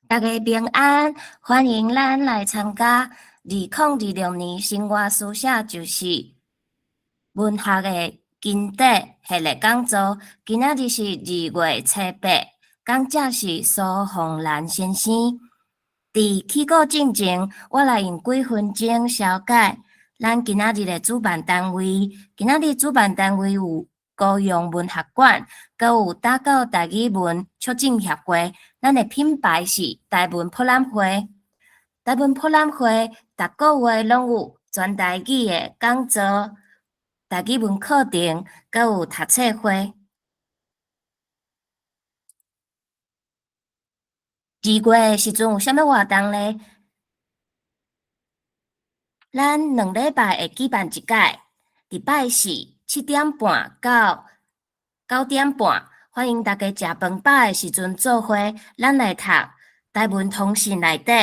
大家平安，欢迎咱来参加2026年生活书写就是文学的经典系列讲座。今仔日是2月7日，讲者是苏红兰先生。伫起稿进前，我来用几分钟小解咱今仔日的主办单位。今仔日主办单位有高雄文学馆，阁有打狗台语文促进协会。咱的品牌是台文博览会。台文博览会逐个月拢有全台语的讲座、台语文课程，阁有读册会。2月的时阵有啥物活动呢？咱2礼拜会举办一届，礼拜四7点半到9点半，欢迎大家食饭饱的时阵做伙，咱来读台文通信内底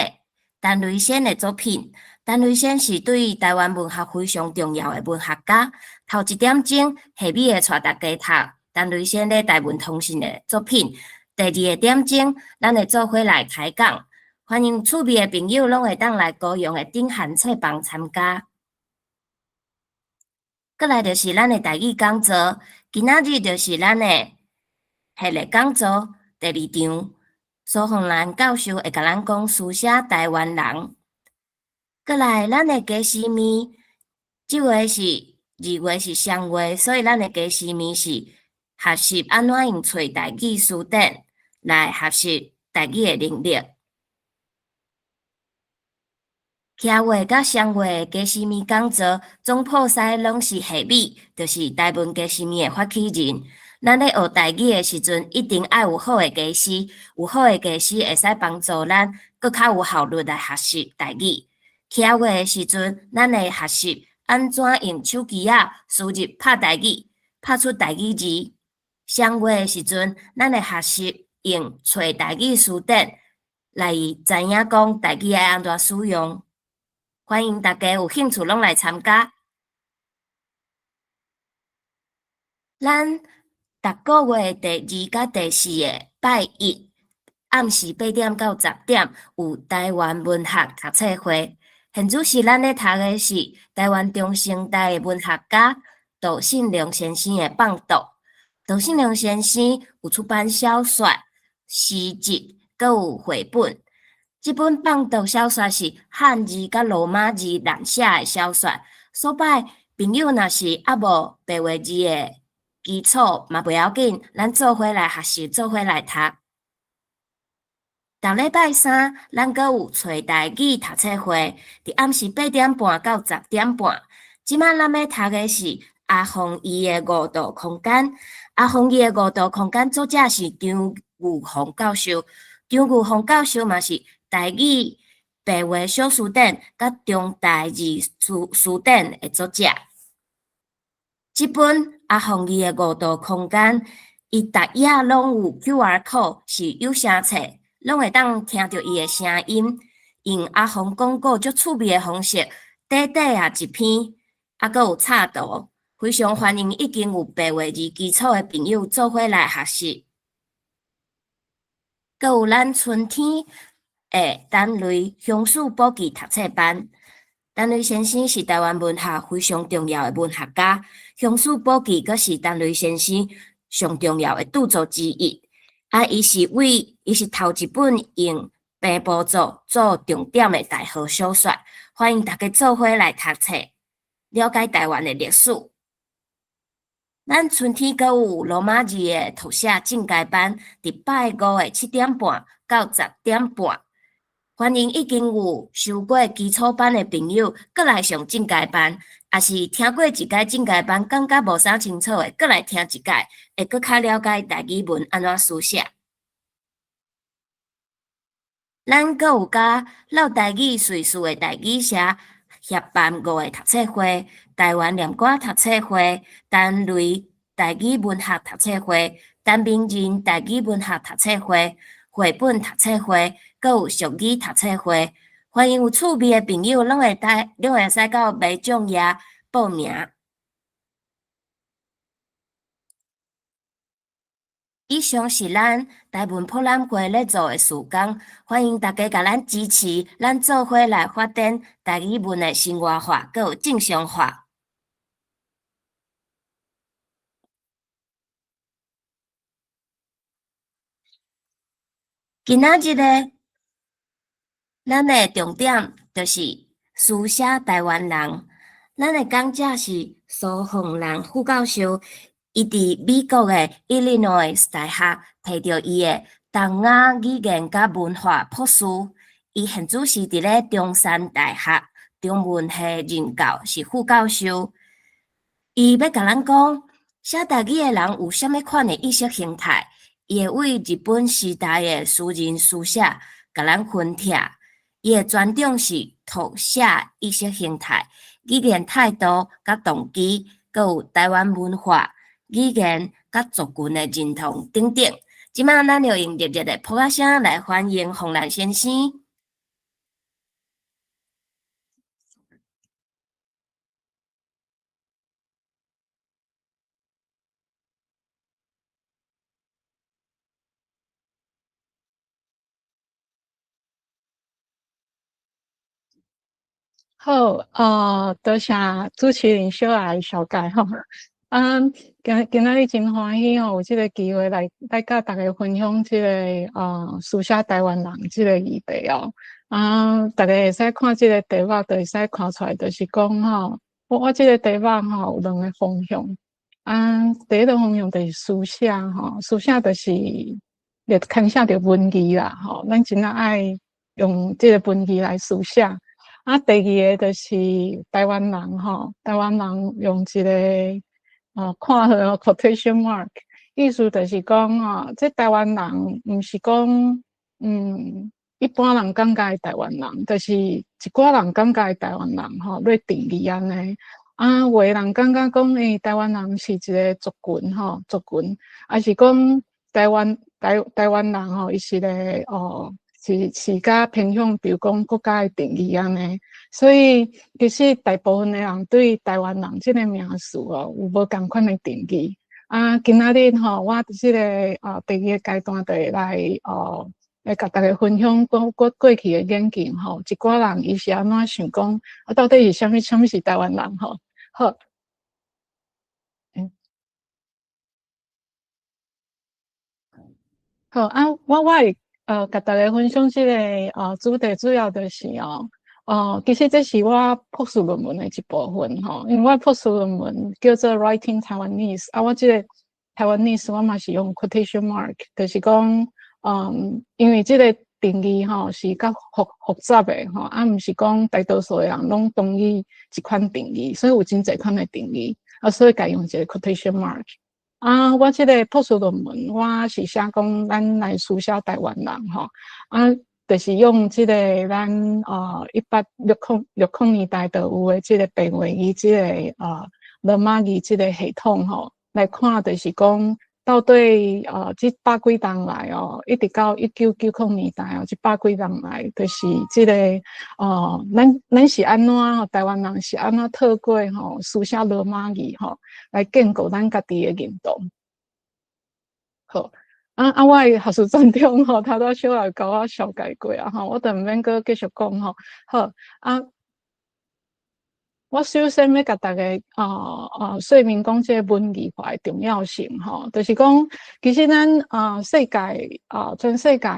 陈雷先的作品。陈雷先是对台湾文学非常重要的文学家。头1点钟，下米会带大家读陈雷先咧台文通信的作品。第2个点钟，咱会做伙来开讲。欢迎有趣味的朋友，拢会当来高雄的顶汉册房参加。过来就是咱的台语讲座，今仔日就是咱的系列讲座第2场。苏凤兰教授会甲咱讲书写台湾人。过来，咱的假诗面，即月是2月是双月，所以咱的假诗面是学习安怎用找台语词典来学习台语的能力。夏月甲双月的假诗面讲座，总铺师拢是下米，就是台文假诗面的发起人。咱咧学台语的时阵，一定爱有好的假诗，有好的假诗会使帮助咱更较有效率来学习台语。夏月的时阵，咱会学习安怎用手机输入拍台语，拍出台语字。双月的时阵，咱会学习用找台语词典来知影讲台语爱安怎使用。欢迎大家有兴趣拢来参加。咱逐个月第2甲第4个拜一暗时8点到10点有台湾文学读册会。现主是咱咧读的是台湾中生代的文学家杜信良先生的放读。杜信良先生有出版小说、诗集，阁有绘本。这本放读小说是汉字甲罗马字乱写的小说，所摆朋友若是无白话字的基础嘛袂要紧，咱做伙来学习，做伙来读。逐礼拜三，咱阁有找台语读册会，伫暗时8点半到10点半。即摆咱要读的是阿凤伊的5度空间。阿凤伊的5度空间作者是张玉凤教授。张玉凤教授嘛是台语白话小词典甲中台字词典的作者。即本阿凤伊的5度空间，伊逐页拢有 QR code， 是有声册，拢会当听到伊的声音。用阿凤广告足趣味的方式，短一篇，阁有插图，非常欢迎已经有白话字基础的朋友做伙来学习。阁有咱春天的陈雷乡土补给读册班。陈雷先生是台湾文学非常重要的文学家，乡土补给阁是陈雷先生上重要的著作之一。伊是头一本用平埔族做重点的大河小说，欢迎大家做伙来读册，了解台湾的历史。咱春天阁有罗马字的图写进阶班，伫拜5的7点半到10点半。欢迎已经有修过基础班的朋友，搁来上进阶班，也是听过一届进阶班感觉无啥清楚的，搁来听一届，会搁较了解台语文安怎书写。咱阁有甲老台语瑞士的台语社协办5个读册会，台湾念歌读册会、陈雷台语文学读册会、陈明仁台语文学读册会、绘本读册会，阁有俗语读册会。欢迎有趣味的朋友，拢会使到买奖页报名。以上是咱台湾博览会咧做的事工，欢迎大家甲咱支持，咱做伙来发展台语文的生活化，佮有正常化。今仔日咧，咱的重点就是书写台湾人。咱的讲者是苏凤兰副教授，伊伫美国的 Illinois 大学摕到伊的东亚语言甲文化博士。伊现主是伫咧中山大学中文系任教，是副教授。伊要甲咱讲，写台语的人有啥物款的意识形态，伊会为日本时代的诗人书写，甲咱分帖。伊的专长是图写意识形态、语言态度甲动机，佮有台湾文化、语言甲族群的认同等等。即摆咱就用热烈的普仔声来欢迎洪兰先生。好，多谢主持人小爱小解吼。今仔日真欢喜吼，有这个机会来甲大家分享这个书写台湾人这个议题哦。大家会使看这个题目，就会使看出来，就是讲吼，我这个题目吼有两个方向。第一个方向就是书写吼，书写就是牵涉到文字啦吼，咱真爱用这个文字来书写。第二个就是台湾人吼，台湾人用一个看好 quotation mark， 意思就是讲这台湾人毋是讲一般人感觉的台湾人，就是一寡人感觉的台湾人吼，来定义安尼。有的人感觉讲台湾人是一个族群吼，族群，还是讲台湾人吼，伊是咧是较偏向，比如讲国家的定义安尼，所以其实大部分的人对台湾人这个名词有无同款的定义。今仔日吼，我这个第二个阶段就会来甲大家分享我过去的眼镜吼，一寡人伊是安怎想讲，到底是啥物是台湾人吼？好。好我会甲大家分享这个主题，主要就是其实这是我博士论文的一部分吼，因为我博士论文叫做 Writing Taiwanese，我这个 Taiwanese 我嘛是用 quotation mark， 就是讲因为这个定义吼是较复杂的吼，毋是讲大多数的人拢同意一款定义，所以有真侪款的定义，所以改用这个 quotation mark。我这个博士论文，我是写讲咱来书写台湾人吼，就是用这个咱1860年代就有的这个白话语这个罗马语这个系统吼，来看就是讲到底这百几年来一直到1990年代这百几年来，就是这个咱是安怎台湾人是安怎透过书写罗马语来建构咱家己的认同。好，我的学术专长他都小来甲我小解过我就毋免阁继续讲好我首先要甲大家说明讲这个文字化的重要性就是讲其实咱世界全世界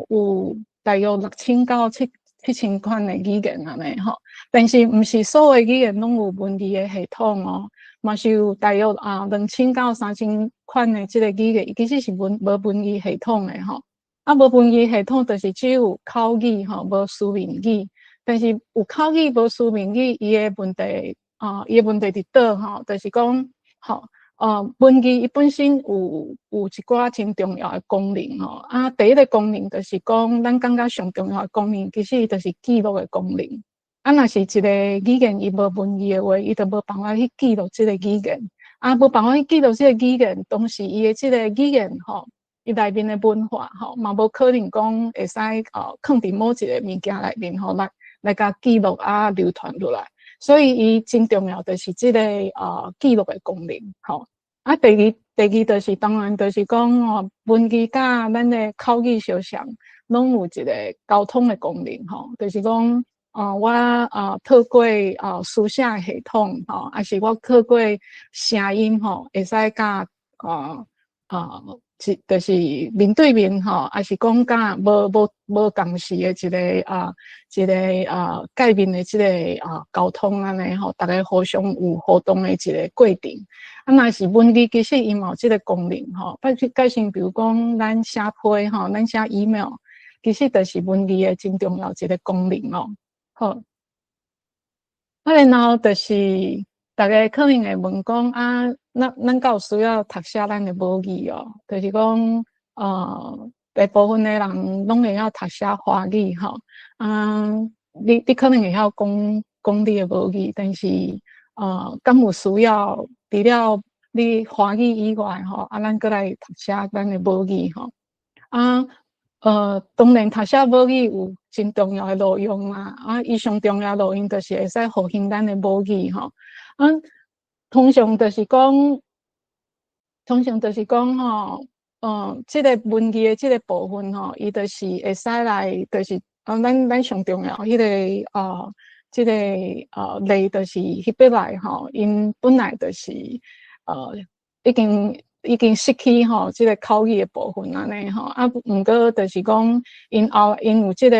有大约6000到7000款的语言安尼但是毋是所有语言拢有文字的系统嘛是有大约2000到3000款的这个语言，其实是无文字系统的无文字系统就是只有口语无书面语。但是有口语无书面语，伊的问题伫倒就是讲文字伊本身有一寡真重要的功能第一个功能就是讲，咱感觉上重要的功能，其实伊就是记录的功能。若是一个语言伊无文字的话，伊就无办法去记录这个语言。无办法去记录这个语言，同时伊的这个语言伊内面的文化嘛无可能讲会使放伫某一个物件内面来甲记录流传落来，所以伊真重要就是这个记录的功能第二就是当然就是讲哦，文字甲咱的口语相像，拢有一个沟通的功能吼，就是讲我透过书写系统吼，还是我透过声音吼，会使甲就是面对面吼，还是讲甲无共识的一个界面的这个沟通安尼吼，大家互相有互动的一个过程。若是文字，其实伊嘛有这个功能吼，改成比如讲咱写批吼，咱写 email， 其实就是文字的真重要一个功能咯。好，然后就是大家可能会问讲咱有需要读写咱的母语哦，就是讲大部分的人拢会晓读写华语吼，你可能会晓讲你的母语，但是敢有需要除了你华语以外吼，咱过来读写咱的母语吼，当然读写母语有真重要的路用啦，伊上重要路用就是会使复兴咱的母语吼，通常就是讲吼，这个文字的这个部分吼，伊就是会使来，就是咱上重要迄个这个类就是迄笔来吼，因本来就是已经失去吼这个口语的部分安尼吼，不过就是讲因有这个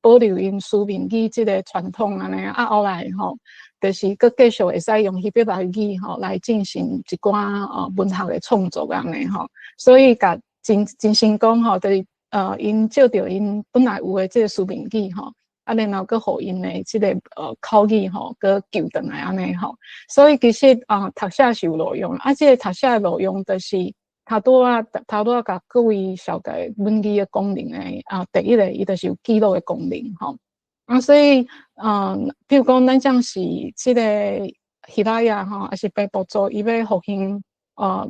保留因书面语这个传统安尼，后来吼。就是佮继续会使用迄笔来语吼来进行一寡文学的创作安尼吼，所以甲真成功吼，就是因照着因本来有的这个书面语吼，然后佮互因的这个口语吼，佮救回来安尼吼，所以其实读写是有路用，这个读写的路用就是头拄甲各位小解文字的功能的第一个伊就是有记录的功能吼。所以，比如讲，咱像是这个希腊雅吼，还是北部族，伊要复兴，要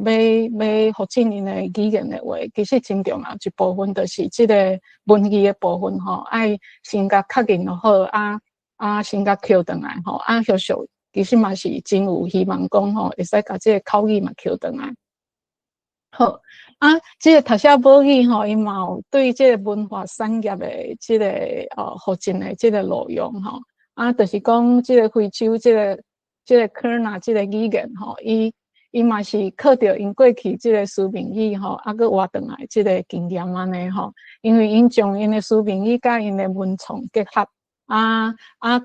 复振因的语言的话，其实真重要一部分就是这个文字的部分吼，爱先甲确认就好，先甲扣回来吼，后续其实嘛是真有希望讲吼，会使甲这个口语嘛扣回来。好。这个读写母语吼，伊嘛有对这个文化产业的这个发展的这个路用吼，就是讲这个非洲这个科纳这个语言吼，伊嘛是靠着因过去这个书面语吼，佮活转来这个经验安尼吼，因为因将因的书面语甲因的文创结合，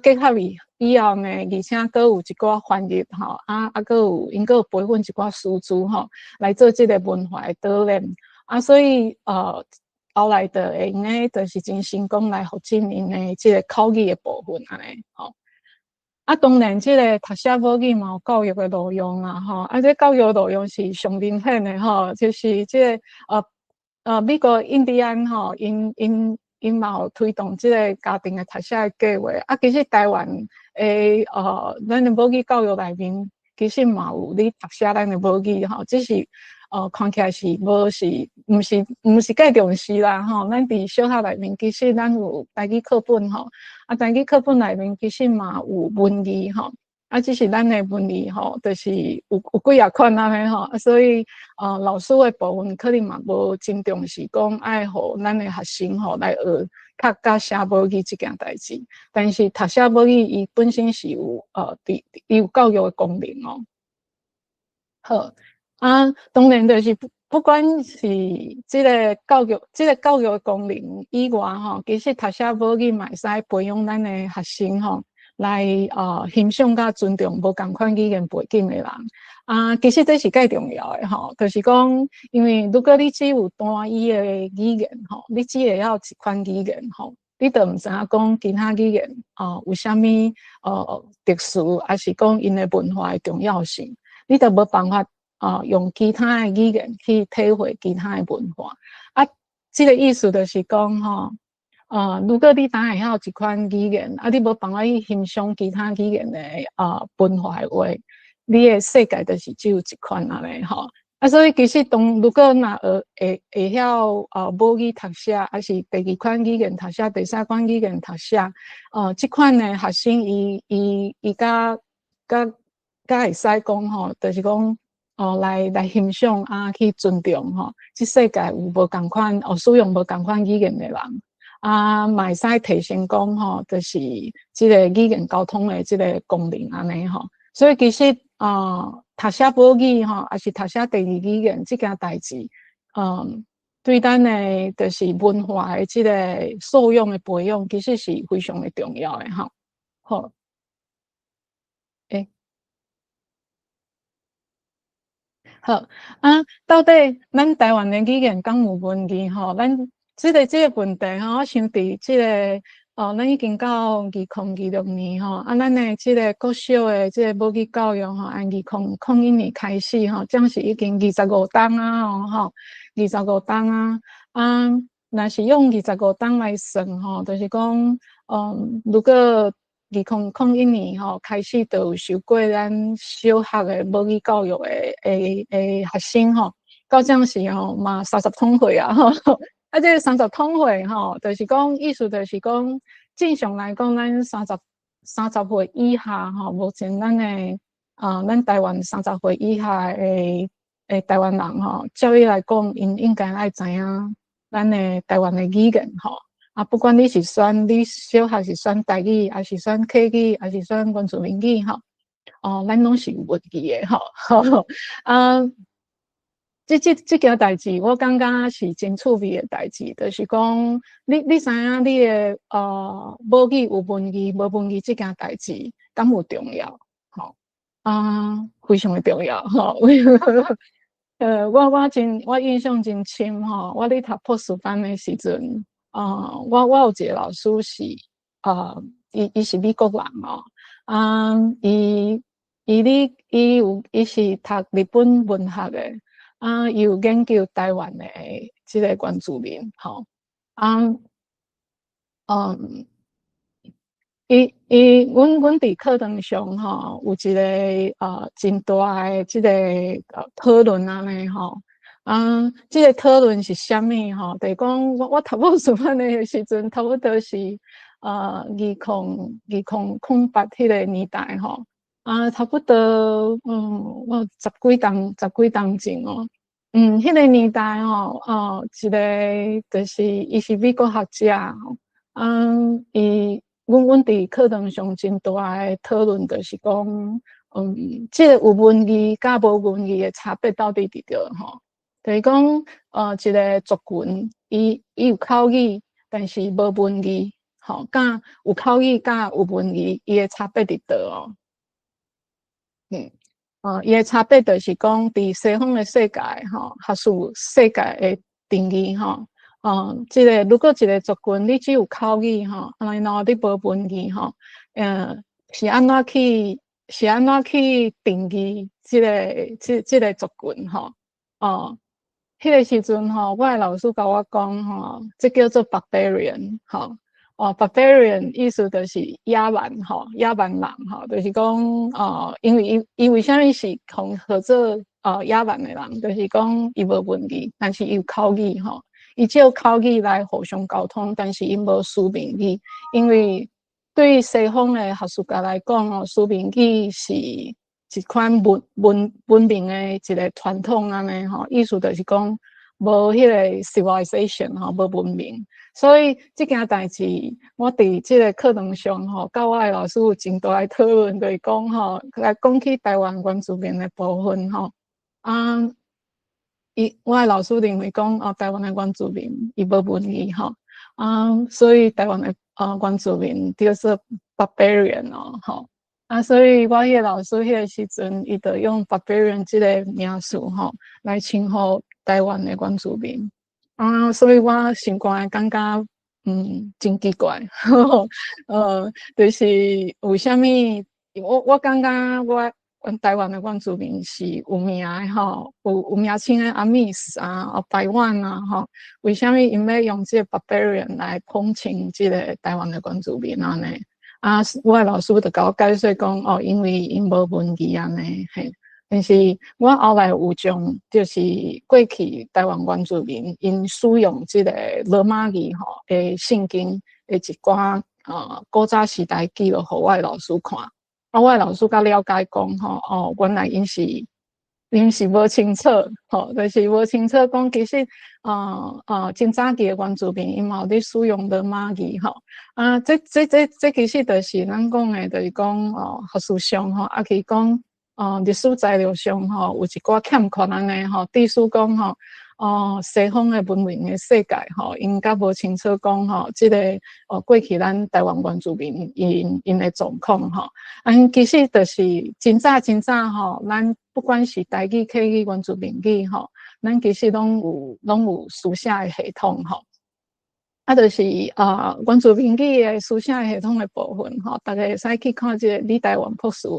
结合以后呢，而且佮有一寡翻译吼，因佮有培训一寡师资吼，来做这个文化的导览，所以后来的会用诶，就是真成功来发展因的这个口语的部分安尼吼。当然，这个读写母语嘛有教育的路用啦吼，这教育路用是上明显的吼，就是这个美国印第安吼，因嘛有推动这个家庭的读写的计划，其实台湾诶咱的母语教育内面，其实嘛有咧读写咱的母语吼，只是看起来是毋是介重视啦吼。咱伫小学内面，其实咱有台语课本吼，台语课本内面其实嘛有文字吼，只是咱的文字吼，就是有几啊款安尼吼，所以老师的部分可能嘛无真重视，讲爱互咱的学生吼来学读甲写母语这件代志。但是读写母语伊本身是有伊有教育的功能哦。好。当然就是不管是这个教育的功能以外吼，其实读写母语嘛会使培养咱的学生吼，来欣赏甲尊重无同款语言背景的人。其实这是介重要的吼，就是讲，因为如果你只有单一的语言吼，你只会晓一款语言吼，你都毋知影讲其他语言有啥物特殊，还是讲因的文化的重要性，你都无办法。用其他的语言去体会其他的文化，这个意思就是讲吼，如果你单会晓一款语言，你无办法去欣赏其他语言的文化的话，你的世界就是只有一款安尼吼。所以其实如果会晓母语读写，还是第二款语言读写，第三款语言读写，这款的学生伊甲会使讲吼，就是讲。来欣赏啊，去尊重吼，即世界有无共款使用无共款语言的人啊，嘛会使提升讲吼，就是即个语言沟通的即个功能安尼吼。所以其实读写母语吼，还是读写第二语言即件代志，对咱的就是文化的即个素养的培养，其实是非常的重要的吼。好，好啊，到底咱台湾的语言敢有问题吼？咱这个问题吼，我想伫这个咱已经到2026年吼，啊，咱的这个国小的这个母语教育吼，按2001年开始吼，将是已经25档啊吼，25档啊，若是用25档来算吼，就是讲，如果2001年吼开始就有受过咱小学的母语教育的学生吼，到这时吼嘛30通岁啊吼，啊这30通岁吼，就是讲意思就是讲正常来讲，咱30岁以下吼，目前咱台湾30岁以下的台湾人吼，照理来讲，因应该爱知影咱的台湾的语言吼。啊，不管你是选你小学是选台语，还是选客语，还是选原住民语吼，咱拢是有问题的吼。啊，这件代志，我感觉是真趣味的代志，就是讲你知影你的母语有问题，无问题这件代志，敢有重要？吼，非常的重要吼。我印象真深吼，我咧读博士班的时阵。我有一个老师是，伊是美国人哦，伊是读日本文学的，伊有研究台湾的即个原住民，吼，阮伫课堂上吼，有一个真大的即个讨论安尼吼。即个讨论是啥物吼？就是讲我读博士班的时阵，差不多是2008迄个年代吼，差不多我十几当前哦，迄个年代吼，一个就是伊是美国学者吼，阮伫课堂上真大的讨论，就是讲，即个有文字甲无文字的差别到底伫倒吼？就是讲，一个族群，伊有口语，但是无文字，吼，甲有口语甲有文字，伊的差别伫倒哦。伊的差别就是讲，伫西方的世界，吼，学术世界的定义，吼，即个如果一个族群你只有口语，吼，然后你无文字，吼，是安怎去定义即个族群，吼，迄个时阵吼，我的老师甲我讲吼，这叫做 barbarian 吼，barbarian 意思就是野蛮吼，野蛮人吼，就是讲因为伊为虾米是合作野蛮的人，就是讲伊无文字，但是伊有口语吼，伊只有口语来互相沟通，但是伊无书面语，因为对于西方的学术家来讲哦，书面语是一款文明的一个传统安尼吼，意思就是讲无迄个 civilization 吼，无文明。所以这件代志，我伫这个课堂上吼，甲我的老师有真大的讨论，就是讲吼，来讲起台湾原住民的部分吼，我的老师认为讲台湾的原住民伊无文字吼，所以台湾的原住民叫做 barbarian 哦，吼。所以我迄个老师迄个时阵，伊就用 barbarian 这个名词吼来称呼台湾的原住民。所以我心肝感觉真奇怪，就是为虾米我感觉台湾的原住民是有名的吼，有名称的阿密斯排湾吼，为虾米因要用这个 barbarian 来统称这个台湾的原住民安尼？我的老师就甲我解释讲，因为因无文字安尼嘿。但是我后来有将，就是过去台湾原住民因使用这个罗马语吼的圣经的一寡古早时代记录，互我的老师看。我的老师甲了解讲吼，原来因是因是无清楚，就是无清楚讲其实，真早期的原住民因嘛有咧使用罗马语，这其实就是咱讲的，就是讲学术上去讲，历史材料上有一寡欠缺安尼意思讲西方的文明的世界因较无清楚讲这个过去咱台湾原住民因的状况其实就是真早咱不管是台语、客语、原住民语咱其实拢有书写的系统就是原住民语的书写系统的部分大家会使去看这个李台湾博士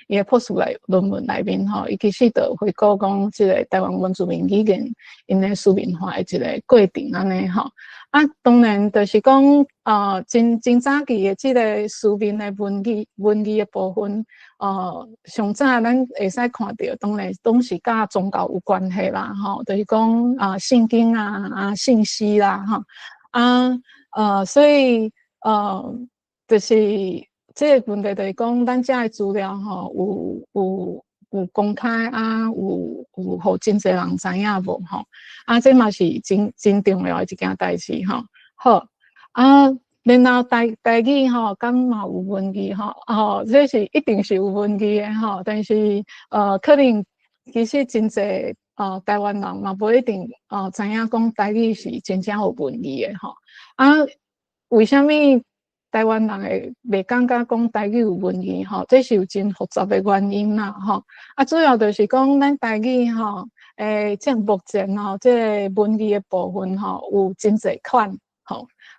伊的博士来论文内面伊其实就回顾讲这个台湾原住民语言因的书面化的一个过程安尼当然就是讲真早期的这个书面的文字的部分上早咱会使看到，当然拢是甲宗教有关系啦就是讲圣经信息啦所以就是这个问题就是讲，咱遮的资料有公开有互真侪人知影无这嘛是真重要的一件代志好然后台语敢嘛有文字这是一定是有文字的但是可能其实真侪台湾人嘛不一定知影讲台语是真正有文字的为什么台湾人会袂感觉讲台语有文字这是有真复杂的原因啦主要就是讲咱台语即目前这个文字的部分有真侪款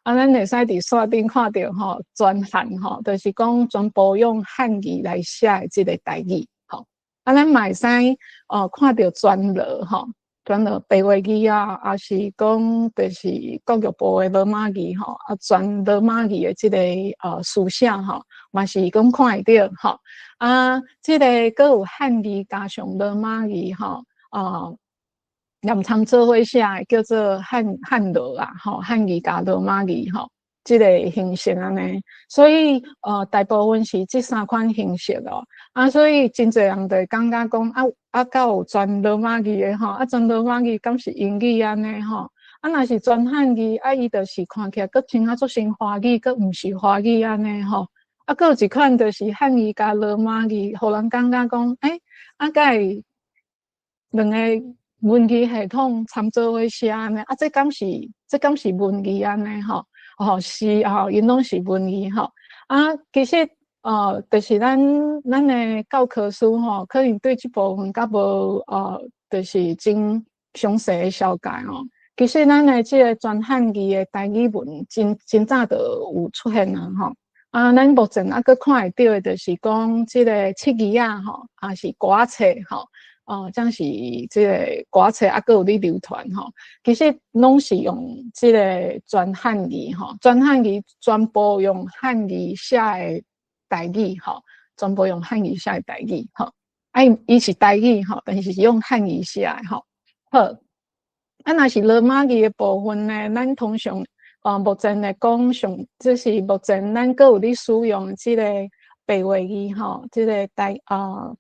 咱会使伫线顶看到全汉就是讲全部用汉语来写的这个台语咱嘛会使看到全罗全罗白话语也是讲就是教育部的罗马语全罗马语的这个书写嘛是讲看会到这个佫有汉语加上罗马语连参做伙写的叫做汉罗啦汉语加罗马语这个形式安尼，所以大部分是这三款形式所以真侪人就会感觉讲敢有全罗马语的全罗马语敢是英语安尼若是全汉语伊就是看起来佫像做成华语，佫毋是华语安尼佫有一款就是汉语加罗马语，互人感觉讲敢会两个文字系统参做伙写安尼这敢是文字安尼是因拢是文字其实就是咱的教科书可能对这部分较无就是真详细的了解其实咱的这个全汉语的台语文真早就有出现了咱目前佫看会到的就是讲这个册字是歌册像是这个歌册佫有咧流传其实拢是用这个全汉语全汉语全部用汉语写的台语全部用汉语写的台语伊是台语但是是用汉语写的好若是罗马语的部分呢咱通常目前来讲这是目前咱佫有咧使用这个白话语这个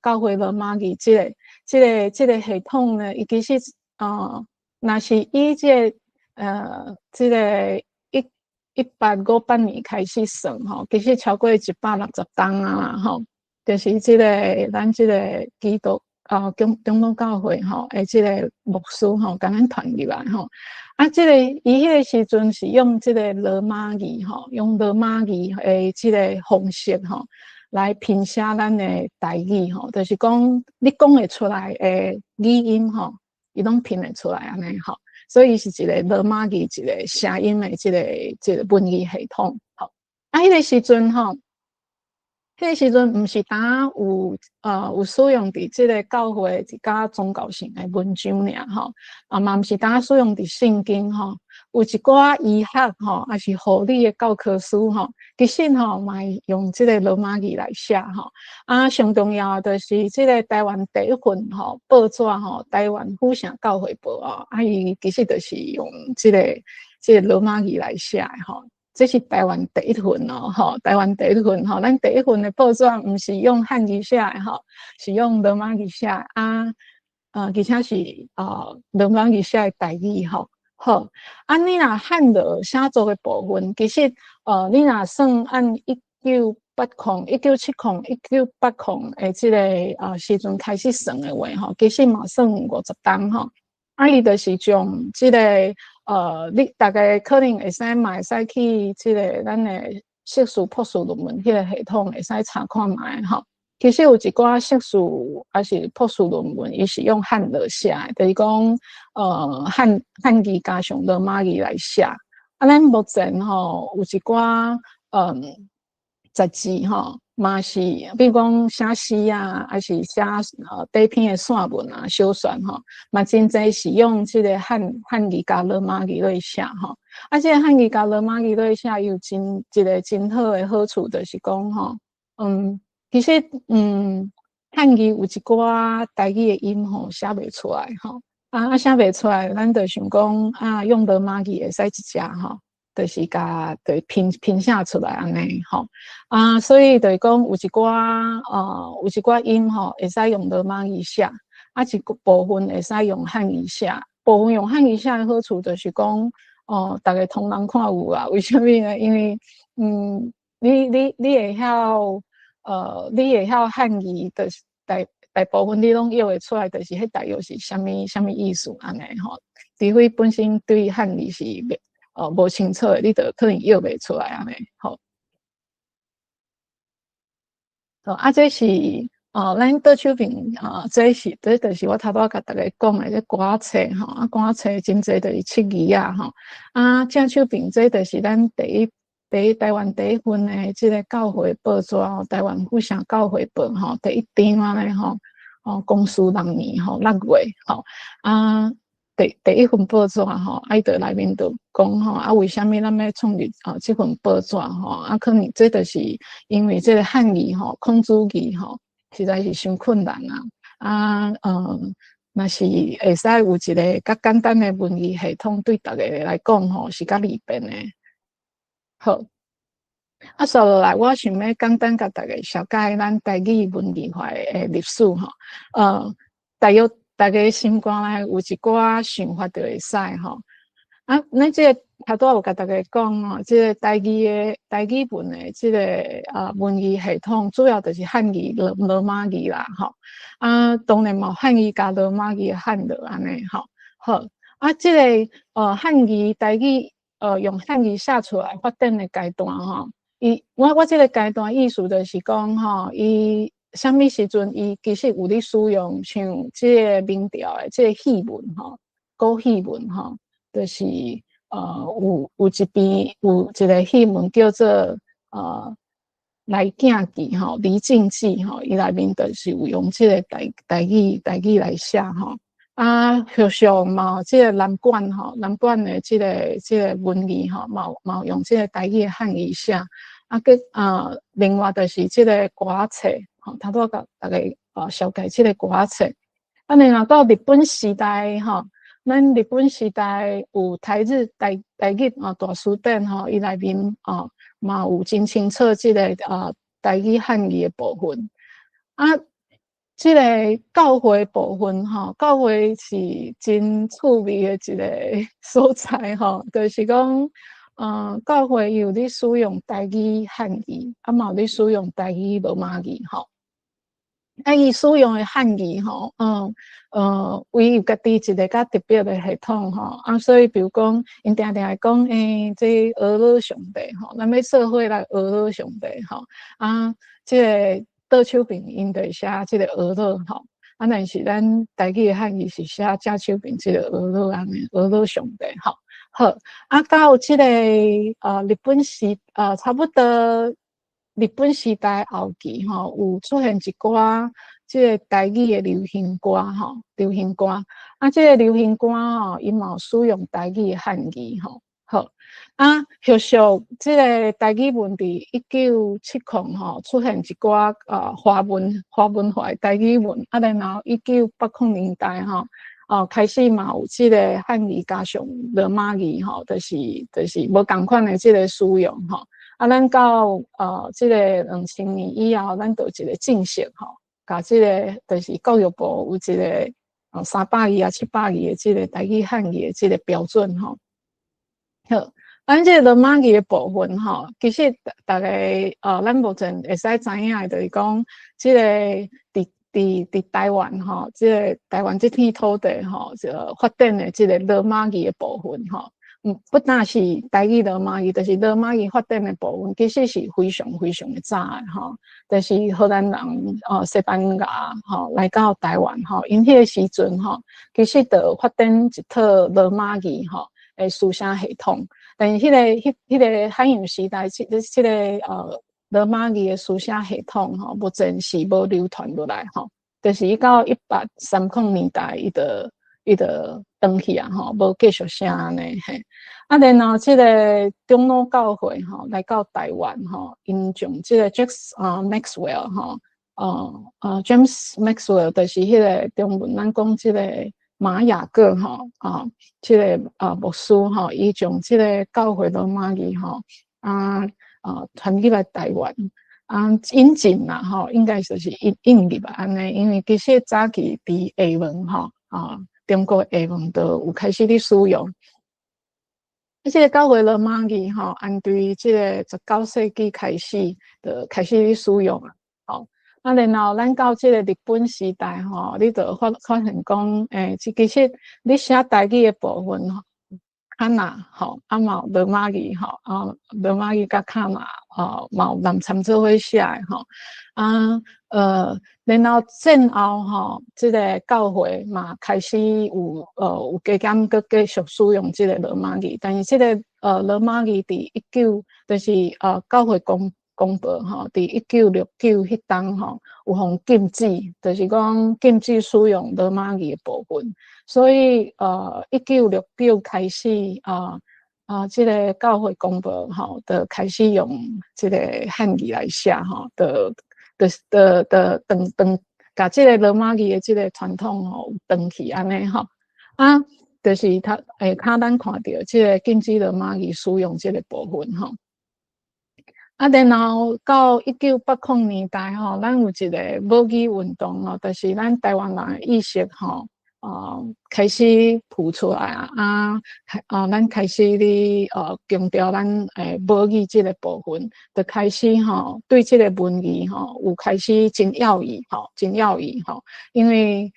教会罗马语这个系统呢伊其实若是以这个1858年开始算其实超过160档就是这个咱这个基督中东教会这个牧师甲咱传入来这个伊迄个时阵是用这个罗马语用罗马语的这个方式来拼写咱的台语就是讲你讲会出来的语音伊拢拼会出来安尼所以是一个罗马语一个声音的这个文字系统迄个时阵迄个时阵毋是单有使用伫即个教会一甲宗教性的文章尔嘛毋是单使用伫圣经有一寡医学也是护理的教科书其实嘛用即个罗马语来写上重要的就是即个台湾第一份报纸台湾府城教会报伊其实就是用即个罗马语来写的这是台湾第一份台湾第一份咱第一份的报纸毋是用汉语写的是用罗马语写而且是罗马语写的台语吼。好，你若汉的写作的部分，其实你若算按1980、1970、1980的这个时阵开始算的话吼，其实嘛算50档吼。伊就是将这个你大概可能会使嘛会使去这个咱的硕士、博士论文迄个系统会使查看卖吼。其实有一寡硕士还是博士论文，伊是用汉语写的，就是讲汉语加上罗马语来写。咱目前吼有一寡杂志吼，嘛是比如讲写诗啊，还是写短篇的散文啊、小说吼，嘛真侪是用这个汉语加罗马语来写吼。这个汉语加罗马语来写有一个真好的好处，就是讲吼，其实汉语有一寡台语的音吼写袂出来吼，写袂出来，咱就想讲用罗马语会使一只吼，就是对拼写出来安尼吼，所以就是讲有一寡音吼会使用罗马语写，一部分会使用汉语写，部分用汉语写的好处就是讲大家通人看有啊，为什么呢？因为你会晓。你会晓汉语的大部分你拢用会出来，就是迄大约是什么意思安尼吼。除非本身对汉语是无清楚的，你就可能用袂出来安尼吼。这是咱倒手边这就是我头拄甲大家讲的这歌仔册吼，歌仔册真侪就是七字啊吼。正手边这就是咱台湾第一份的这个教会报纸哦，台湾富城教会报吼，第一张安尼吼，公司6年吼6月吼，第一份报纸吼，伊就内面就讲吼，为什么咱要创立这份报纸吼？可能这就是因为这个汉语吼、孔子语吼，实在是伤困难啊。若是会使有一个较简单的文字系统，对大家来讲吼，是较利便的。好，接落来，我想要简单甲大家小解咱台语文字化的历史吼。大约大家心肝内有一寡想法就会使吼。咱这个头拄有甲大家讲哦，这个台语文的这个文字系统，主要就是汉语、罗马语啦吼。当然嘛，汉语加罗马语的汉语安尼吼。好，这个汉语台语。用汉语写出来发展的阶段吼，我这个阶段意思就是讲吼，伊什么时阵伊其实有咧使用像这个明朝的这个戏文吼，古戏文吼，就是有一边有一个戏文叫做来镜记吼，离境记吼，伊内面就是有用这个台语来写吼。学上嘛，这个南管吼，南管的这个文字吼，嘛用这个台语的汉语写。另外就是这个歌仔册吼，头拄甲大家小解这个歌仔册。另外到日本时代吼，咱日本时代有台语大书店吼，伊内面嘛有真清楚这个台语汉语的部分。这个教会部分吼，教会是真趣味的一个所在吼，就是讲，教会有咧使用台语汉语，嘛有咧使用台语罗马语吼。伊使用的汉语吼，伊有家己一个较特别的系统吼，所以比如讲，因定定会讲，这俄罗上帝吼，咱要做伙来俄罗上帝吼，这个。倒手边因就写这个俄罗吼，但是咱台语的汉语是写正手边这个俄罗安尼，俄罗上帝吼。好，到这个日本差不多日本时代后期吼，有出现一寡这个台语的流行歌吼，流行歌。这个流行歌吼，伊嘛有使用台语的汉语吼。好。后续这个台语文字1970吼出现一寡华文化的台语文，然后1980年代吼开始嘛有这个汉语加上罗马语吼，就是无同款的这个使用吼。咱到这个2000年以后，咱就一个正式吼，甲这个就是教育部有一个300字啊700字的这个台语汉语的这个标准吼。好，咱这个罗马语的部分吼，其实大家咱目前会使知影的，就是讲这个伫台湾吼，这个台湾这片土地吼，发展的这个罗马语的部分吼。不但是台语罗马语，就是罗马语发展的部分，其实是非常非常的早的吼。就是荷兰人西班牙吼来到台湾吼，因迄个时阵吼，其实就发展一套罗马语吼的书写系统。但是迄个汉语时代，这个罗马语的书写系统吼，目前是无流传落来吼，就是到1830年代，伊就断去啊吼，无继续写安尼嘿。啊，然后这个长老教会吼来到台湾吼，因将这个 Maxwell 吼，James Maxwell 就是迄个中文咱讲这个玛雅各吼这个牧师吼，伊将这个教会罗马语吼传入来台湾引进啦吼，应该就是引入吧安尼，因为其实早期伫厦门吼中国厦门都有开始咧使用。这个教会罗马语吼，按对这个19世纪开始就开始咧使用啊，吼。然后咱到这个日本时代吼，你就发现讲，其实你写台语的部分吼，卡那吼，嘛有罗马语吼，罗马语甲卡那嘛有南参做伙写的吼，然后战后吼，这个教会嘛开始有加减佮继续使用这个罗马语，但是这个罗马语伫就是教会公报吼，伫1969迄当吼有互禁止，就是讲禁止使用罗马语的部分，所以1969开始这个教会公报吼，就开始用这个汉语来写吼，甲这个罗马语的这个传统吼断去安尼吼就是咱看到这个禁止罗马语使用这个部分吼。然后到1980年代吼，咱有一个母语运动吼，就是咱台湾人的意识吼，开始浮出来咱开始咧强调咱母语这个部分，就开始吼对这个文字吼有开始真要义吼，因为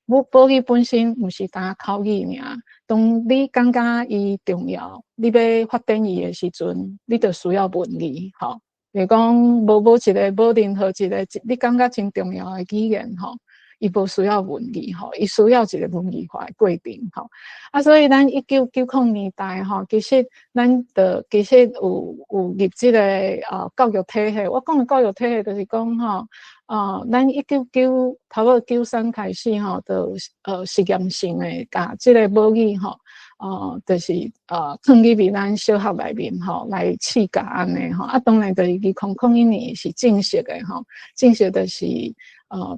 母语本身不是单口语尔，当你感觉伊重要，你要发展伊的时阵，你就需要文字吼。就是讲无任何一个你感觉真重要的语言吼，伊无需要文字吼，伊需要一个文字化的过程吼。所以咱1990年代吼，其实咱其实有入这个教育体系。我讲的教育体系就是讲吼。咱差不多93开始吼，就实验性的甲这个母语吼，就是放入咱小学内面吼来试教安尼吼。当然就是2001年是正式的吼，正式就是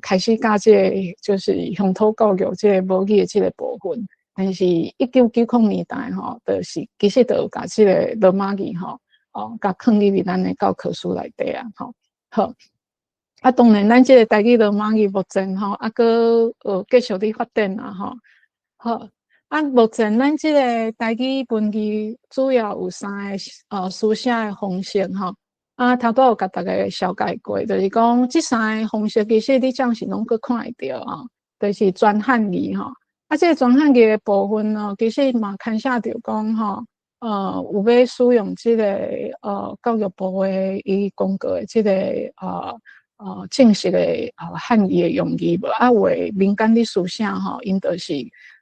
开始教这个就是乡土教育这个母语的这个部分。但是1990年代吼，就是其实就有甲这个罗马语吼，甲放入咱的教科书内底啊吼。好。当然，咱这个台语罗马语目前吼，搁继续咧发展啦吼。好，目前咱这个台语文字主要有3个书写的方式吼。头拄有甲大家小解过，就是讲这3个方式其实你暂时拢搁看会到就是全汉语吼。这个全汉语的部分其实嘛牵涉到讲吼，有要使用这个教育部的伊公告的这个正式的汉语的用语无为民间的书写吼，因就是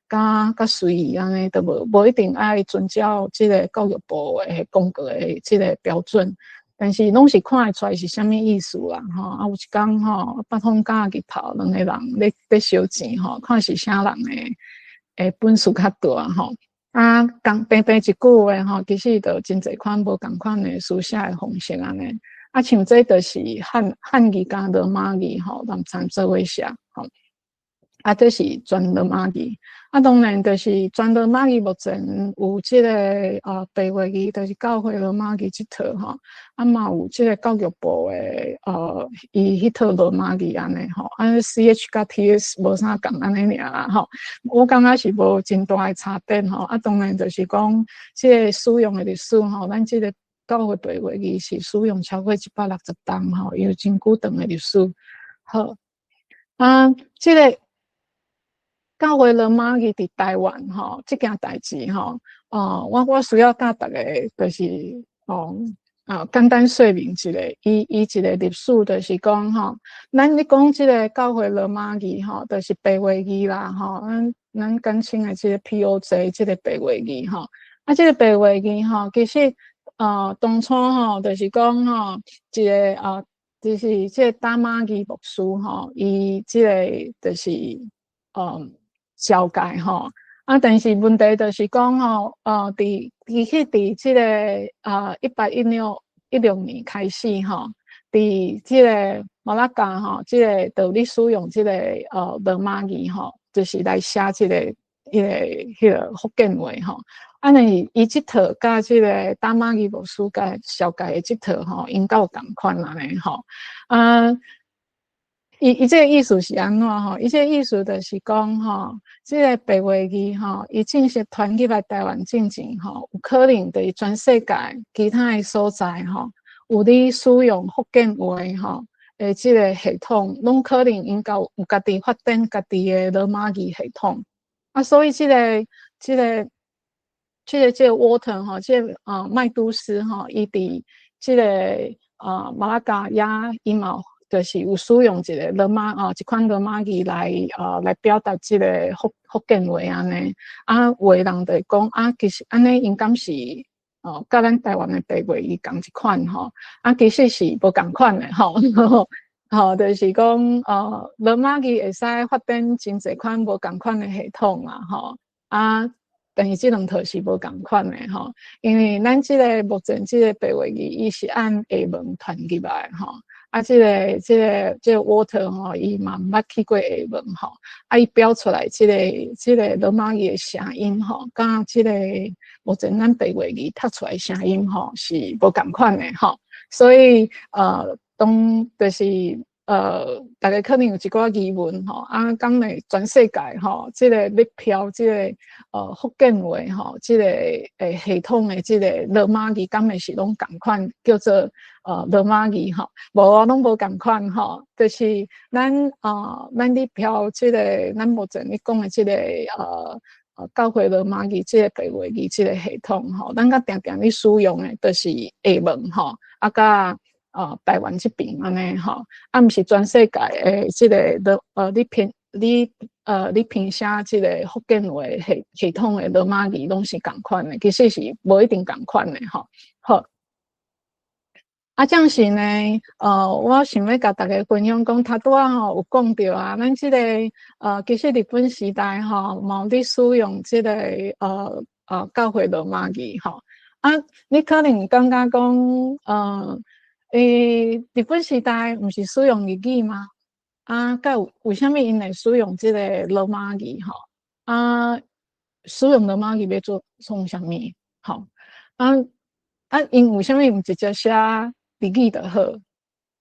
甲随意安尼，都无一定爱遵照这个教育部的公告的这个标准，但是拢是看得出来是啥物意思啦吼。有一天吼，北方甲日头两个人咧烧钱吼，看是啥人的本事较大吼。平一句话吼，其实就真侪款无共款的书写的方式安尼。像这就是汉语加罗马语吼，南参做伙写吼。这是全罗马语。当然就是全罗马语目前有这个白话语，就是教会罗马语这套嘛有这个教育部的伊迄套罗马语安尼CH 甲 TS 无啥共安尼尔啦我感觉是无真大的差别当然就是讲这个使用的历史咱这个教会白话语是使用超过160档有真久长的历史。好这个教会罗马语伫台湾这件代志我需要甲大家就是简单说明一下，伊一个历史就是讲咱咧讲这个教会罗马语就是白话语啦咱简称的这个 POJ 这个白话语这个白话语其实当初就是讲一个就是这个达马基牧师伊这个就是教界但是问题就是讲伫这个1816年开始伫这个马拉加这个道理使用这个罗马语就是来写这个迄个福建话伊这套甲这个达马基牧师甲小界的这套应该有同款安尼伊这个意思是安怎伊这个意思就是讲这个白话语伊正式传入来台湾进前有可能就是全世界其他的所在有咧使用福建话这个系统，拢可能应该有家己发展家己的罗马语系统所以这个 Walton 这个麦都斯伊伫这个马拉加伊嘛就是有使用一个罗马一款罗马语来表达这个福建话安尼有的人就讲其实安尼应该是甲咱台湾的白话语同一款其实是无同款的就是讲罗马语会使发展真侪款无同款的系统但是这两套是无同款的因为咱这个目前这个白话语伊是按下文传入来这个 Water 伊嘛毋捌去过下文伊标出来这个罗马语的声音甲这个目前咱白话语读出来声音是无同款的所以当就是大家可能有一寡疑问讲咧全世界这个咧标这个福建话这个系统的这个罗马语敢会是拢同款叫做罗马语无拢无同款就是咱咧标这个咱目前咧讲的这个教会罗马语这个白话语这个系统咱甲定定咧使用的就是下文甲台湾这边安尼毋是全世界的这个你评写这个福建话系统的罗马语拢是同款的，其实是无一定同款的好这样是呢我想要甲大家分享讲头拄有讲到咱这个其实日本时代嘛有咧使用这个教会罗马语你可能感觉讲日本时代毋是使用日语吗为什么因会使用这个罗马语使用罗马语要做什么因为什么毋直接写日语就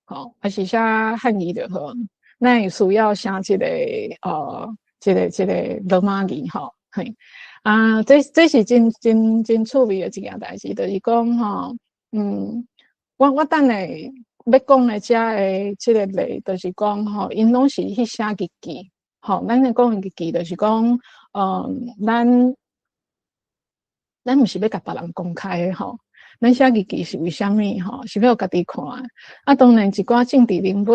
好还是写汉语就好咱会需要写这个罗马语这是真趣味的一件代志，就是讲我等下要讲的这个例，就是讲因拢是去写日记咱咧讲的日记，就是讲咱毋是要甲别人公开的咱写日记是为什么是要家己看当然一寡政治人物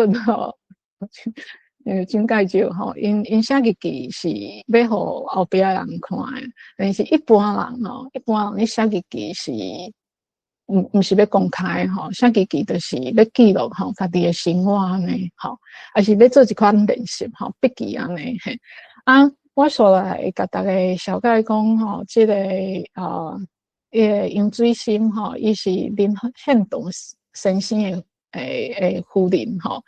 真介少因写日记是要互后壁人看的，但是一般人咧写日记是毋是要公开写日记就是要记录家己的生活安尼还是要做一款练习笔记安尼我所来甲大家小概讲这个杨水心伊是林献堂先生的夫人吼，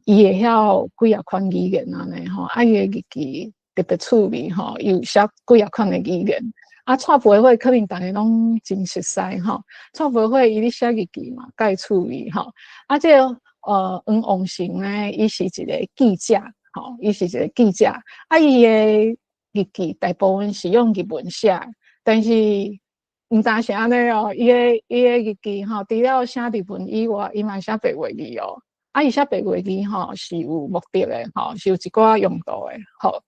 伊会晓几啊款语言安尼吼，伊诶日记特别趣味吼，有写几啊款诶语言。蔡培慧可能大家拢真熟悉吼，蔡培慧伊咧写日记嘛，介趣味吼。这黄王成呢，伊是一个记者吼，伊是一个记者。伊诶日记大部分是用日文写，但是毋但是安尼哦，伊诶日记吼，除了写日文以外，伊嘛写白话语哦。伊写白话语吼是有目的诶吼，是有一寡用途诶吼。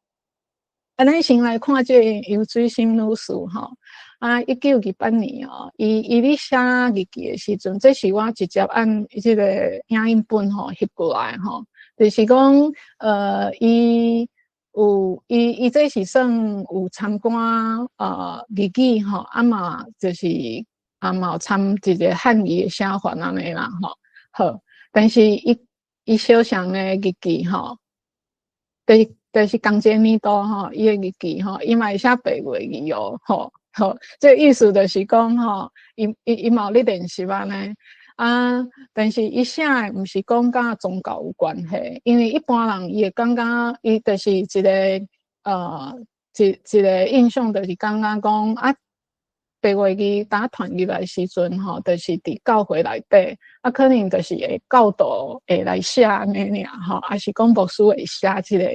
咱先来看这个游水心女士吼，1928年哦，伊咧写日记诶时阵，这是我直接按这个影印本吼翕过来吼，就是讲伊这是算有参观日记吼，嘛就是嘛有参一个汉语诶写法安尼啦吼，好，但是伊小上诶日记吼，就是同一个年度吼，伊诶日记吼，伊嘛会写白话语哦，吼，这意思就是讲吼，伊嘛有咧练习安尼但是伊写诶毋是讲甲宗教有关系，因为一般人伊会感觉伊就是一个一个印象，就是感觉讲白话语当传入来时阵吼，就是伫教会内底可能就是会教导会来写安尼尔吼，还是讲牧师会写即个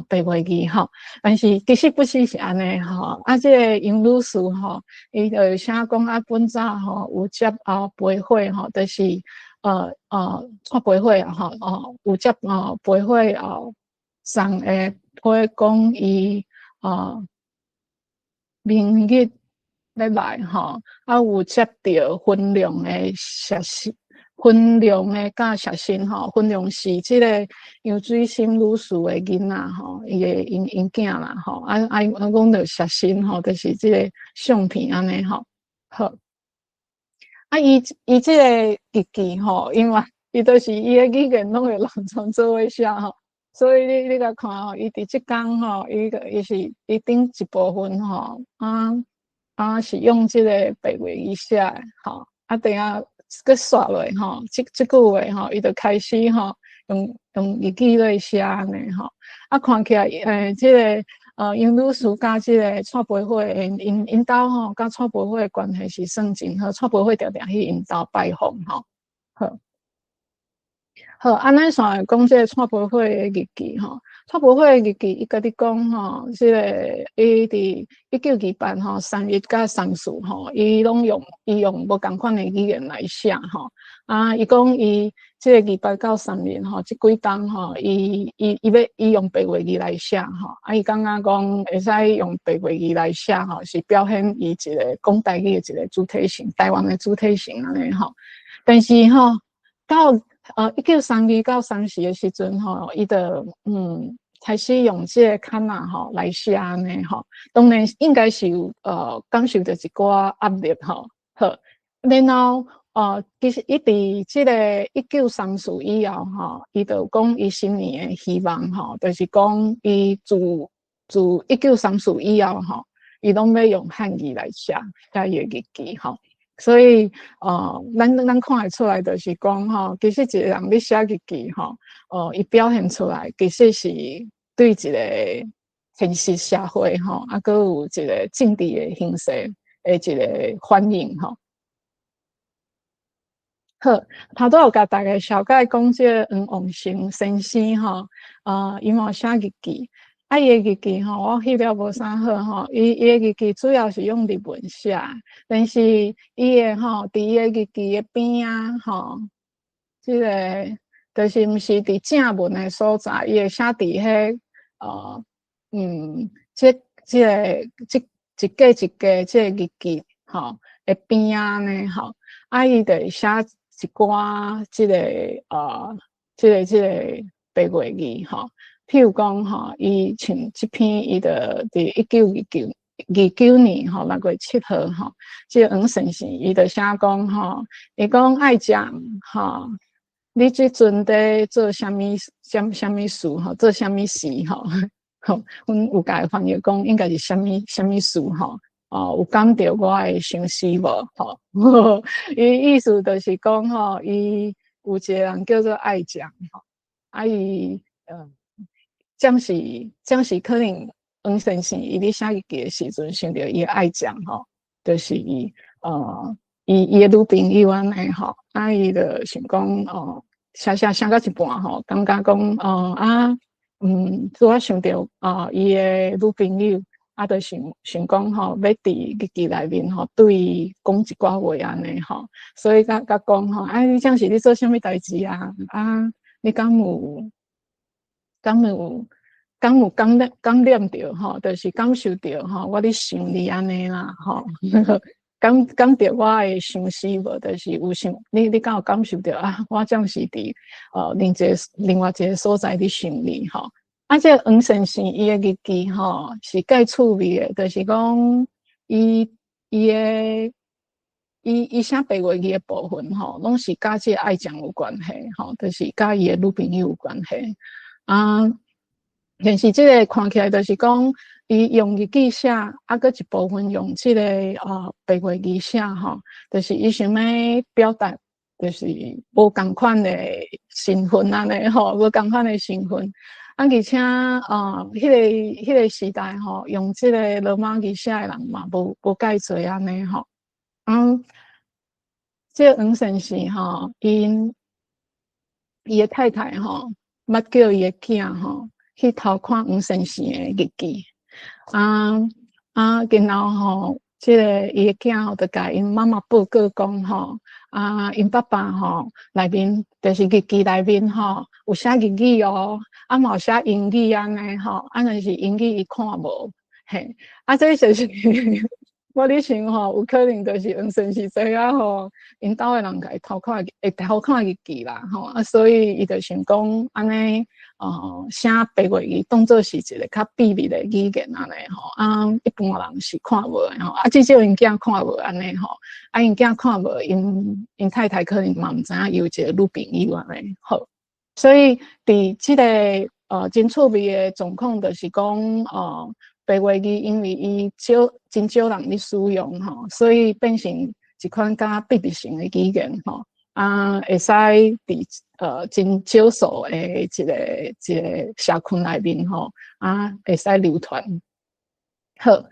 白话语吼，但是其实不是安尼吼，即个杨女士吼，伊就写讲本早吼有接培会吼，就是蔡培会吼有接培会送诶会讲伊明日咧来吼，有接到分量诶写信，分量诶甲写信吼，分量是即个杨水心女士诶囡仔吼，伊诶因囝啦吼，讲着写信吼，就是即个相片安尼吼，好，伊即个日记吼，因为伊都是伊诶语言拢会人创做伙写吼。所以你甲看吼，伊伫即工吼，伊是伊顶一部分吼，是用即个白话语写诶吼，等下佮刷落吼，即句话吼，伊就开始吼用日记来写安尼吼，看起来即个杨女士甲即个蔡培慧因兜吼，甲蔡培慧关系是算真好，蔡培慧常常去因兜拜访吼，好。好，咱先来讲这个蔡培慧的日记吼。蔡培慧的日记，伊甲你讲吼，这个伊伫1928吼3月甲3四吼，伊用无共款的语言来写吼。伊讲伊这个28到3月吼，这几天吼，伊用白话语来写吼。伊感觉讲会使用白话语来写吼，是表现伊一个讲台语的一个主体性，台湾的主体性安尼吼。但是吼，到1932到34的时阵吼，伊就开始用这个坎啊吼来写安尼吼，当然应该是有感受到一寡压力吼。好，然后其实伊伫这个1934以后吼，伊就讲伊新年的希望吼，就是讲伊自1934以后吼，伊拢要用汉语来写伊的日记吼。所以，咱看得出来，就是讲吼，其实一个人咧写日记吼，伊表现出来，其实是对一个现实社会吼，佮有一个政治的形势的一个反应吼。好，头拄有甲大家小概讲这个黄王成先生吼，伊嘛写日记。伊的日记吼，我翕了无啥好吼。伊的日记主要是用日文写，但是伊的吼，伫伊的日记的边啊吼，即个就是毋是伫正文的所在，伊会写伫迄即一格一格即个日记吼的边啊呢吼，伊就会写一寡即个白话语吼。譬如讲吼，伊像这篇，伊就伫1929年吼6月7号吼，这个黄先生伊就写讲吼，伊讲爱讲吼，你即阵在做啥物事吼，做啥物事吼，阮有甲伊翻译讲应该是啥物事吼，有感到我的相思无吼，伊意思就是讲吼，伊有一个人叫做爱酱吼，伊暂时可能黄先生伊咧写日记的时阵想到伊的爱酱吼，就是伊的女朋友安尼吼，伊就想讲写到一半吼，感觉讲拄仔想到伊的女朋友。就想讲吼，要伫日记内面吼，对伊讲一寡话安尼吼，所以甲讲吼，你这是咧做啥物代志啊？你敢有感染着吼，就是感受着吼，我咧想你安尼啦吼，感着我的相思无？就是有想你敢有感受着我正是伫另外一个所在咧想你吼。这黄先生伊的日记吼是介趣味的，就是讲伊写白话语的部分吼，拢是甲这爱情有关系吼，就是甲伊的女朋友有关系但是这个看起来就是讲，伊用日记写，搁一部分用这个白话语写吼，就是伊想要表达，就是无共款的身份安尼吼，无共款的身份。而且迄个时代吼，用这个罗马语写的人嘛，无介侪安尼吼。这黄先生吼，伊的太太吼，捌叫伊的囝吼去偷看黄先生的日记。然后吼，这个伊的囝吼，就甲因妈妈报告讲吼，因爸爸吼内面就是日记内面吼有写日语哦，嘛有写英语安尼吼，但是英语伊看无，嘿，这就是我咧想吼，有可能就是黄先生知影吼，因兜的人甲伊偷看日记啦吼，所以伊就想讲安尼。写白话语当做是一个较秘密的语言安尼吼，一般人是看无的吼，至少因囝看无安尼吼，因囝看无，因太太可能嘛毋知影有一个女朋友安尼好，所以伫即个真趣味的状况就是讲白话语因为伊真少人咧使用吼，所以变成一款较秘密性的语言吼。会使伫真少数的一个社群内面吼，会使流传。好，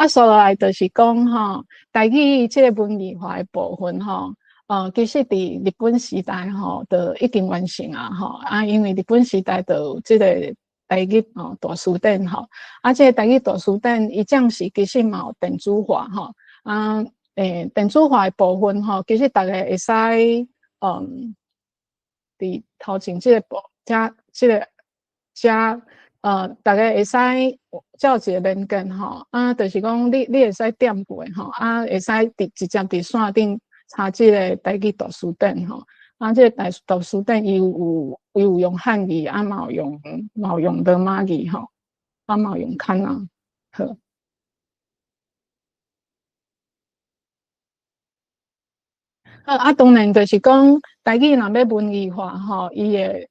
所来就是讲吼，台语这个文字化的部分吼，其实伫日本时代吼，就已经完成啊吼，因为日本时代就有这个台语大词典吼，这个台语大词典伊暂时其实嘛有电子化吼，电子化的部分吼，其实大家会使伫头前这个大家会使照一个连接吼，就是讲你会使点过吼，会使直接伫线顶查这个台语大词典吼，这个大词典伊有用汉语，嘛有用罗马语吼，嘛有用汉啊，好。当然就是讲台语若要文字化吼，伊会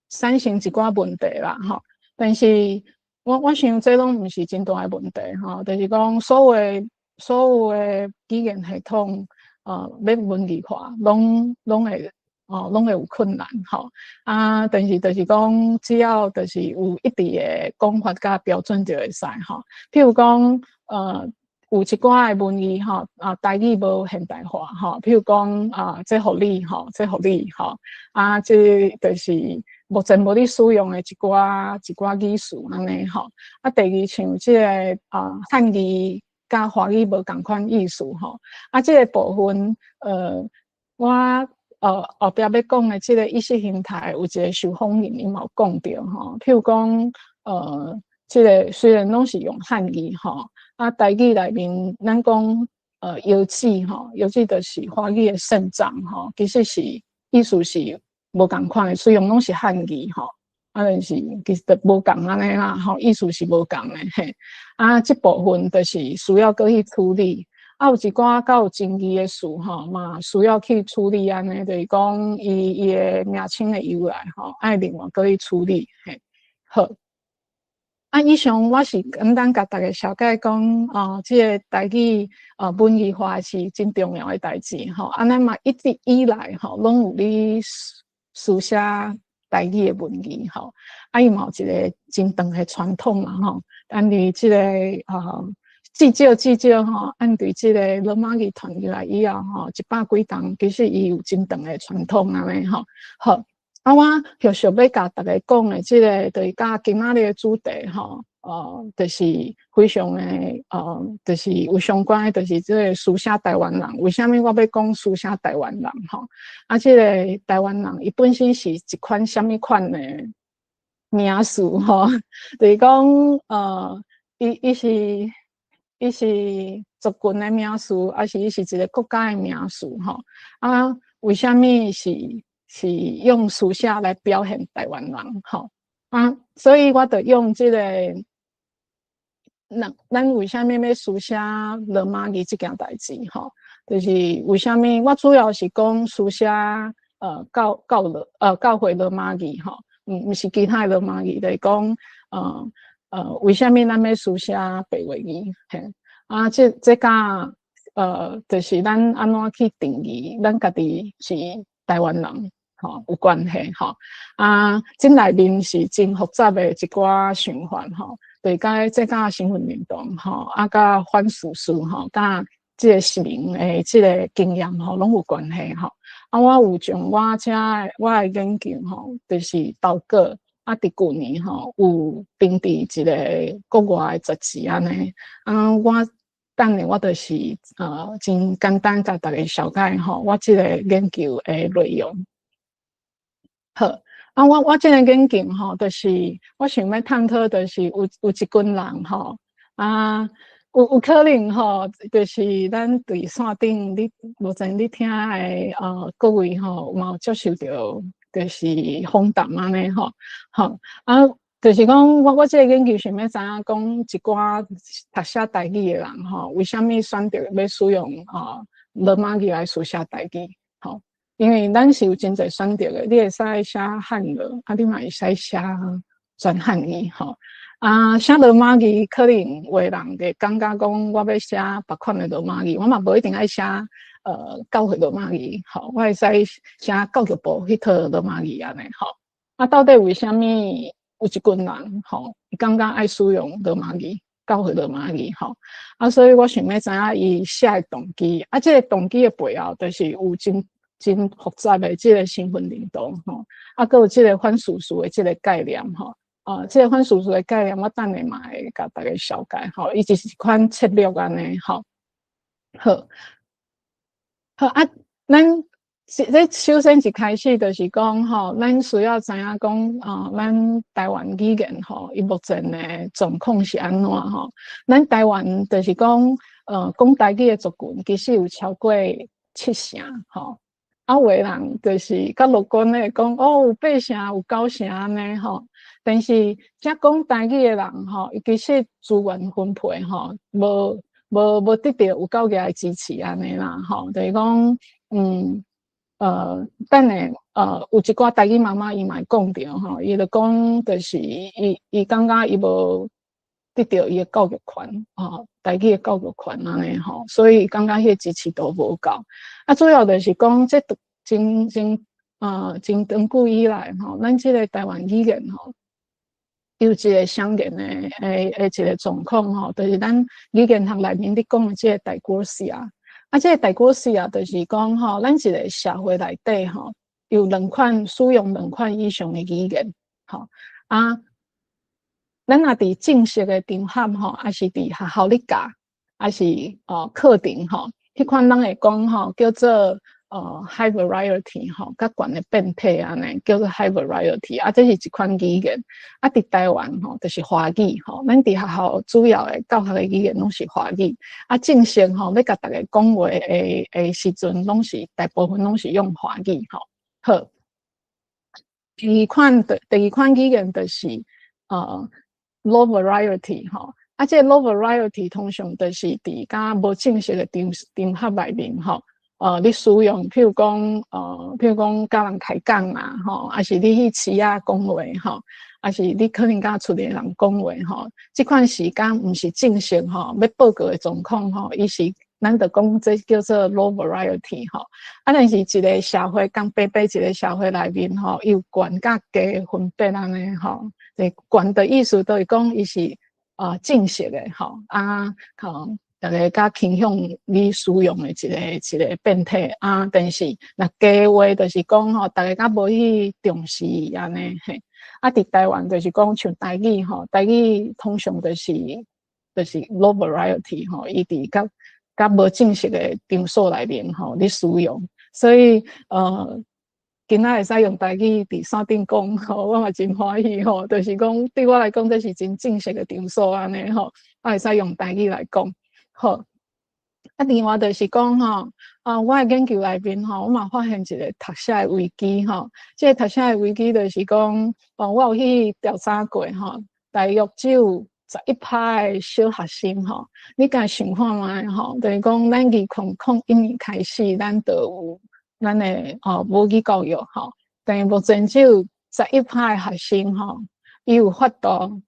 产生一寡问题啦吼。但是我想这拢毋是真大的问题吼，就是讲所有的语言系统要文字化，拢会有困难吼。但是就是讲只要就是有一定的讲法甲标准就会使吼。譬如讲有一寡的文字吼，台语无现代化吼，譬如讲这互你吼，这互你吼，这就是目前无咧使用的一寡语词安尼吼。第二像这个汉语甲华语无共款意思吼，这个部分我后壁要讲的这个意识形态有一个受访人伊嘛有讲到吼，譬如讲这个虽然拢是用汉语吼。台语内面，咱讲邮寄吼，邮寄就是华语的肾脏吼，其实是意思是无共款的，虽然拢是汉语吼，但是其实无共安尼啦吼，意思是无共的嘿。这部分就是需要搁去处理。有一寡较有争议的事吼，嘛需要去处理安尼，就是讲伊的名称的由来吼，爱另外搁去处理嘿。好。以上我是简单甲大家小解讲，即个台语文艺化是真重要的代志吼。咱嘛一直以来吼，拢有咧书写台语的文字吼。伊嘛有一个真长的传统嘛吼。按对即个至少吼，按对即个罗马语传入来以后吼，100几档，其实伊有真长的传统安尼吼。好。我就想要甲大家讲的，即个就是甲今仔日的主题吼，就是非常的就是有相关的，就是即个书写台湾人。为什么我要讲书写台湾人吼？即个台湾人伊本身是一款什么款的名词吼？就是讲伊是族群的名词，还是伊是一个国家的名词吼？为什么是用书写来表现台湾人吼？所以我就用这个，咱为什么要书写罗马语这件代志吼？就是为什么我主要是讲书写教会罗马语吼，毋是其他的罗马语，就是讲为什么咱要书写白话语？这甲就是咱安怎去定义咱家己是台湾人。有关系吼，这内面是真复杂的一寡想法吼，对甲身份认同吼，甲反思思吼，甲即个市民的即个经验吼，拢有关系吼。我有将我的研究吼，就是包括伫去年吼有登伫一个国外的杂志安尼，我等下我就是真简单甲大家小解吼，我即个研究的内容。好，我这个研究吼，就是我想要探讨，就是有一群人吼，有可能吼，就是咱对线顶目前你听的各位吼，有接受到就是访谈安尼吼，就是讲我这个研究想要知影讲一寡读写台语的人吼，为什么选择要使用罗马语来书写台语吼？因为咱是有真侪选择的，你会使写汉语，你嘛会使写全汉语吼。写罗马语可能有的人会感觉讲，我要写别款的罗马语，我嘛无一定爱写教会罗马语，吼，我会使写教育部迄套罗马语安尼吼。到底为什么有一群人吼，伊感觉爱使用罗马语？教会罗马语吼，所以我想要知影伊写的动机，这个动机的背后，就是有真复杂的这个身份认同吼，还有这个反事实的这个概念吼，这个反事实的概念，我等下嘛会甲大家了解吼，伊就是一款策略安尼吼。好，咱首先一开始就是讲吼，咱需要知影讲咱台湾语言吼，伊目前的状况是安怎吼？咱台湾就是讲讲台语的族群，其实有超过70%吼。有的人就是较乐观的讲，有8成有9成安尼吼，但是遮讲台语的人吼，其实资源分配吼，无得到有够个的支持安尼啦吼，就是讲等下有一寡台语妈妈伊嘛讲着吼，伊就讲就是伊感觉伊无得到伊的教育权台语的教育权安尼吼，所以感觉迄个支持度无够。主要就是讲这真长久以来吼，咱这个台湾语言吼，有一个相连的一个状况吼，就是咱语言学内面咧讲的这个代沟式这个代沟式就是讲吼，咱一个社会内底吼，有使用两款以上的语言吼咱若伫正式的场合吼，还是伫学校咧教，还是课程吼，迄款咱会讲吼，叫做high variety 吼，较悬的变体安尼，叫做 high variety 这是一款语言伫台湾吼，就是华语吼，咱伫学校主要的教学的语言拢是华语正式吼，要甲大家讲话的时阵，大部分拢是用华语吼。好，第二款语言就是low variety 吼，这个 low variety 通常就是伫甲无正式的场合内面吼，你使用，譬如讲甲人开讲啦吼，还是你去市讲话吼，还是你可能甲厝里人讲话吼，这款时间毋是正式吼要报告的状况吼，伊是咱就讲这叫做 low variety 吼。啊，但是一个社会讲白白一个社会内面吼，有悬甲低分别安尼吼。悬的意思就是讲伊是正式的吼吼。大家较倾向你使用的一个变体啊，但是那低话就是讲吼，大家较无去重视安尼嘿。啊，伫台湾就是讲像台语吼，台语通常就是low variety 吼，伊伫较无正式的场所内面吼，你使用，所以今仔会使用台语伫山顶讲吼，我嘛真欢喜吼，就是讲对我来讲这是真正式的场所安尼吼，我会使用台语来讲。好，啊，另外就是讲吼，我的研究内面吼，我嘛发现一个读写的危机吼。这个读写的危机就是讲，我有去调查过吼，大约只有11%的小学生吼，你敢想看觅吼？就是讲咱2001年开始，咱就有咱的母语教育吼，但是目前只有11%的学生吼，伊有法度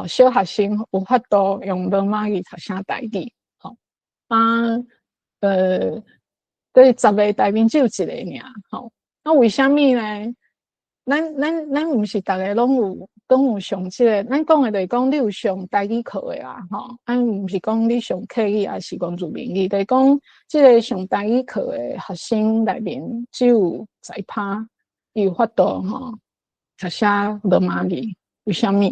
小学生有法度用罗马语读写台语。对10个内面只有1个尔，吼。那为什么呢？咱毋是大家拢有上这个，咱讲的就是讲你有上台语课的啊，吼。毋是讲你上客语还是讲自明语，就是讲这个上台语课的学生内面只有11%有法度吼读写罗马语。为什么？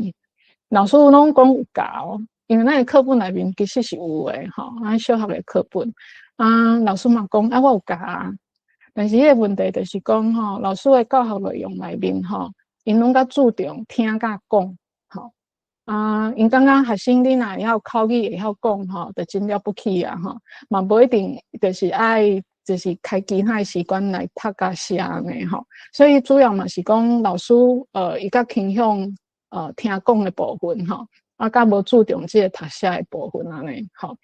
老师拢讲有教。因为咱的课本内面其实是有诶，吼，咱小学的课本老师嘛讲我有教啊，但是迄个问题就是讲吼，老师的教学内容内面吼，因拢较注重听甲讲，吼因感觉学生你若会晓口语会晓讲吼，就真了不起啊，吼，嘛无一定就是爱就是开其他的时间来读甲写安尼吼，所以主要嘛是讲老师伊较倾向听讲的部分吼。较无注重这个读写的部分安尼，吼。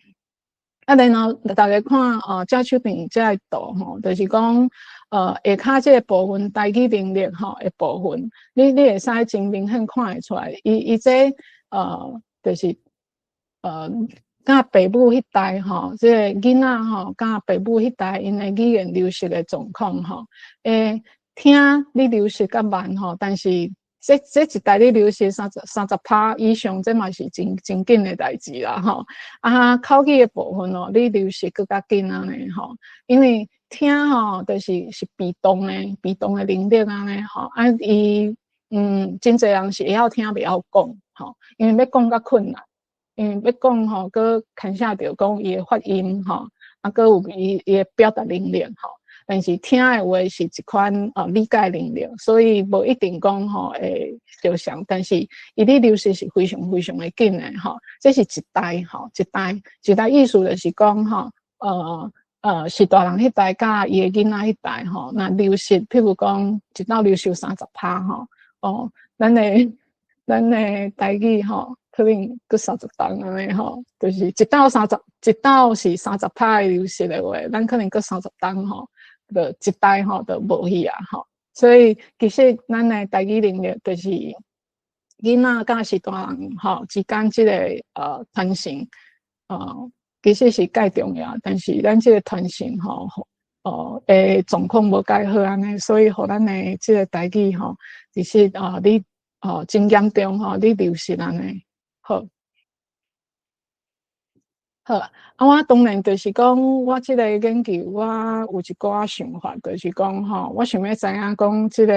然后大家看遮手边这个图吼，就是讲下骹这个部分台语能力吼的部分，你会使真明显看会出来，伊这就是甲爸母迄代吼，这个囡仔吼，甲爸母迄代因的语言流失的状况吼，听你流失较慢吼，但是这一代你流失30%以上，这嘛是真紧的代志啦吼。口语的部分你流失更加紧安尼吼，因为听吼就是被动的能力安尼吼。伊真侪人是会晓听袂晓讲吼，因为要讲较困难，因为要讲吼，佮牵涉到讲伊的发音吼，佮有伊的表达能力吼。但是听的话是一款理解能力，所以无一定讲吼会相像，但是伊的流失是非常非常的紧的吼。这是一代吼，一代意思就是讲吼，是大人迄代甲伊的囡仔迄代吼，那流失，譬如讲一道流失30%吼，咱的台语吼，可能佫30档安尼吼，就是一道是30%的流失的话，咱可能佫30档吼。就一代吼就无去啊吼，所以其实咱的台语能力就是囡仔甲是大人吼之间这个传承其实是介重要，但是咱这个传承吼状况无介好安尼，所以互咱的这个台语吼，其实你真严重吼，你流失安尼好。好，我当然就是讲，我这个研究，我有一寡想法，就是讲吼，我想要知影讲，这个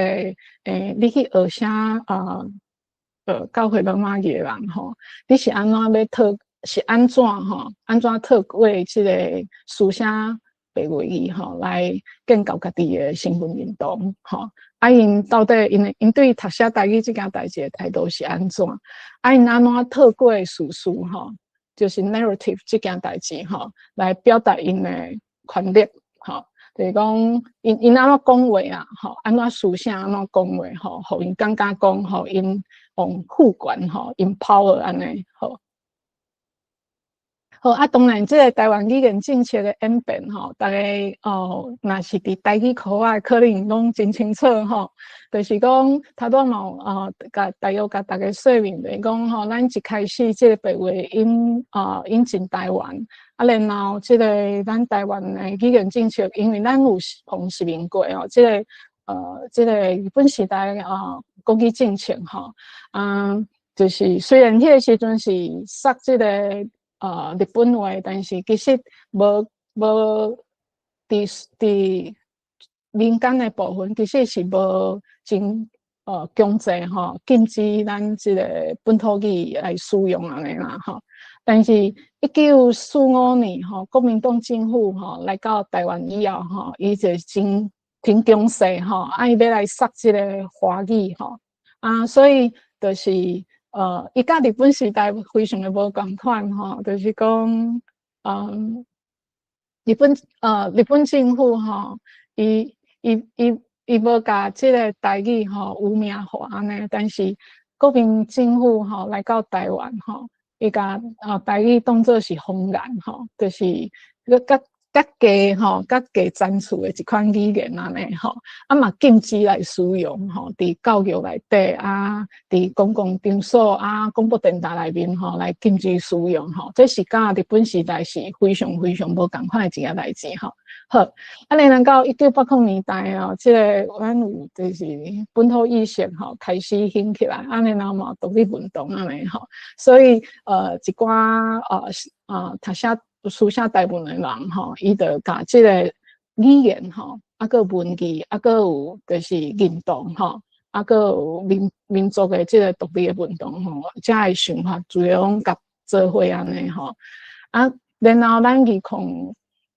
你去学写教会罗马语的人吼，你是安怎要透，是安怎吼，安怎透过这个书写白话语吼，来建构家己的身份认同吼。因到底因对读写台语这件代志的态度是安怎？因安怎透过叙述吼？就是 narrative 这件代志吼，来表达因的权利吼，就是讲因安怎讲话啊吼，安怎思想安怎讲话吼，互因感觉讲吼，因往赋权吼，因 power 安尼吼。好啊，当然，这个台湾语言政策的演变吼，大家若是伫台语课啊，可能拢真清楚吼。就是讲，头拄嘛甲大约甲大家说明的讲吼，咱一开始这个白话引进台湾，啊，然后这个咱台湾的语言政策，因为咱有碰实名过哦，这个日本时代国语政策吼，就是虽然迄个时阵是杀这个日本话，但是其实无伫民间的部分，其实是无真强制吼禁止咱这个本土语来使用安尼啦吼。但是1945年吼，国民党政府吼来到台湾以后吼，伊就真强势吼，伊要来杀这个华语吼所以就是伊甲日本时代非常的无共款吼，就是讲日本政府吼，伊无甲即个台语吼污名化安尼，但是国民政府吼来到台湾吼，伊甲台语当作是方言吼，就是甲加zan厝的一款语言安尼吼，嘛禁止来使用吼，伫教育内底伫公共场所广播电台内面吼来禁止使用吼，这是甲日本时代是非常非常无共款的一件代志吼。好，然后到1980年代即个咱有就是本土意识吼开始兴起来，然后嘛独立运动安尼吼，所以一寡读书写台文的人吼，伊就甲即个语言吼，个文字，个有就是运动吼，个有民族的即个独立的运动吼，遮个想法主要讲甲做伙安尼吼，然后咱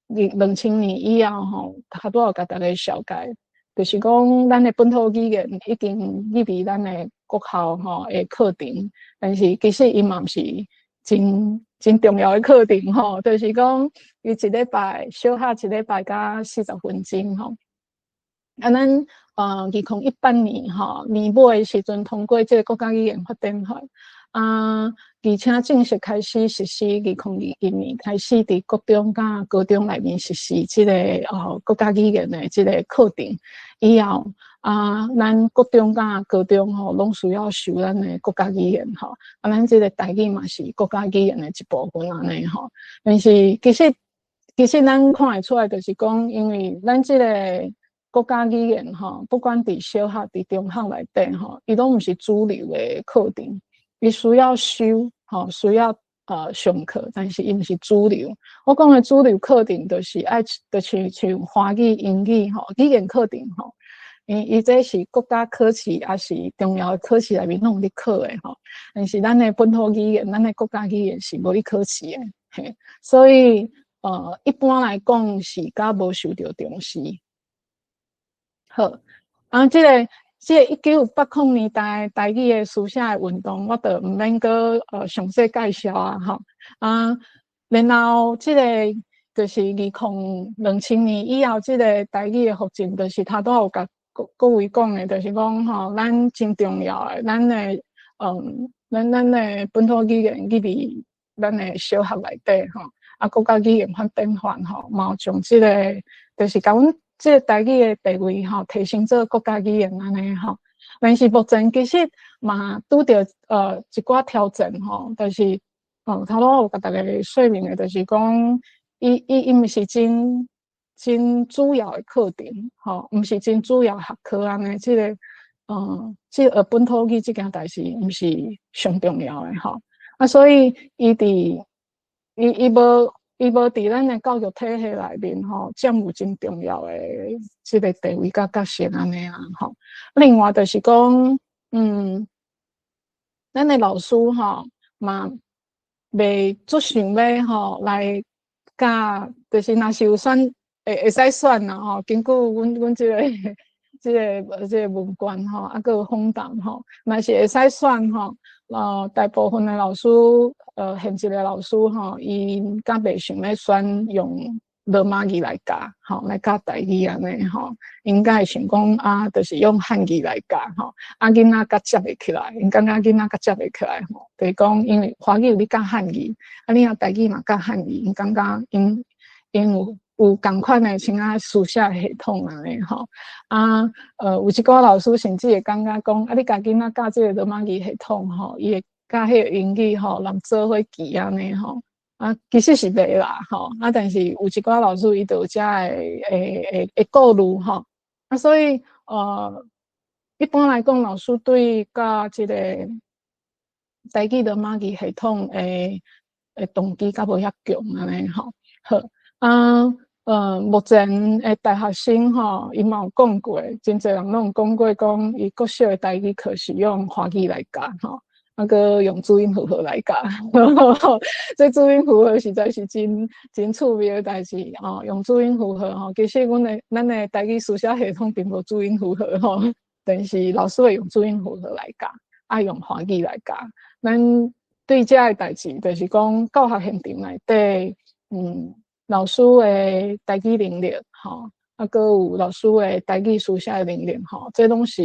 2000年以后吼，较多甲大家了解，就是讲咱的本土语言已经入去咱的国校吼的课程，但是其实伊嘛毋是真重要的课程吼，就是讲伊一礼拜小下一礼拜加40分钟吼。咱2018年吼年尾的时阵通过这个国家语言发展法而且正式开始实施2021年开始伫国中甲高中内面实施这个国家语言的这个课程以后咱国中甲高中吼拢需要修咱的国家语言吼咱这个台语嘛是国家语言的一部分安尼吼，但是其实咱看会出来就是讲，因为咱这个国家语言吼，不管伫小学、伫中学内底吼，伊拢毋是主流的课程，伊需要修吼，需要上课，但是伊毋是主流。我讲的主流课程就是就是像华语、英语吼，语言课程吼，伊这是国家考试也是重要的考试内面拢咧考的吼，但是咱的本土语言、咱的国家语言是无咧考试的，嘿，所以一般来讲是较无受到重视。好，这个1980年代台语的书写的运动，我就毋免搁详细介绍吼。然后这个就是2020年以后，这个台语的发展，就是头拄有甲各位讲的，就是讲吼，咱真重要的，咱的咱的本土语言入去咱的小学内底吼，国家语言发展法吼，嘛有将这个就是甲阮。这个台语的地位吼，提升做国家语言安尼吼，但是目前其实嘛拄着一寡挑战吼，就是头拄有甲大家说明的，就是讲伊毋是真主要的课程吼，毋是真主要学科安尼，这个这个本土语这件代志毋是上重要的吼，所以伊无伫咱的教育体系内面吼，占有真重要的即个地位甲角色安尼吼。另外就是讲，咱的老师吼嘛，袂足想要吼来教，就是若是有选会使选啦吼。根据阮即个文官吼，个有访谈吼，若是会使选吼。大部分的老师，现职的老师吼，伊敢袂想要选用罗马语来教，吼，来教台语安尼吼，应该会想讲啊，就是用汉语来教吼，啊囡仔甲接袂起来，因感觉囡仔甲接袂起来吼，就是讲因为华语你教汉语，啊你若台语嘛教汉语，因感觉因有共款的像啊书写系统安尼吼，啊有一个老师甚至会感觉讲，啊你甲囡仔教这个罗马语系统吼，伊会甲迄个英语吼，人做伙记安尼吼。啊，其实是袂啦，吼啊，但是有一寡老师伊就有遮会顾虑吼，啊，所以一般来讲，老师对甲即个台语罗马语系统诶动机较无遐强安尼吼，好目前诶大学生吼，伊嘛有讲过，真侪人拢有讲过，讲伊国小诶台语课是用华语来教吼。那个用注音符号来教，这注音符号实在是真趣味的代志哦。用注音符号吼，其实咱的台语书写系统并无注音符号吼，但是老师会用注音符号来教，爱用华语来教。咱对这个代志，就是讲教学现场内底，老师的台语能力吼，啊，搁有老师的台语书写能力吼，这拢是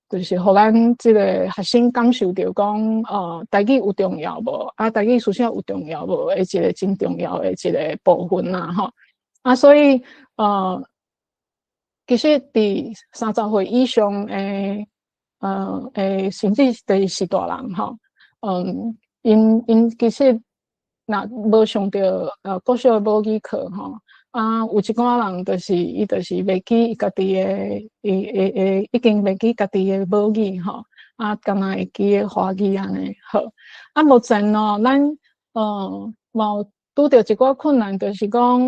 就是互咱即个学生感受到讲，台语有重要无？啊，台语书写有重要无？的一个真重要的一个部分啦，吼。啊，所以其实伫30岁以上诶，甚至是大人吼，因其实若无上着国小母语课吼。啊，有一寡人就是伊就是袂记家己诶，已经袂记家己诶母语吼，啊，干那会记诶华语安尼好。啊，目前咯，咱嘛有拄着一寡困难，就是讲，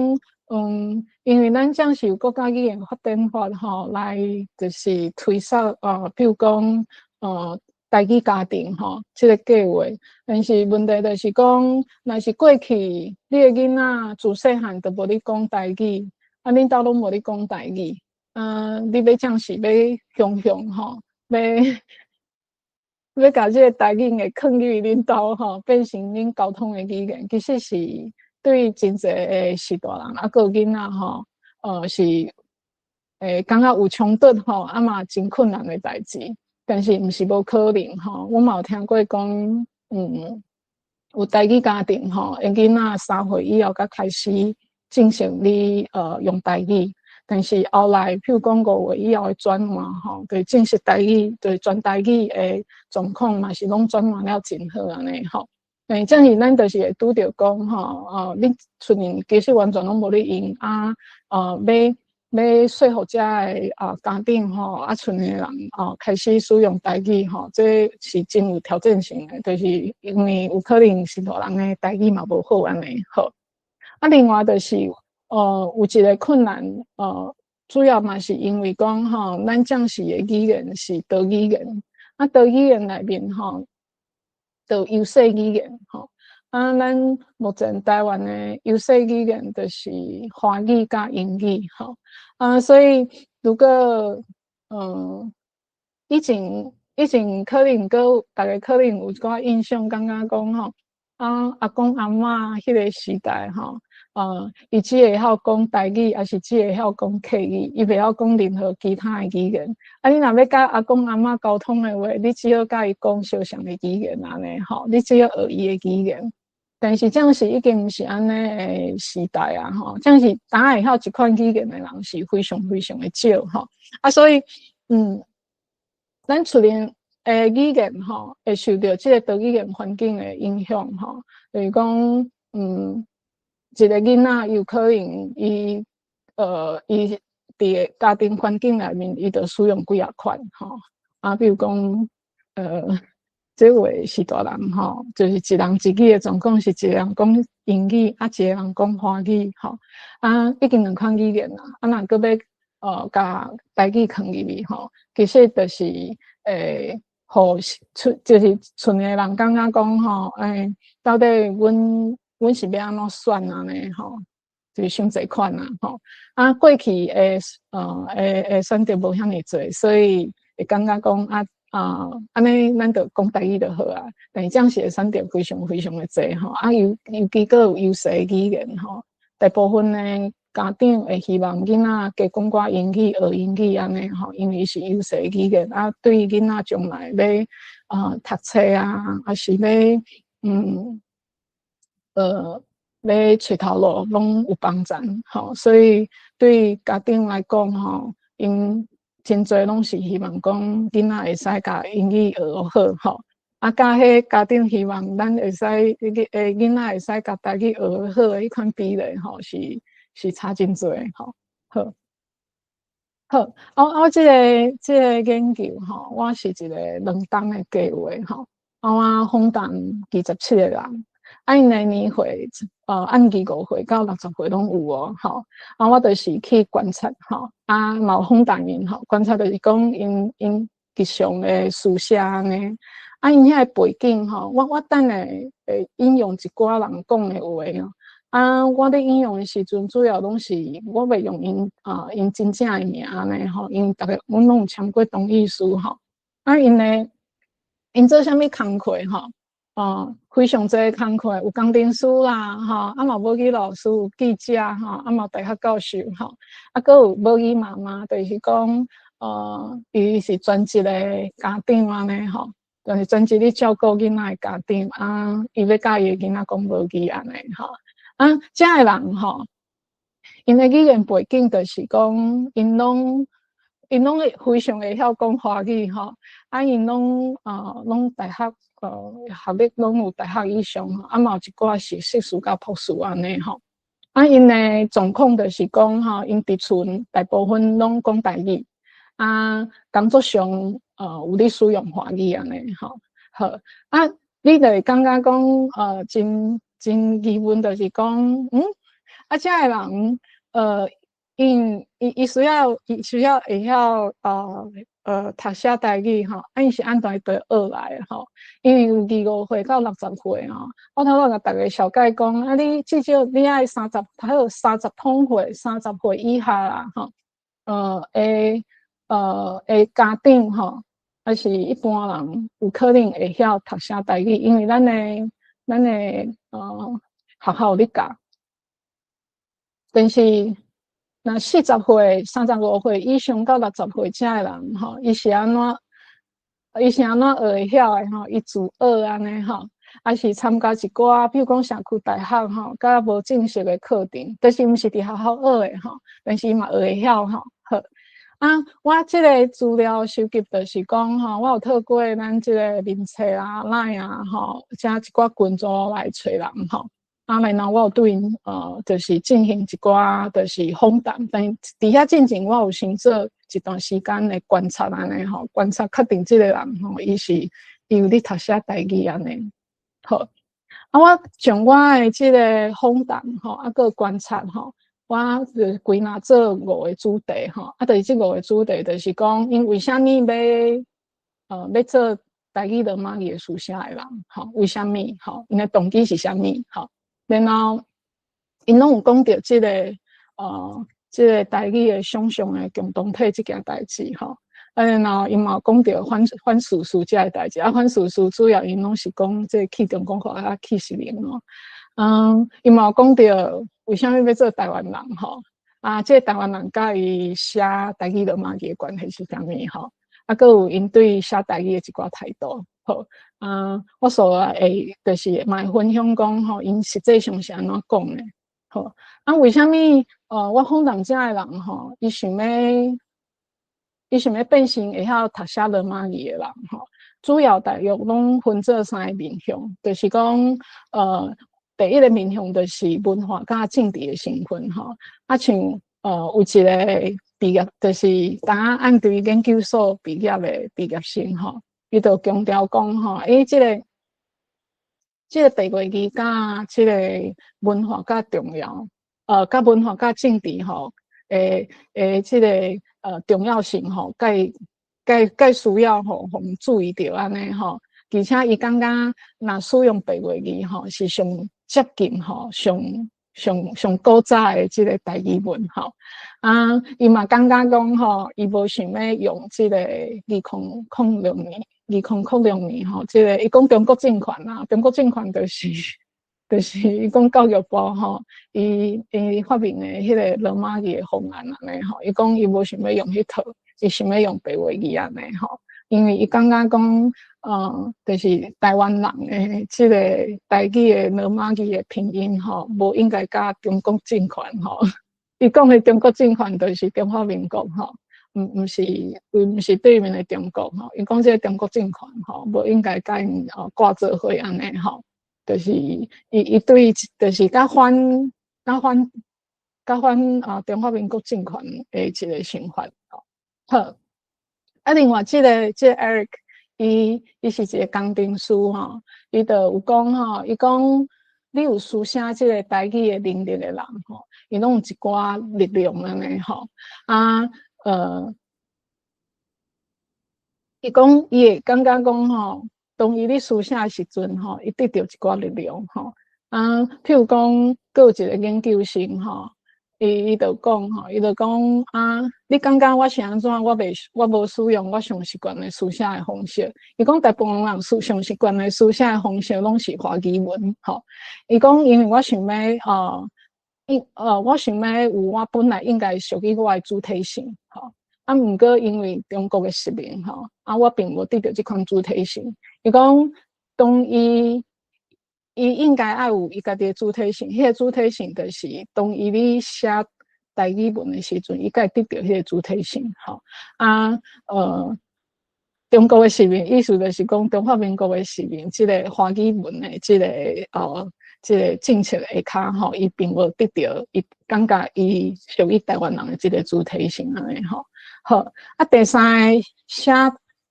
因为咱将是有国家语言发展法吼，来就是推测比如讲台语家庭吼，即个计划。但是问题就是讲，若是过去你的囡仔自细汉都无咧讲台语，啊，恁兜拢无咧讲台语，你要怎是要向吼，要甲即个台语嘅放入恁兜吼，变成恁沟通的语言，其实是对真侪诶是大人啊，个囡仔吼，是感觉有冲突吼，啊嘛真困难的代志。但是毋是无可能吼，我嘛有听过讲，有台语家庭吼，因囡仔3岁以后才开始正式哩用台语。但是后来，譬如讲5岁以后的转换吼，对正式台语，对全台语的状况嘛是拢转换了真好安尼吼。但正是咱就是会拄着讲吼，你厝人其实完全拢无咧用啊，要说服遮个家长吼，啊厝诶人开始使用台语吼，这是真有挑战性诶，就是因为有可能是大人诶台语嘛无好安尼好。啊，另外就是有一个困难主要嘛是因为讲吼，咱将士诶语言是岛语言，啊岛语言内面吼，就优势语言吼。啊，咱目前台湾的优势语言就是华语加英语吼。所以如果以前可能大家可能有一寡印象，感觉讲吼，阿公阿嬷迄个时代吼，伊只会晓讲台语，还是只会晓讲客语，伊袂晓讲任何其他的语言。啊，你若要甲阿公阿嬷沟通的话，你只要甲伊讲相像的语言安尼吼，你只要学伊的语言。但是这样是已经毋是安尼诶时代啊吼，这样是当然会晓一款语言诶人是非常非常的少吼。啊，所以咱厝边诶语言吼，会受到即个岛语言环境诶影响吼。就是讲，一个囡仔有可能伊伫家庭环境内面，伊就使用几啊款吼。啊，比如讲，这位是大人吼，就是一人一语的状况是一个人讲英语，啊，一个人讲华语吼。啊，已经2款语言啦，啊，若搁要甲台语放入去吼，其实就是互就是厝诶人感觉讲吼，到底阮是要安怎选安尼吼，就是伤侪款啦吼。啊，过去选择无遐尼侪，所以会感觉讲安尼咱就讲台语就好啊。但是这样是会选择非常非常的侪吼，啊尤其个有优势语言吼，大部分的家长会希望囡仔加讲寡英语、学英语安尼吼，因为是优势语言啊，对囡仔将来要读册啊，还是要要找头路拢有帮助吼，所以对家长来讲吼，因真侪拢是希望讲囡仔会使甲英语学好吼。啊，甲迄家长希望咱会使囡仔会使甲台语学好诶，迄款比例吼是差真侪吼。好，好，我即个研究吼，我是一个2档诶计划吼。我访谈27个人，因个年岁按25岁到60岁拢有哦吼。我就是去观察吼，嘛有访谈因吼，观察就是讲因日常诶思想安尼。因遐背景吼，我等下会引用一寡人讲的话哦。我咧引用的时阵，主要拢是我袂用因真正的名安尼吼，因大概阮拢有签过同意书吼。因做啥物工课吼？非常侪工课，有工程师啦吼，嘛母语老师、有记者吼，嘛大学教授吼，阁有母语妈妈，就是讲伊是全职的家长安尼吼。就是全职咧照顾囡仔的家长伊要教伊的囡仔讲母语安尼吼。遮个人吼，因的语言背景就是讲，因拢会非常会晓讲华语吼。因拢大学学历拢有大学以上吼，嘛有一寡是硕士甲博士安尼吼。因的状况就是讲吼，因伫厝大部分拢讲台语。工作上有咧使用华语安尼吼。好，你就会感觉讲真疑问，就是讲遮个人伊需要会晓读写台语吼，因是安怎会学来吼？因为有25岁到60岁吼，我头仔甲大家小解讲，你至少你爱30通岁，30岁以下啦吼。家长吼，还是一般人有可能会晓读写台语，因为咱的学校咧教。但是若40岁、35岁以上到60岁遮个人吼，伊是安怎学会晓的吼？伊自学安尼吼，还是参加一寡，比如讲社区大学吼，甲无正式的课程，但是毋是伫学校学的吼，但是伊嘛学会晓吼。好。我即个资料收集就是讲吼，我有透过咱即个面册啊、LINE 啊吼，加一寡群组来找人吼。然后我有对因就是进行一寡就是访谈，但伫遐进前我有先做一段时间的观察安尼吼，观察确定即个人吼，伊有咧读写台语安尼。好，我从我的即个访谈吼，个观察吼。我就归纳做5个主题吼，就是这5个主题，就是讲因为虾米要做台语罗马语的书写的人吼，为虾米吼？因的动机是虾米吼？然后因拢有讲到这个台语的想象的共同体这件代志吼。然后因嘛讲到反事实这个代志，反事实主要因拢是讲这去中国化去实名哦。伊嘛讲到为什么要做台湾人吼？这台湾人甲伊写台语罗马语的关系是啥物吼？阁有因对写台语的一寡态度。好，我所会就是嘛分享讲吼，因实际上是安怎讲的。好，为什么我访谈遮个人吼，伊想要变成会晓读写罗马语的人吼？主要大约拢分做3个面向，就是讲第一个面向就是文化甲政治的成分吼，像有一个毕业，就是当按对研究所毕业的毕业生吼，伊就强调讲吼，这个地位语甲这个文化较重要，甲文化甲政治吼，这个重要性吼，该需要吼，互注意到安尼吼，而且伊感觉若使用地位语吼，是上接近吼，上古早的这个台语文吼。伊嘛感觉讲吼，伊无想要用这个2006年吼，这个伊讲中国政权啦，中国政权就是就是伊讲教育部吼，伊发明的迄个罗马语的方案安尼吼，伊讲伊无想要用迄套，伊想要用白话语安尼吼，因为伊感觉讲，就是台湾人的即个台语的罗马语的拼音吼，无应该甲中国政权吼，伊讲的中国政权就是中华民国吼。毋是对面的中国吼，伊讲即个中国政权吼，无应该甲因挂做伙安尼吼，就是伊对就是甲反中华民国政权的一个想法吼。好，另外即个 Eric， 伊是一个工程师吼，伊就有讲吼，伊讲你有书写即个台语的能力的人吼，伊拢有一寡力量安尼吼伊讲伊会感觉讲吼，当伊咧书写的时阵吼，伊得到一寡力量吼。譬如讲，佫有一个研究生吼，伊就讲吼，伊就讲你感觉我是安怎？我无使用我上习惯的书写的方式。伊讲大部分人上习惯的书写的方式拢是华语文吼。伊讲因为我想要我想要有我本来应该属于我的主体性吼。毋过因为中国的殖民吼，我并无得到这款主体性。伊讲，当伊应该爱有伊家己的主体性，迄个主体性就是当伊咧写台语文的时阵，伊该得到迄个主体性吼。中国的殖民意思就是讲中华民国的殖民，即个华语文的即个政策下骹吼，伊并无得到，伊感觉伊属于台湾人的即个主体性安尼吼。好，第三个写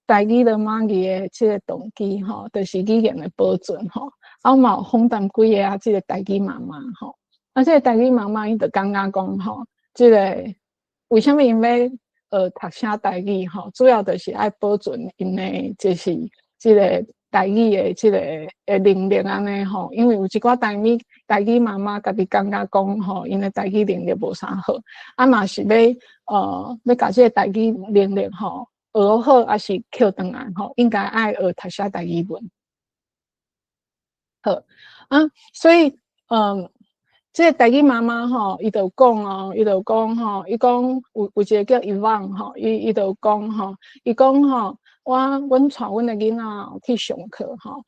台语罗马语的即个动机吼，就是语言的保存吼。嘛有访谈几个即个台语妈妈吼，即个台语妈妈伊就感觉讲吼，即个为什么因要读写台语吼？主要就是爱保存因的就是即个台语的即个能力安尼吼，因为有一寡台语妈妈家己感觉讲吼，因的台语能力无啥好，嘛是要甲即个台语能力吼学好，还是扣转来吼，应该爱学读写台语文。好所以即个台语妈妈吼，伊就讲伊就讲吼，伊讲有一个叫伊旺吼，伊就讲吼，伊讲吼，阮带阮的囡仔去上课吼，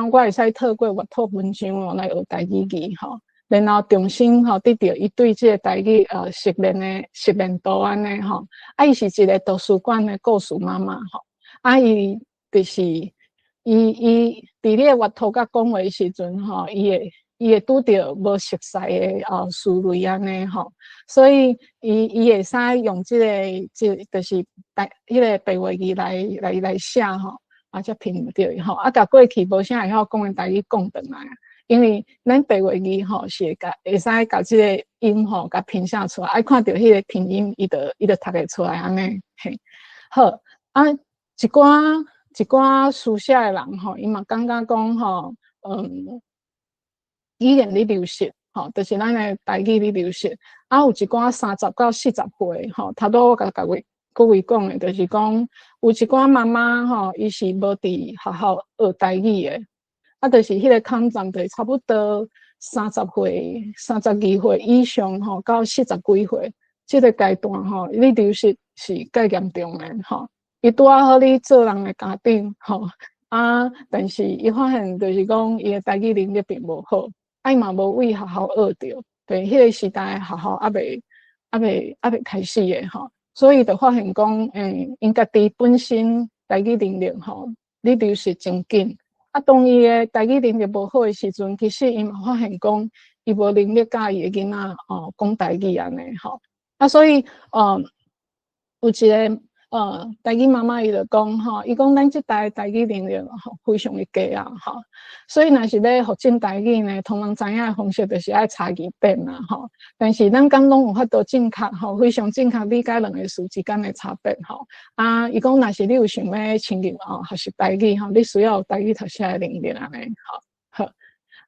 我会使透过阅读文章来学台语语吼，然后重新吼得到伊对即个台语熟练度安尼吼，伊是一个图书馆的故事妈妈吼，伊就是伊伫咧阅读甲讲话时阵吼，伊会拄着无熟悉的词类安尼吼，所以伊会使用即就是迄个白话语来写吼，才拼着伊吼，甲过去无啥会晓讲的台语讲转来，因为咱白话语吼是会使甲即个音吼甲拼写出来，爱看到迄个拼音，伊就读得出来安尼嘿。好一寡书写的人吼，伊嘛感觉讲吼，语言咧流失吼，就是咱的台语咧流失。有一寡30到40岁吼，头拄我甲各位讲的，就是讲有一寡妈妈吼，伊是无伫学校学台语的，就是迄个抗战就差不多30岁、32岁以上吼，到40几岁，即个阶段吼，咧流失是介严重的吼。伊拄好咧做人的家长吼，但是伊发现就是讲伊的台语能力并无好，伊嘛无为学校学着，对迄个时代学校还未开始的吼，所以就发现讲，因家己本身台语能力吼，咧流失真紧。当伊的台语能力无好的时阵，其实伊嘛发现讲，伊无能力教伊的囡仔讲台语安尼吼，所以有一个。台语妈妈伊就讲吼，伊讲咱即代台语能力非常的低吼，所以若是要发展台语呢，通人知影的方式就是爱查字典啦吼。但是咱敢拢有法度正确吼，非常正确理解两个词之间的差别吼。伊讲若是你有想要深入学习台语吼，你需要有台语读写的能力安尼吼。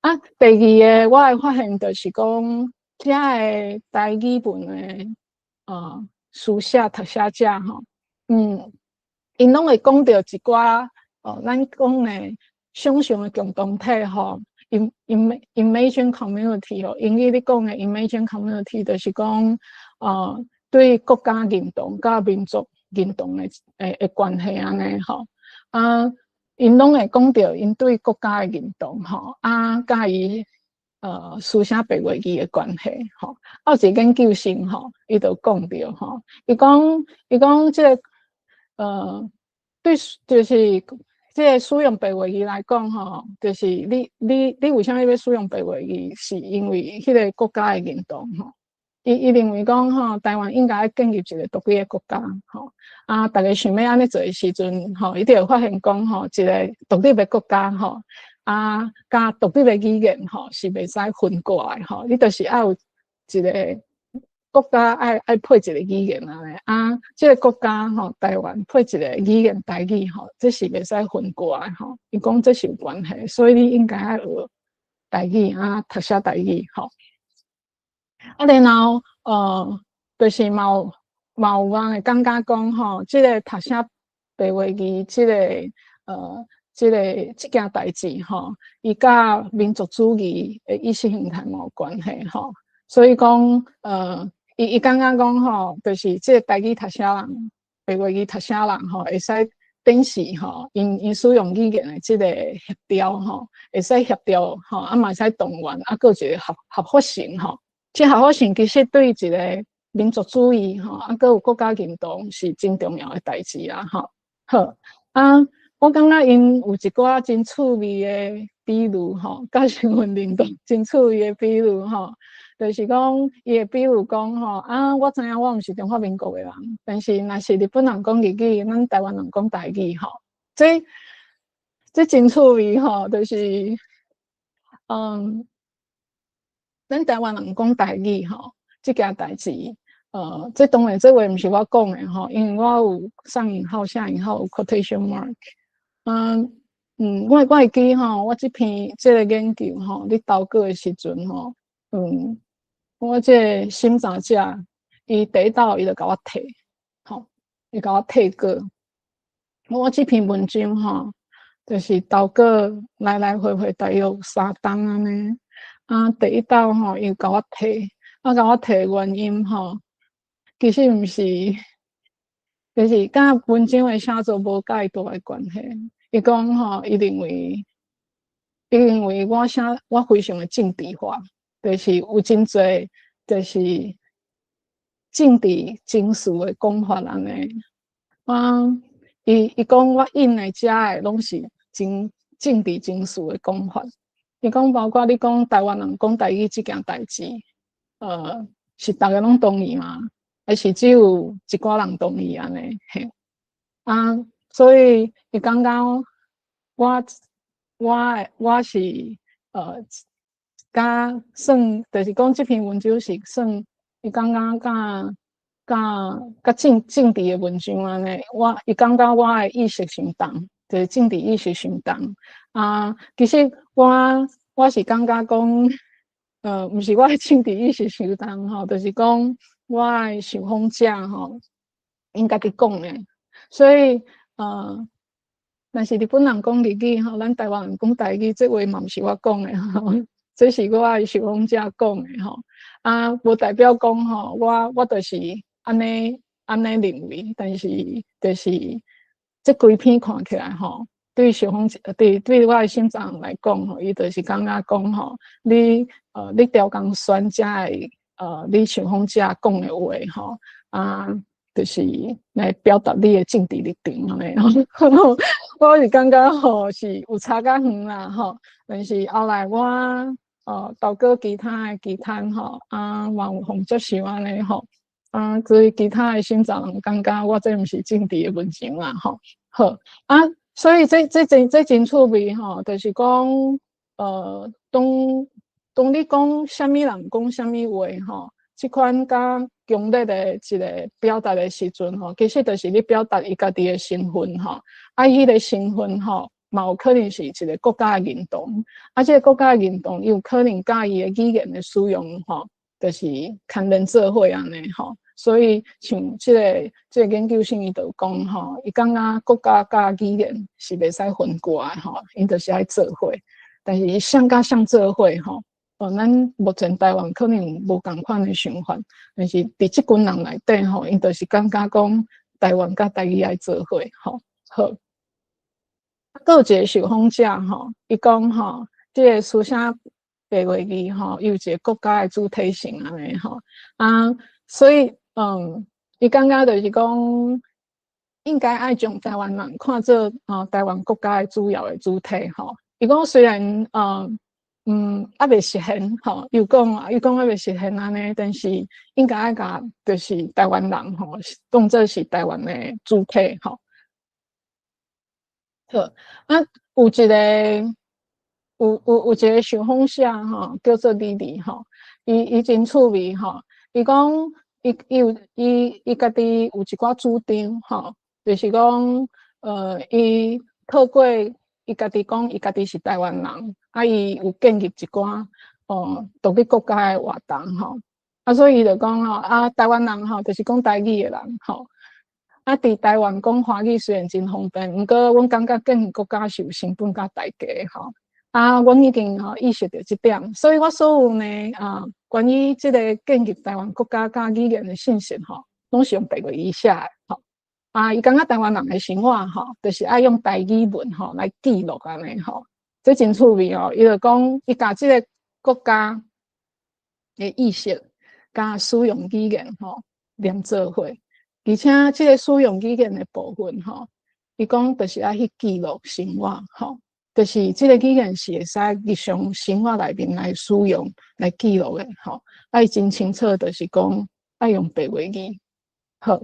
好，第二个我会发现就是讲，遮个台语文的书写读写者吼。因拢会讲到一寡咱讲呢，想象的共同体吼， imagine community 哦，英语你讲的 imagine community 就是讲对国家认同甲民族认同的关系安尼吼因拢会讲到因对国家的认同吼甲伊书写白话语的关系吼。有一个研究生吼，伊就讲到吼，伊讲这个对，就是这个使用白话语来讲吼，就是你为什么要使用白话语？是因为迄个国家的认同吼。伊认为讲吼，台湾应该建立一个独立的国家吼。大家想要安尼做的时阵吼，一定会发现讲吼，一个独立的国家吼，甲独立的语言吼是袂使分过来吼。你就是要有一个国家爱配一个语言这个国家吼，台湾配一个语言台语吼，这是袂使分过来吼。伊讲这是有关系，所以你应该要学台语读写台语吼。然后就是有人会感觉讲吼，这个读写白话语，这件代志吼，伊甲民族主义的意识形态无关系吼。所以讲伊感觉讲吼，就是这个台语读写人、白话语读写人吼，会使展示吼，因使用语言的这个协调吼，会使协调吼，嘛会使动员，佫有一个合法性吼。这合法性其实对一个民族主义吼，佫有国家认同是真重要的代志啦吼。好我感觉因有一寡真趣味的比喻吼，甲身份认同真趣味的比喻吼，就是讲伊会比如讲吼我知影我毋是中华民国的人，但是若是日本人讲日语，咱台湾人讲台语吼，这真趣味吼，就是咱台湾人讲台语吼，这件代志，这当然这话毋是我讲的吼，因为我有上引号、下引号有 quotation mark。我会记吼，我这个研究吼，咧投稿的时阵吼，我这个审查者，伊第一道伊就甲我摕，吼，伊甲我摕过。我这篇文章吼，就是投稿来来回回大约3档安尼。第一道吼，伊甲我摕，甲我摕原因吼，其实毋是，就是甲文章的写作无介大的关系。伊讲吼，伊认为我非常的政治化，就是有真侪就是政治情绪的讲法安尼。伊讲我引的遮的拢是真政治情绪的讲法。伊讲包括你讲台湾人讲台语这件代志，是大家拢同意吗？还是只有一寡人同意安尼？嘿，所以伊感觉我是甲算，就是讲这篇文章是算伊感觉甲政治的文章安尼，伊感觉我的意识相同，就是政治意识相同。其实我是感觉讲，毋是我的政治意识相同吼，就是讲我的受访者吼，因家己讲的，所以若是日本人讲日语吼，咱台湾人讲台语，这话嘛毋是我讲的吼，这是我的受访者讲的吼。无代表讲吼，我就是安尼认为，但是就是这规篇看起来吼，对受访者对我的审查人来讲吼，伊就是感觉讲吼，你调工选遮的你受访者讲的话吼就是来表达你的政治立场安尼。我是感觉吼是有差较远啦吼，但是后来我投稿其他的期刊吼嘛有互接受安尼吼所以其他的审查人感觉我这毋是政治的文章啦吼。好所以这真趣味吼，就是讲当你讲什么人讲什么话吼，这款甲强烈的一个表达的时阵吼，其实就是你表达伊家己的身份吼，伊个身份吼，嘛有可能是一个国家的认同，这个国家的认同又有可能甲伊的语言的使用吼，就是牵连做伙安尼吼。所以像这个研究生伊就讲吼，伊感觉国家甲语言是袂使分开吼，因就是爱做伙。但是像甲像做伙吼，咱目前台湾可能无共款的想法，但是伫即群人内底吼，因就是感觉讲台湾甲台语爱做伙吼，好。还有一个受访者吼，伊讲吼，即个书写白话语吼，有一个国家的主体性安尼吼所以伊感觉就是讲，应该爱将台湾人看做台湾国家的主要的主体吼。伊讲虽然还未实现吼，伊讲还未实现安尼，但是应该爱甲就是台湾人吼，当作是台湾的主体吼。好，有一个有一个受访者吼，叫做李李吼，伊真趣味吼，伊讲伊家己有一寡主张吼，就是讲伊透过伊家己讲伊家己是台湾人，伊有建立一寡独立国家的活动吼，所以伊就讲吼台湾人吼，就是讲台语的人吼。伫台湾讲华语虽然真方便，毋过阮感觉建国家是有成本甲代价吼。阮已经意识到即点，所以我所有呢关于即个建立台湾国家甲语言的信息吼，拢是用白话语写的吼。伊感觉台湾人的生活吼，就是爱用台语文吼来记录安尼吼，这真趣味哦。伊就讲，伊甲即个国家的意识甲使用语言吼连做伙。而且即个使用语言的部分吼，伊讲就是爱去记录生活吼，就是即个语言是会使日常生活内面来使用来记录的吼，爱真清楚就是讲爱用白话语。好，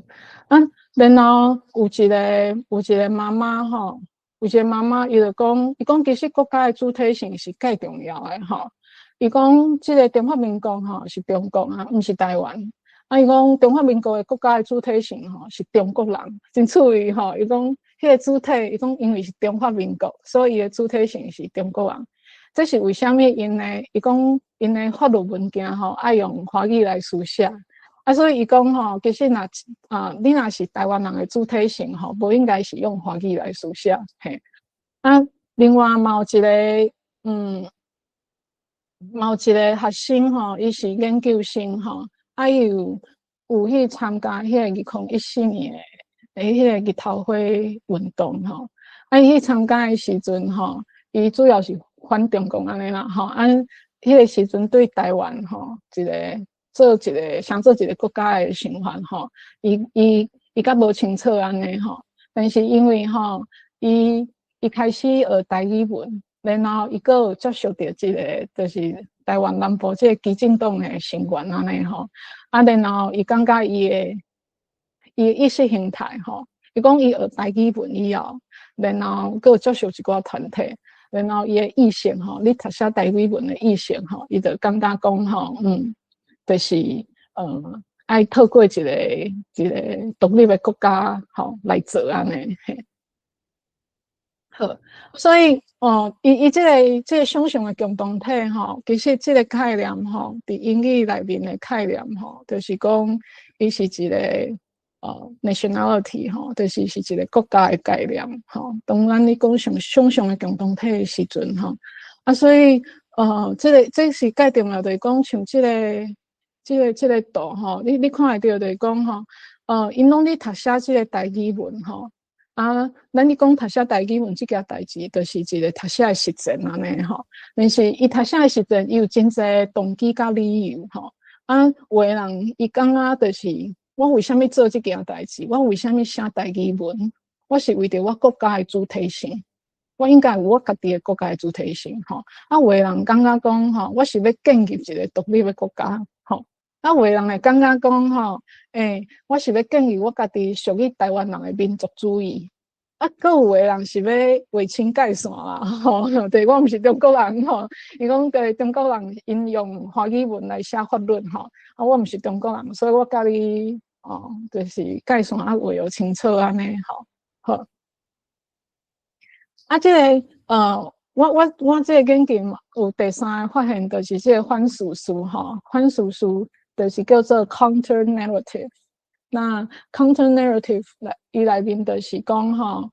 然后有一个妈妈吼，有一个妈妈伊就讲，伊讲其实国家的主体性是介重要的吼，伊讲即个中华民国吼是中国毋是台湾。伊讲中华民国的国家的主体性吼是中国人，真趣味吼。伊讲迄个主体，伊讲因为是中华民国，所以伊的主体性是中国人。这是为虾米？因呢？伊讲因的法律文件吼爱用华语来书写，所以伊讲吼，其实你若是台湾人的主体性吼，无应该是用华语来书写嘿。另外嘛有一个嘛有一个学生吼，伊是研究生吼。有去参加迄个2014年的迄个日头花运动吼，伊去参加的时阵吼，伊主要是反中共安尼啦吼，迄个时阵对台湾吼想做一个国家的想法吼，伊较无清楚安尼吼，但是因为吼伊开始学台语文，然后伊个有接触到一个就是台湾南部即个基进党的成员安尼吼，然后伊感觉伊的意识形态吼，伊讲伊学台语文以后，然后佮有接触一寡团体，然后伊的意识吼，你读写台语文的意识吼，伊就感觉讲吼，就是爱透过一个独立的国家吼来做安尼嘿。好，所以伊即个想象的共同体吼，其实即个概念吼，伫英语内面的概念吼，就是讲伊是一个nationality 吼，就是一个国家的概念吼。当咱你讲想象的共同体的时阵吼，所以这是介重要，就是讲像即个图吼，你看会到就是讲吼，因拢咧读写即个台语文吼。咱咧讲读写台语文即件代志，就是一个读写的实践安尼吼。但是伊读写的实践，伊有真侪动机甲理由吼。有的人伊感觉就是我为虾米做即件代志？我为虾米写台语文？我是为着我国家的主体性，我应该有我家己的国家的主体性吼。有的人感觉讲吼，我是要建立一个独立的国家吼。有的人会感觉讲吼，我是要建立我家己属于台湾人的民族主义。佫有的人是要划清界线啦，吼，对我毋是中国人吼，伊讲对中国人引用华语文来写法律吼，我毋是中国人，所以我甲你就是界线划有清楚安尼吼，好。即个我即个研究有第三个发现，就是即个反事实吼，反事实就是叫做 counter narrative。那 counter narrative 伊内面就是讲吼，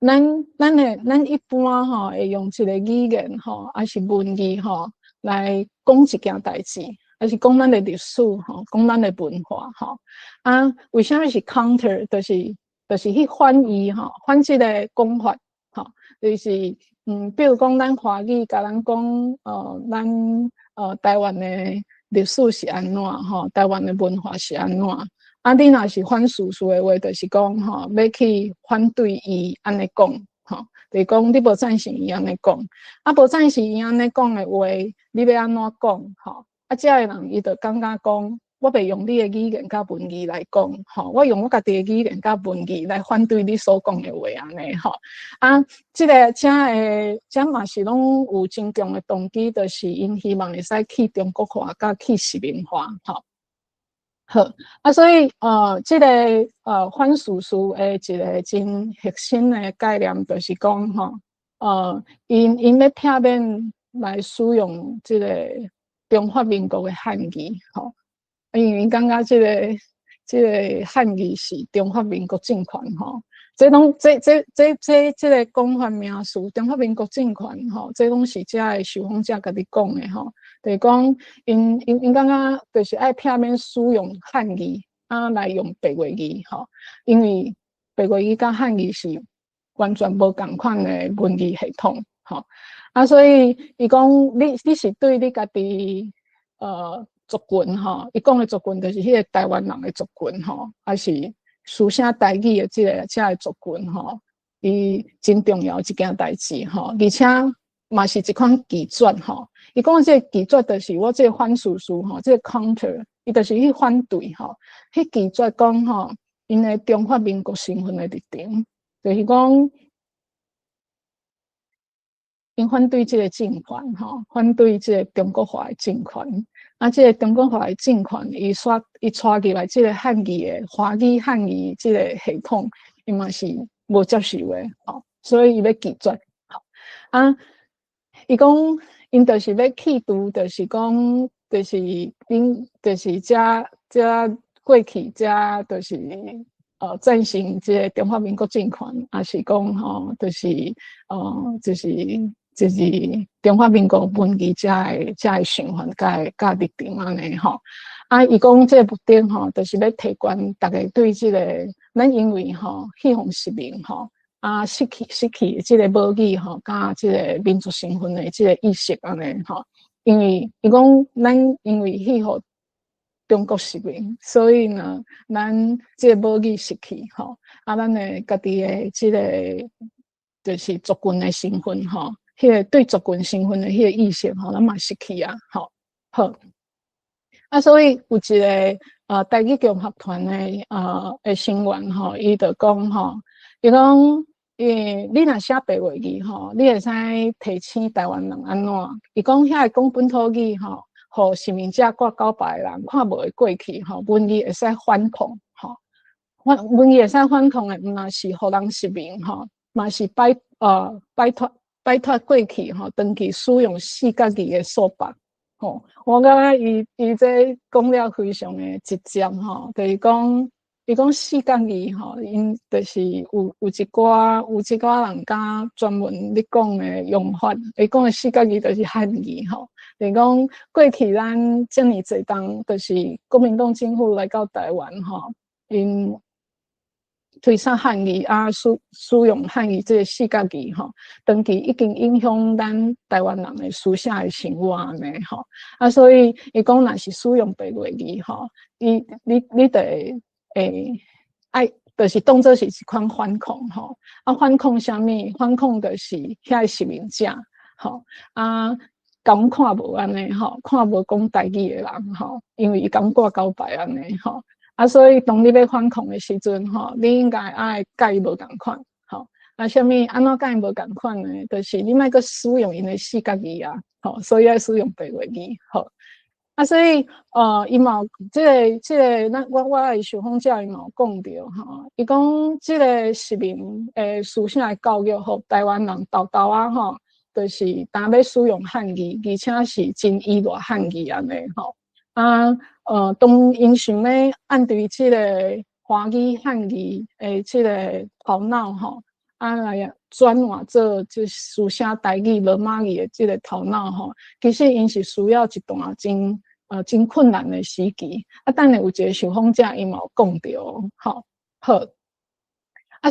咱一般吼会用一个语言吼，还是文字吼来讲一件代志，还是讲咱的历史吼，讲咱的文化吼。啊，为什么是 counter？就是去反译吼，反这个讲法吼，就是比如讲咱华语甲咱讲咱台湾的历史是安怎吼，台湾的文化是安怎。啊，你若是反事实的话，就是讲吼，要去反对伊安尼讲吼，就是讲你无赞成伊安尼讲，啊，无赞成伊安尼讲的话，你要安怎讲吼？啊，遮个人伊就感觉讲，我袂用你的语言甲文字来讲吼，我用我家己的语言甲文字来反对你所讲的话安尼吼。啊，遮嘛是拢有真强的动机，就是因希望会使去中国化甲去市民化吼。好啊，所以这个反事实的一个真核心的概念，就是讲吼，因要避免来使用这个中华民国的汉语，吼，因为因感觉这个汉语是中华民国政权，吼，这个讲法名词，中华民国政权，吼，这拢是遮个受访者家己讲的，吼。就是讲，因感觉就是爱避免使用汉语啊来用白话语吼，因为白话语甲汉语是完全无共款的文字系统吼。啊，所以伊讲你是对你家己族群吼，伊讲的族群就是迄个台湾人的族群吼，还是书写台语的这个族群吼，伊真重要一件代志吼，而且嘛是一款记转吼。伊讲这个记转就是我这个反事实吼，这个 counter， 伊就是去反对吼，去记转讲吼，因的中华民国身份的立场，就是讲因反对这个政权吼，反对这个中国化的政权。啊，这个中国化的政权，伊带入来这个汉语的华语汉语这个系统，伊嘛是无接受的吼，所以伊要记转吼啊，伊讲。因就是要企图，就是讲，就是因就是遮过去遮就是赞成这个中华民国政权，也是讲吼，就是中华民国文字遮个想法甲立场安尼吼。啊，伊讲这目的吼，就是要提悬大家对这个咱因为吼去互失明吼。啊，失去这个母语吼，甲这个民族身份的这个意识安尼吼，因为伊讲咱因为去互中国失明，所以呢，咱这个母语失去吼，啊，咱的家己的这个就是族群的身份吼，迄个对族群身份的迄个意识吼，咱嘛失去啊，吼，好，啊，所以有一个台语共学团的成员吼，伊就讲吼，伊讲。你若写白话语吼，你会使提醒台湾人安怎？伊讲遐讲本土语吼，互市民者挂九百人看无会过去吼，文字会使反抗吼，文字会使反抗的，毋若是互人失明吼，嘛是摆脱过去吼，长期使用四角字的说法吼。我感觉伊这讲了非常的直接吼，就是讲。伊讲四角字吼，因就是有一寡人家专门咧讲的用法。伊讲的四角字就是汉语吼，就是讲过去咱遮尔侪当，就是国民党政府来到台湾吼，因推上汉语啊，使用汉语这个四角字吼，长期已经影响咱台湾人的书写的生活安尼吼。啊，所以伊讲若是使用白话字吼，你得。爱就是当作是一款反抗吼，啊反抗啥物？反抗就是遐市民者吼，啊敢看无安尼吼，看无讲台语的人吼，因为伊敢挂高牌安尼吼，啊所以当你要反抗的时阵吼，你应该爱甲伊无共款吼，啊啥物安怎甲伊无共款呢？就是你莫阁使用因的四角字啊，吼，所以要使用白话字吼。啊，所以伊嘛这个，我的受访者伊嘛有讲到吼，伊讲这个市民思想的教育，互台湾人豆豆啊吼，就是当要使用汉语，而且是真依赖汉语安尼吼。啊，当因想要按对这个华语汉语这个头脑吼，来转换做即书写台语罗马语的即个头脑吼，其实因是需要一段真困难的时期。等下有一个受访者伊嘛有讲到，吼好。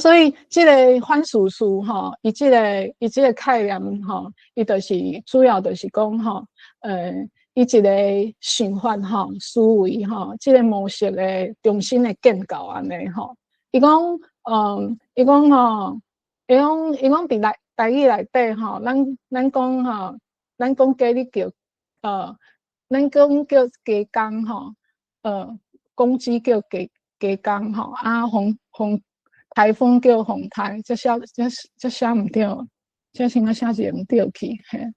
所以这个反思术吼，伊这个概念吼，伊就是主要就是讲吼，伊一个想法吼、思维吼，这个模式的重新的建构安尼吼。伊讲，伊讲吼，伊讲伫台语内底吼，咱讲吼，咱讲家己叫咱讲叫加工吼，公鸡叫加工吼，风台风叫风台，这写毋对，这先仔写字毋对去，嘿，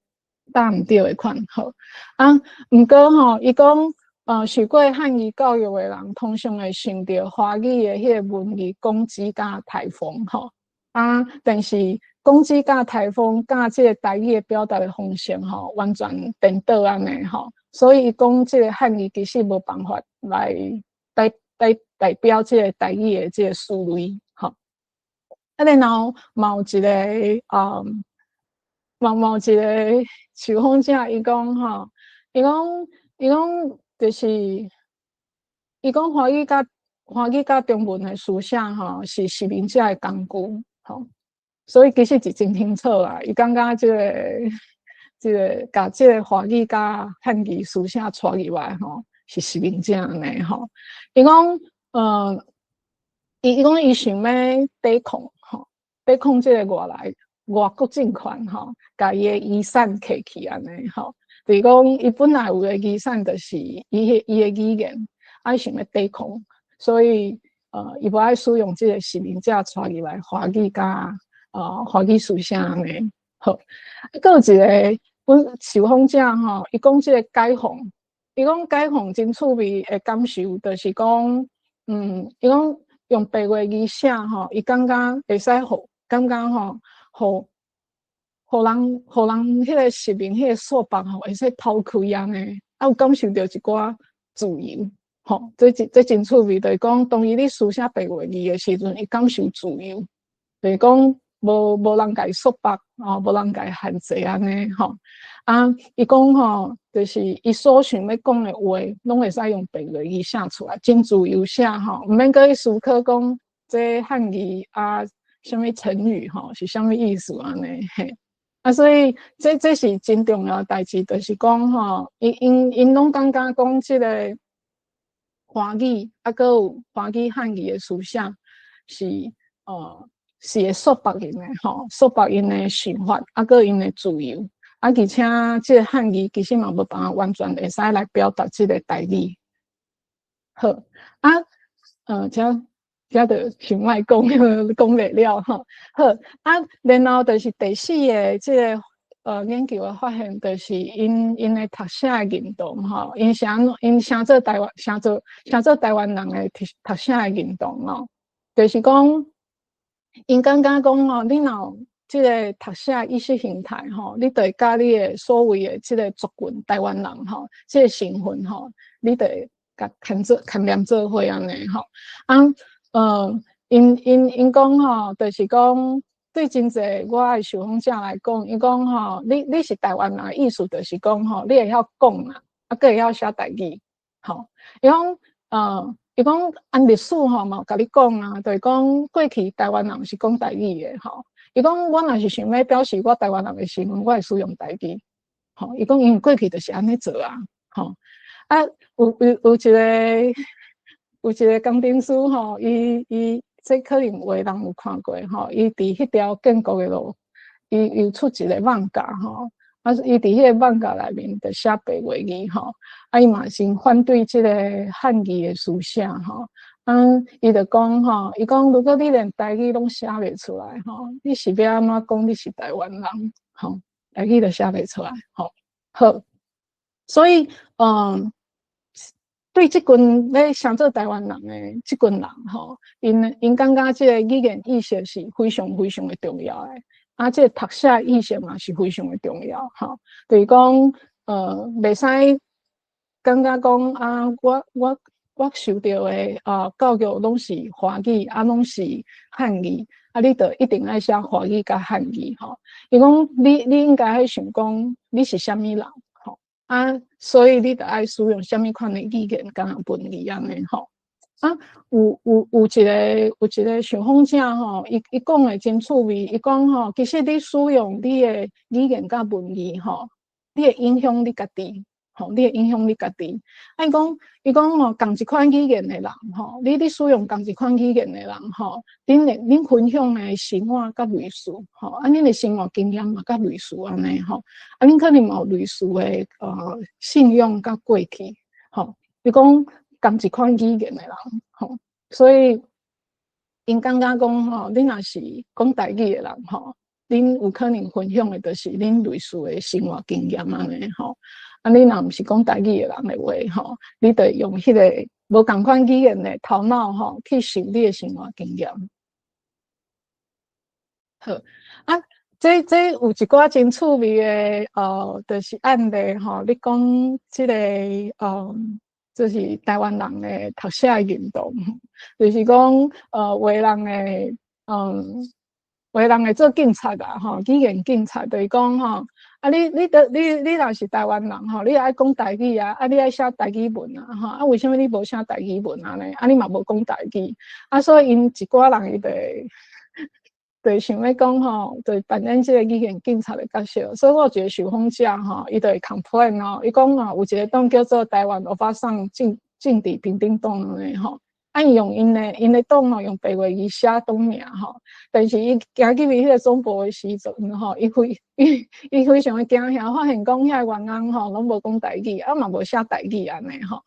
答毋对的款好。毋过吼，伊讲，受过汉语教育的人，通常会想到华语的迄个文字公鸡甲台风吼。但是公鸡甲台风甲即个台语的表达的方式吼，完全颠倒安尼吼。所以伊讲，即个汉语其实无办法来代表即个台语的即个思维。然後有一個有一個受訪者，伊講吼，伊講就是伊講華語甲中文的書寫吼是實名者的工具吼，所以其實是真清楚啦。伊感覺即個甲即個華語甲漢語書寫帶入來吼是實名者安尼吼。伊講伊講伊想要抵抗。抵抗即個外國政權吼，甲伊的遺產摕去安尼吼，就是講伊本來有的遺產，就是伊的語言，愛想要抵抗，所以伊無愛使用即個實名者帶入來華語甲華語書寫安尼。好，閣有一個阮受訪者吼，伊講即個解放，伊講解放真趣味的感受，就是講，伊講用白話語寫吼，伊感覺會使互。感覺吼，互人迄個實名迄個數白吼，會使拋開安尼，有感受到一寡自由，吼，這真趣味。就是講，當伊咧書寫白話語的時陣，伊感受自由，就是講無人甲伊束縛，無人甲伊限制安尼，吼。伊講吼，就是伊所想要講的話，攏會使用白話語寫出來，真自由寫吼，毋免閣去思考講這漢語什麼成語吼是什麼意思安尼嘿？所以這是真重要的代志，就是講吼，因攏感覺講即個華語閣有華語漢語的書寫是會束縛因的吼，束縛因的想法，閣因的自由，而且即個漢語其實嘛無辦法完全會使來表達即個台語。好遮就想莫講袂了吼。好然後就是第四個即個研究的發現，就是因的讀寫的運動吼，因想做台灣人的讀寫的運動咯，就是講因感覺講吼，你若即個讀寫意識形態吼，你對甲你的所謂的即個族群台灣人吼，即個身份吼，你對甲牽連做伙安尼吼。因講吼，就是講對真濟我的受訪者來講，伊講吼，你是台灣人，意思就是講吼，你會曉講啦，閣會曉寫台語，吼。伊講按歷史吼嘛，甲你講啊，就是講過去台灣人是講台語的吼。伊講我若是想要表示我台灣人的身份，我會使用台語，吼。伊講因為過去就是安尼做啊，吼。有一個工程師吼，伊這可能有的人有看過吼，伊佇迄條建國的路，伊出一個網架吼，伊佇迄個網架內面就寫白話語吼，伊嘛是反對這個漢語的書寫吼，伊就講吼，伊講如果你連台語攏寫袂出來吼，你是要安怎講你是台灣人吼？台語就寫袂出來吼。好，所以對這群咧想做台灣人的這群人吼，因感覺這個語言意識是非常非常的重要的，這個讀寫意識嘛是非常的重要吼。就是講袂使感覺講我我受到的教育拢是华语，拢是汉语，你就一定爱写华语甲汉语吼。伊讲你应该爱想讲你是啥物人吼，所以你就爱使用啥物款的语言甲文字安尼吼。有一个受访者吼，伊讲的真趣味，伊讲吼，其实你使用你的语言甲文字吼，你会影响你家己。吼，你会影响你家己。伊讲吼，同一款语言的人吼，你使用同一款语言的人吼，恁分享的生活甲类似，吼，恁的生活经验嘛甲类似安尼吼，恁可能有类似的信用甲过去，吼，伊讲同一款语言的人吼，所以因感觉讲吼，恁若是讲台语的人吼，恁有可能分享的就是恁类似的生活经验安尼吼。你若毋是讲台语的人的话吼，你得用迄个无共款语言的头脑吼去想你的生活经验。好这有一寡真趣味的就是案例吼。你讲这个就是台湾人的读写运动，就是讲有人会做警察啊吼，语言警察就是讲吼。你若是台湾人吼，你爱讲台语啊，你爱写台语文啊，吼，为什么你无写台语文啊呢？你嘛无讲台语，所以因一寡人伊就想要讲吼，就扮演这个语言警察的角色。所以我有一个受访者吼，伊就会 complain 哦，伊讲有一个党叫做台湾欧巴桑政治平等党的吼。伊用因的党吼用白话语写党名吼，但是伊行去迄个总部的时阵吼，伊非常的惊吓，发现讲遐员工吼拢无讲台语，嘛无写台语安尼吼。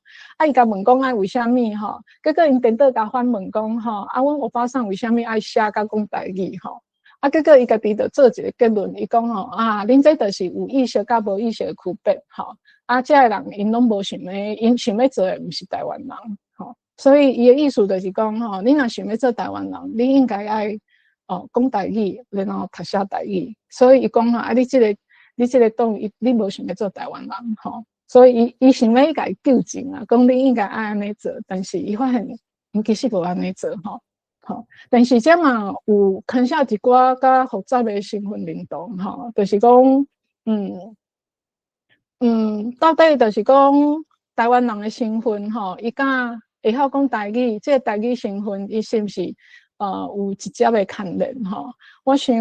伊甲问讲为虾米吼？结果因电脑甲反问讲吼，阮欧巴桑为虾米爱写甲讲台语吼？结果伊家己就做一个结论，伊讲吼恁这就是有意识甲无意识的区别吼。这个人因拢无想要，因想要做的毋是台湾人吼。所以伊的意思就是讲吼，你若想要做台湾人，你应该爱讲台语，然后读写台语。所以伊讲吼，你这个党，你无想要做台湾人吼。所以伊想要甲伊纠正啊，讲你应该爱安尼做，但是伊发现伊其实无安尼做吼。但是这嘛有牵涉一寡较复杂的身份认同吼，就是讲到底就是讲台湾人的身份吼，伊敢会晓讲台语，这个台语身份伊是毋是有直接的牵连吼？我想，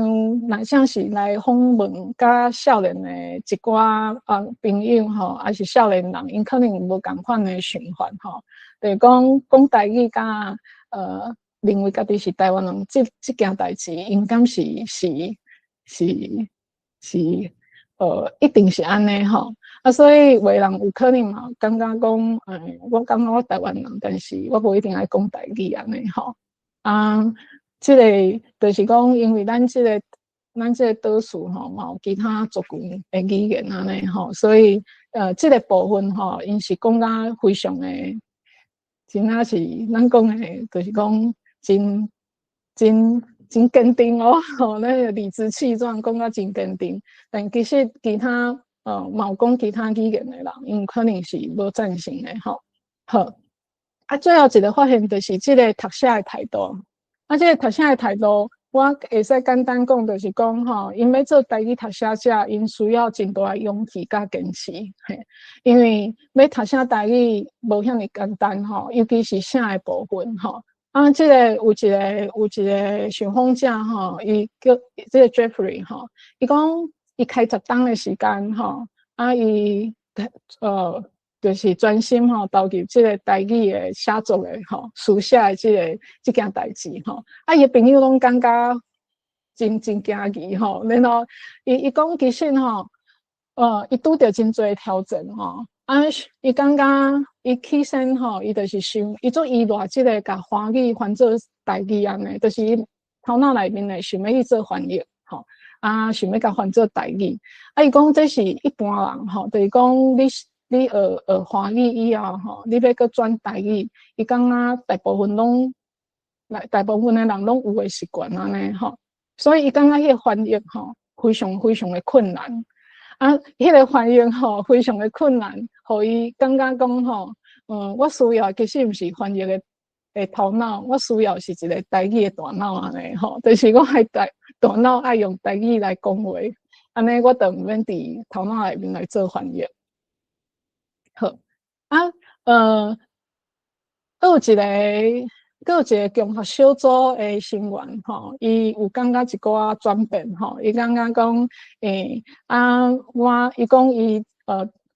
若像是来访问甲少年的一寡朋友吼，还是少年人，因可能无共款的想法吼。就是讲台语甲认为家己是台湾人，这件代志应该是一定是安尼吼。所以有的人有可能嘛，感觉讲，我感觉我台湾人，但是我无一定爱讲台语安尼吼。这个就是讲，因为咱这个岛屿吼，嘛有其他族群的语言安尼吼，所以这个部分吼，因是讲甲非常的，真正是咱讲的，就是讲真坚定哦，那个理直气壮，讲甲真坚定。但其实其他嘛有讲其他语言的人，因可能是无赞成的吼。好，最后一个发现就是这个读写的态度。这个读写的态度，我会使简单讲，就是讲吼，因要做台语读写者，因需要真大的勇气甲坚持。因为要读写台语无遐尼简单吼，尤其是写的部分吼。这个有一个受访者吼，伊叫这个 Jeffrey 吼，伊讲伊开10档的时间吼，伊就是专心吼投入这个台语的写作的吼，书写的这件代志吼。伊朋友拢感觉真惊奇吼，然后伊讲其实吼，伊拄着真侪挑战吼。伊感觉伊起身吼，伊就是想，伊做依赖这个甲华语换做台语安尼，就是伊头脑内面的想要去做翻译吼，想要甲换做台语。伊讲这是一般人吼，就是讲你学华语以后吼，你要搁转台语，伊感觉大部分的人拢有诶习惯安尼吼，所以伊感觉迄个翻译吼，非常非常的困难。迄个翻译吼，非常的困难，互伊感觉讲吼，我需要其实毋是翻译的头脑，我需要是一个台语的大脑安尼吼，就是我爱大脑爱用台语来讲话，安尼我就毋免伫头脑内面来做翻译。好啊，还有一个共学小组的成员吼，伊有感觉一寡转变吼，伊感觉讲伊讲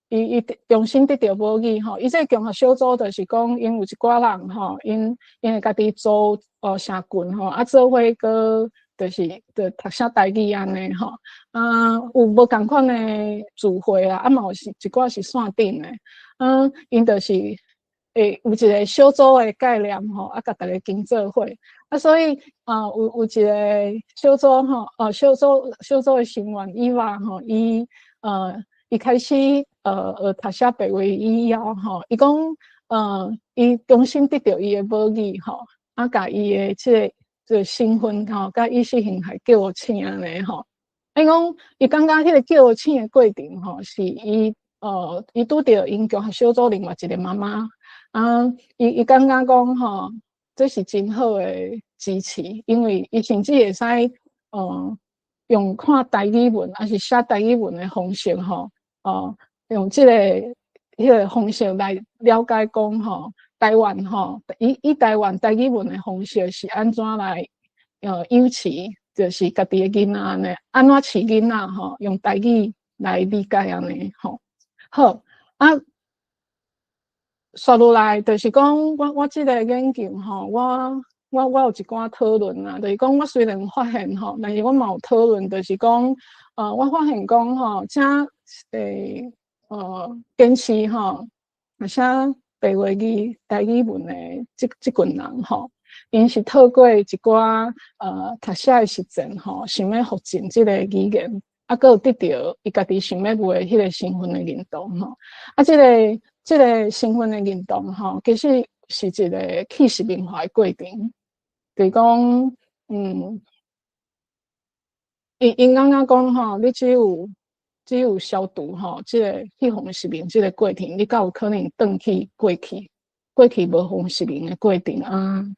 伊重新得到母语吼，伊这共学小组就是讲，因有一寡人吼，因会家己组社群吼，做伙个就是读写台语安尼吼，有无共款的聚会啦，嘛有是一寡是线顶的，因就是有一个小组的概念吼，甲大家经做伙，所以有一个小组吼，小组的成员以外吼，伊开始学读写白话语以后吼，伊讲伊重新得到伊的母语吼，甲伊的这个身份吼，甲意识形态叫醒安尼吼。伊讲伊感觉迄个叫醒的过程吼，是伊拄着因共学小组另外一个妈妈伊感觉讲吼，这是真好的支持，因为伊甚至会使用看台语文还是写台语文的方式吼。用这个方式来了解讲吼，台湾吼，以台湾台语文的方式是安怎来养饲，就是家己的囡仔安尼，安怎饲囡仔吼，用台语来理解安尼吼。好说落来就是讲，我这个研究吼，我有一寡讨论啊，就是讲我虽然发现吼，但是我嘛有讨论，就是讲我发现讲吼，坚持吼，写白话语、台语文的这群人吼，因是透过一寡读写的实践吼，想要复振这个语言，佮有得到伊家己想要有的迄个身份的认同吼，这个身份的认同吼，其实是一个气势变化的过程，就是讲，因感觉讲吼，你只有消除吼，这个去红实名这个过程，你才有可能转去过去无红实名的过程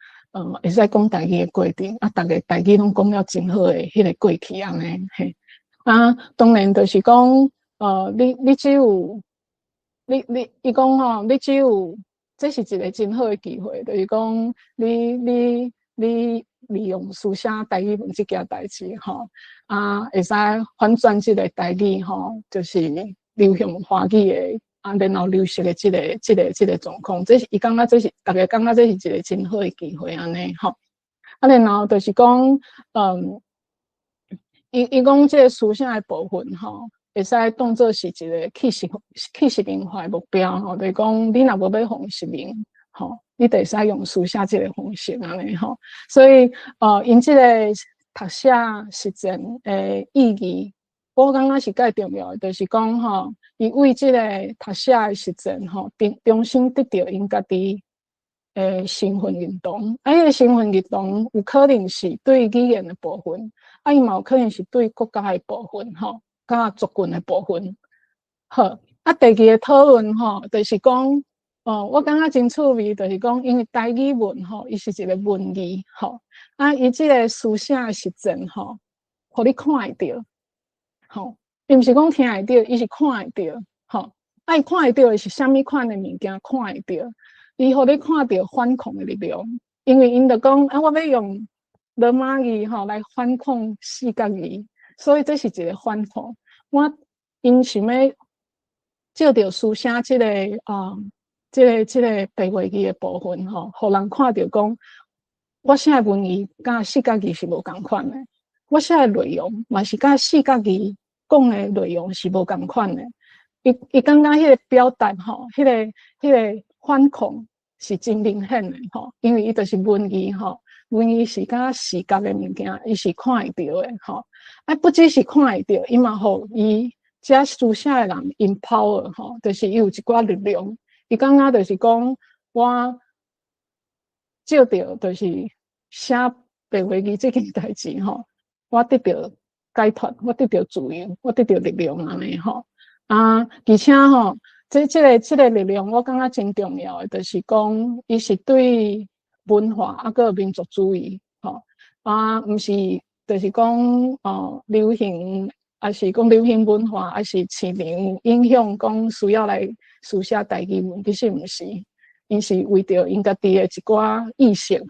会使讲台语的过程大家台语拢讲了真好的迄个过去安尼嘿当然就是讲你只有伊讲吼，你只有这是一个真好的机会，就是讲你利用书写台语文这件代志吼会使反转这个台语吼，就是流向华语的然后流失的这个状况，这是伊感觉这是大家感觉这是一个真好的机会安尼吼然后就是讲伊讲这个书写的部分吼。会使当作是一个气势变化的目标吼，就是讲你若无要红实名吼，你得使用书写这个方式安尼吼。所以因这个读写实践的意义，我感觉是介重要的，就是讲吼，伊为这个读写的实践吼，重新得到因家己身份认同。迄个身份认同有可能是对语言的部分，伊嘛有可能是对国家的部分吼。甲族群的部分，好第二个讨论吼，就是讲我感觉真趣味，就是讲因为台语文吼，伊是一个文字吼，伊即个书写实践吼，互你看会到，吼，伊毋是讲听会到，伊是看会到，吼，伊看会到的是啥物款的物件看会到，伊互你看到反抗的力量，因为因就讲我要用罗马语吼来反抗四角语。所以这是一个反抗，我因想要借着书写这个这个白话语的部分吼，互人看到讲我写的文字甲四角语是无共款的，我写的内容嘛是甲四角语讲的内容是无共款的。伊感觉迄个表达吼，迄个反抗是真明显的吼，因为伊就是文字吼。文字是甲视觉的物件，伊是看会到的吼。不只是看会到，伊嘛互伊遮书写的人 empower 吼，就是伊有一寡力量。伊感觉就是讲，我照着就是写白话语这件代志吼，我得到解脱，我得到自由，我得到力量安尼吼。而且吼，这个力量，我感觉真重要的，就是讲，伊是对文化啊个民族主义，毋是，就是讲流行，还是讲流行文化，还是市场影响，讲需要来书写台语文，其实毋是，因是为着因家己的一寡意识，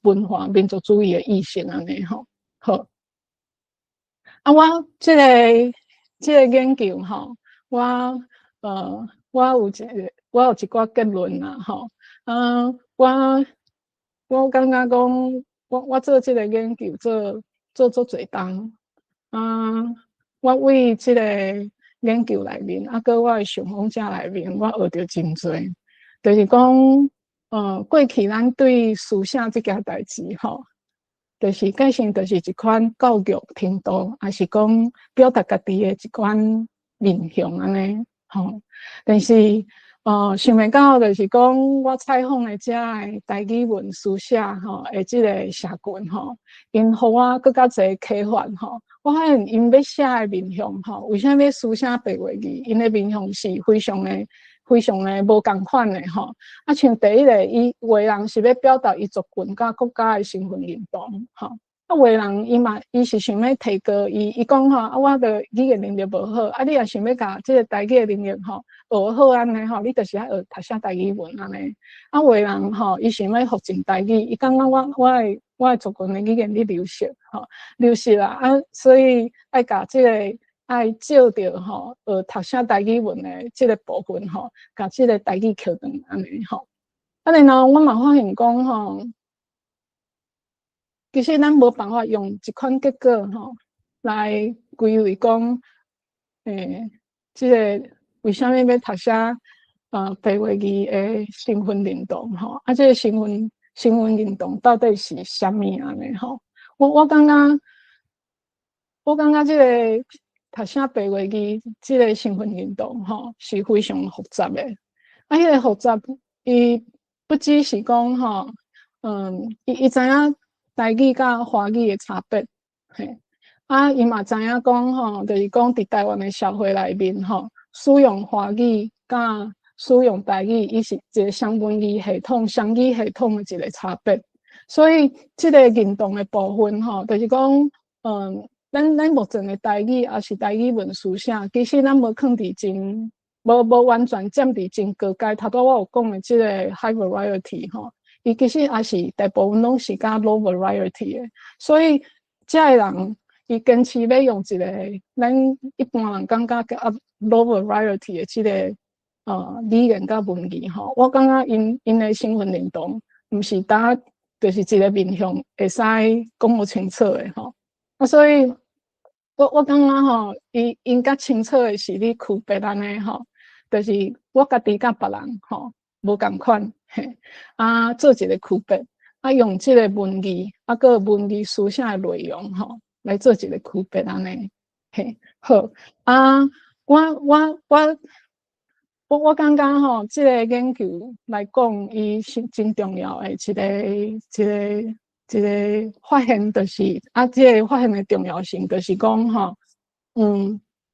文化民族主义的意识安尼，好。我这个研究我有一寡结论啦，我感觉讲，我做这个研究做侪工，我为这个研究内面，搁我的受访者内面，我学到真侪，就是讲，过去咱对书写这件代志，就是改成就是一款教育程度，还是讲表达家己的一款面向安尼，但是想袂到就是讲我采访的遮的台语文书写的即个社群因互我更加侪启发我发现因要写的面向为啥要书写白话语？因的面向是非常的无共款的像第一个，伊有的人是要表达伊族群甲国家的身份认同有的人伊是想要提高伊讲我的语言能力无好你也想要甲即个台语的能力学好安尼你就是要学读写台语文安尼有的人伊想要复振台语，伊感觉我的族群的语言咧流失啦所以爱甲即个爱照着学读写台语文的即个部分甲即个台语课堂安尼然后我嘛发现讲其实咱无办法用一款结果来归为讲即个为什么要读写白话语的身份认同即个身份认同到底是啥物安尼我感觉即个读写白话语即个身份认同是非常复杂的迄个复杂伊不只是讲伊知影台语甲华语的差别伊嘛知影讲就是讲伫台湾的社会内面使用华语甲使用台语伊是一个双文语系统双语系统的一个差别所以即个认同的部分就是讲咱目前的台语也是台语文书写其实咱无放伫真无完全占伫真高阶头拄我有讲的即个 high variety 伊其实也是大部分拢是甲 low variety 的所以遮个人伊坚持要用一个咱一般人感觉甲 low variety 的即个语言甲文字我感觉因的身份认同毋是单就是一个面向会使讲得清楚的所以我感觉因较清楚的是你区别安尼就是我家己甲别人无共款做一个区别用即个文字个文字书写的内容来做一个区别安尼好我感觉即个研究来讲伊是真重要的一个发现就是即个发现的重要性就是讲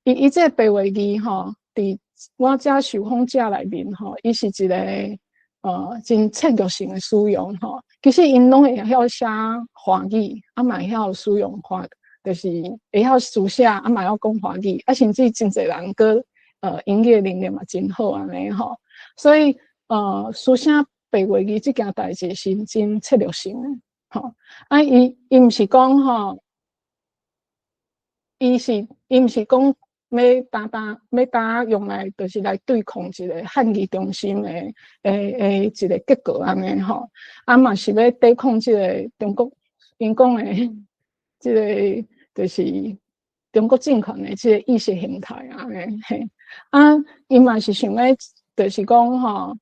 伊即个白话语伫我遮受访者内面伊是一个真策略性的使用其实因拢会晓写华语嘛会晓使用就是会晓书写嘛会晓讲华语甚至真侪人个英语能力嘛真好安尼所以书写白话语即件代志是真策略性的伊毋是讲伊毋是讲要单用来就是来对抗一个汉语中心的一个结果安尼嘛是要对抗即个中国因讲的即个就是中国政权的即个意识形态安尼伊嘛是想要就是讲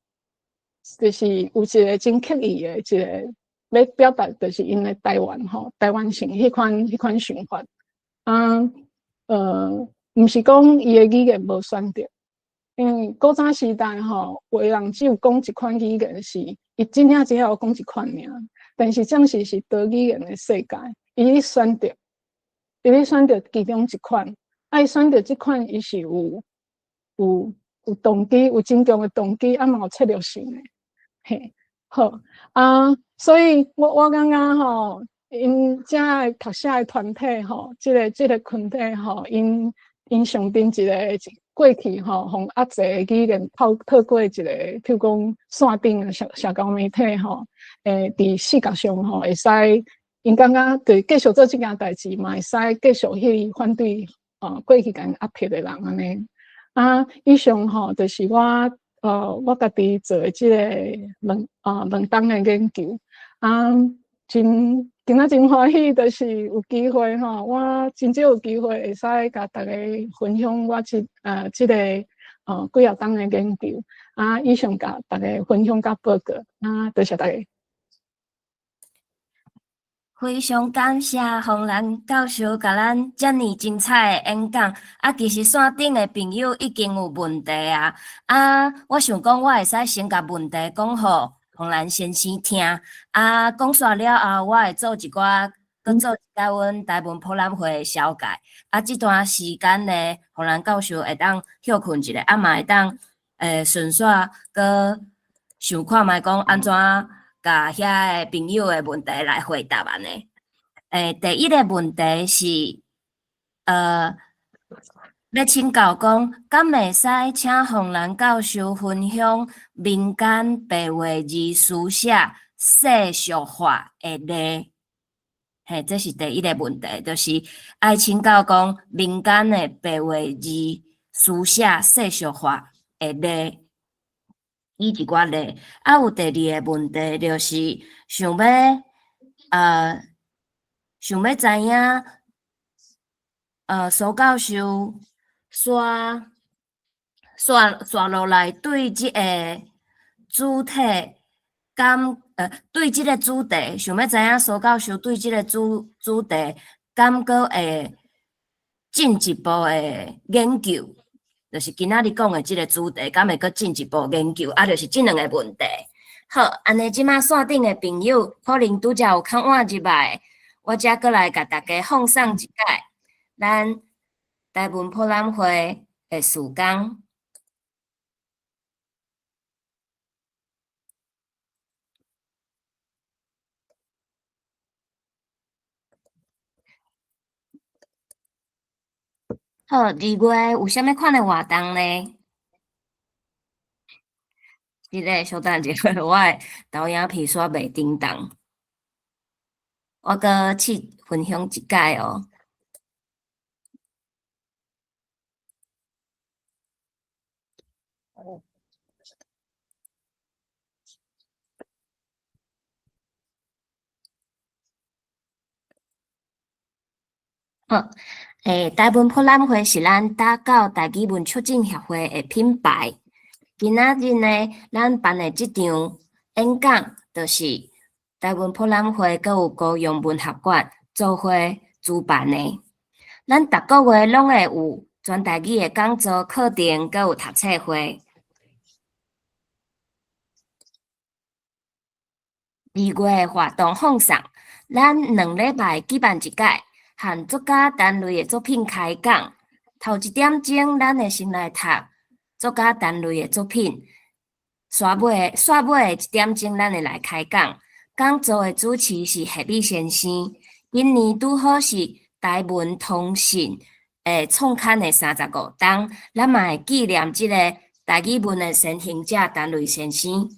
就是有一个真刻意的一个要表达就是因的台湾性迄款想法毋是讲伊的语言无选择因为古早时代有的人只有讲一款语言是伊真正只有讲一款尔但是暂时是多语言的世界伊咧选择其中一款伊选择即款伊是有有动机，有真强的动机，嘛有策略性的。嘿，好所以我感觉吼，因遮个读写的团体吼，这个群体吼，因上顶一个过去吼，互压制语言透过一个，譬如讲线顶的社交媒体吼，伫视觉上吼，会使因感觉对继续做这件代志嘛，会使继续去反对过去甲因压迫的人安尼。以上吼，就是我家己做的这个两档的研究今仔真欢喜，就是有机会吼，我真少有机会会使甲大家分享我这个几啊档的研究以上甲大家分享甲报告多谢大家。非常感谢洪兰教授甲咱遮尔精彩的演讲。其实线顶的朋友已经有问题我想讲，我会使先甲问题讲互洪兰先生听。讲煞了后，我会做一寡，搁做一下阮台湾普览会的小解。这段时间呢，洪兰教授会当休困一下，嘛会当顺续搁想看觅讲安怎甲遐个朋友的问题来回答安尼。第一个问题是，要请教讲，敢会使请洪兰教授分享民间白话字书写世俗化的例？这是第一个问题，就是爱请教讲民间的白话字书写世俗化的例。以一寡例，有第二个问题就是想要知影苏教授刷落来对即个主体对即个主题，想要知影苏教授对即个主题敢搁会进一步的研究。就是今仔日讲的即个主题，敢会搁进一步研究？就是即两个问题。好，安尼即马线顶的朋友可能拄则有空换入来，我则过来甲大家放送一解咱台湾博览会的时间。好，2月有啥物款的活动呢？稍等一下，我的投影片煞袂叮当，我搁去分享一解哦。好，台湾博览会是咱打到台语文促进协会的品牌。今仔日呢，咱办的即场演讲，就是台湾博览会阁有高雄文学馆做伙主办的。咱逐个月拢会有全台语的讲座、课程，阁有读册会。2月的活动放送，咱2礼拜举办一届，和作家单类的作品开讲。头1点钟，咱会先来读作家单类的作品。煞尾1点钟，咱会来开讲。讲座的主持是谢美先生。今年拄好是台文通信创刊的35档，咱嘛会纪念即个台语文的先行者单类先生。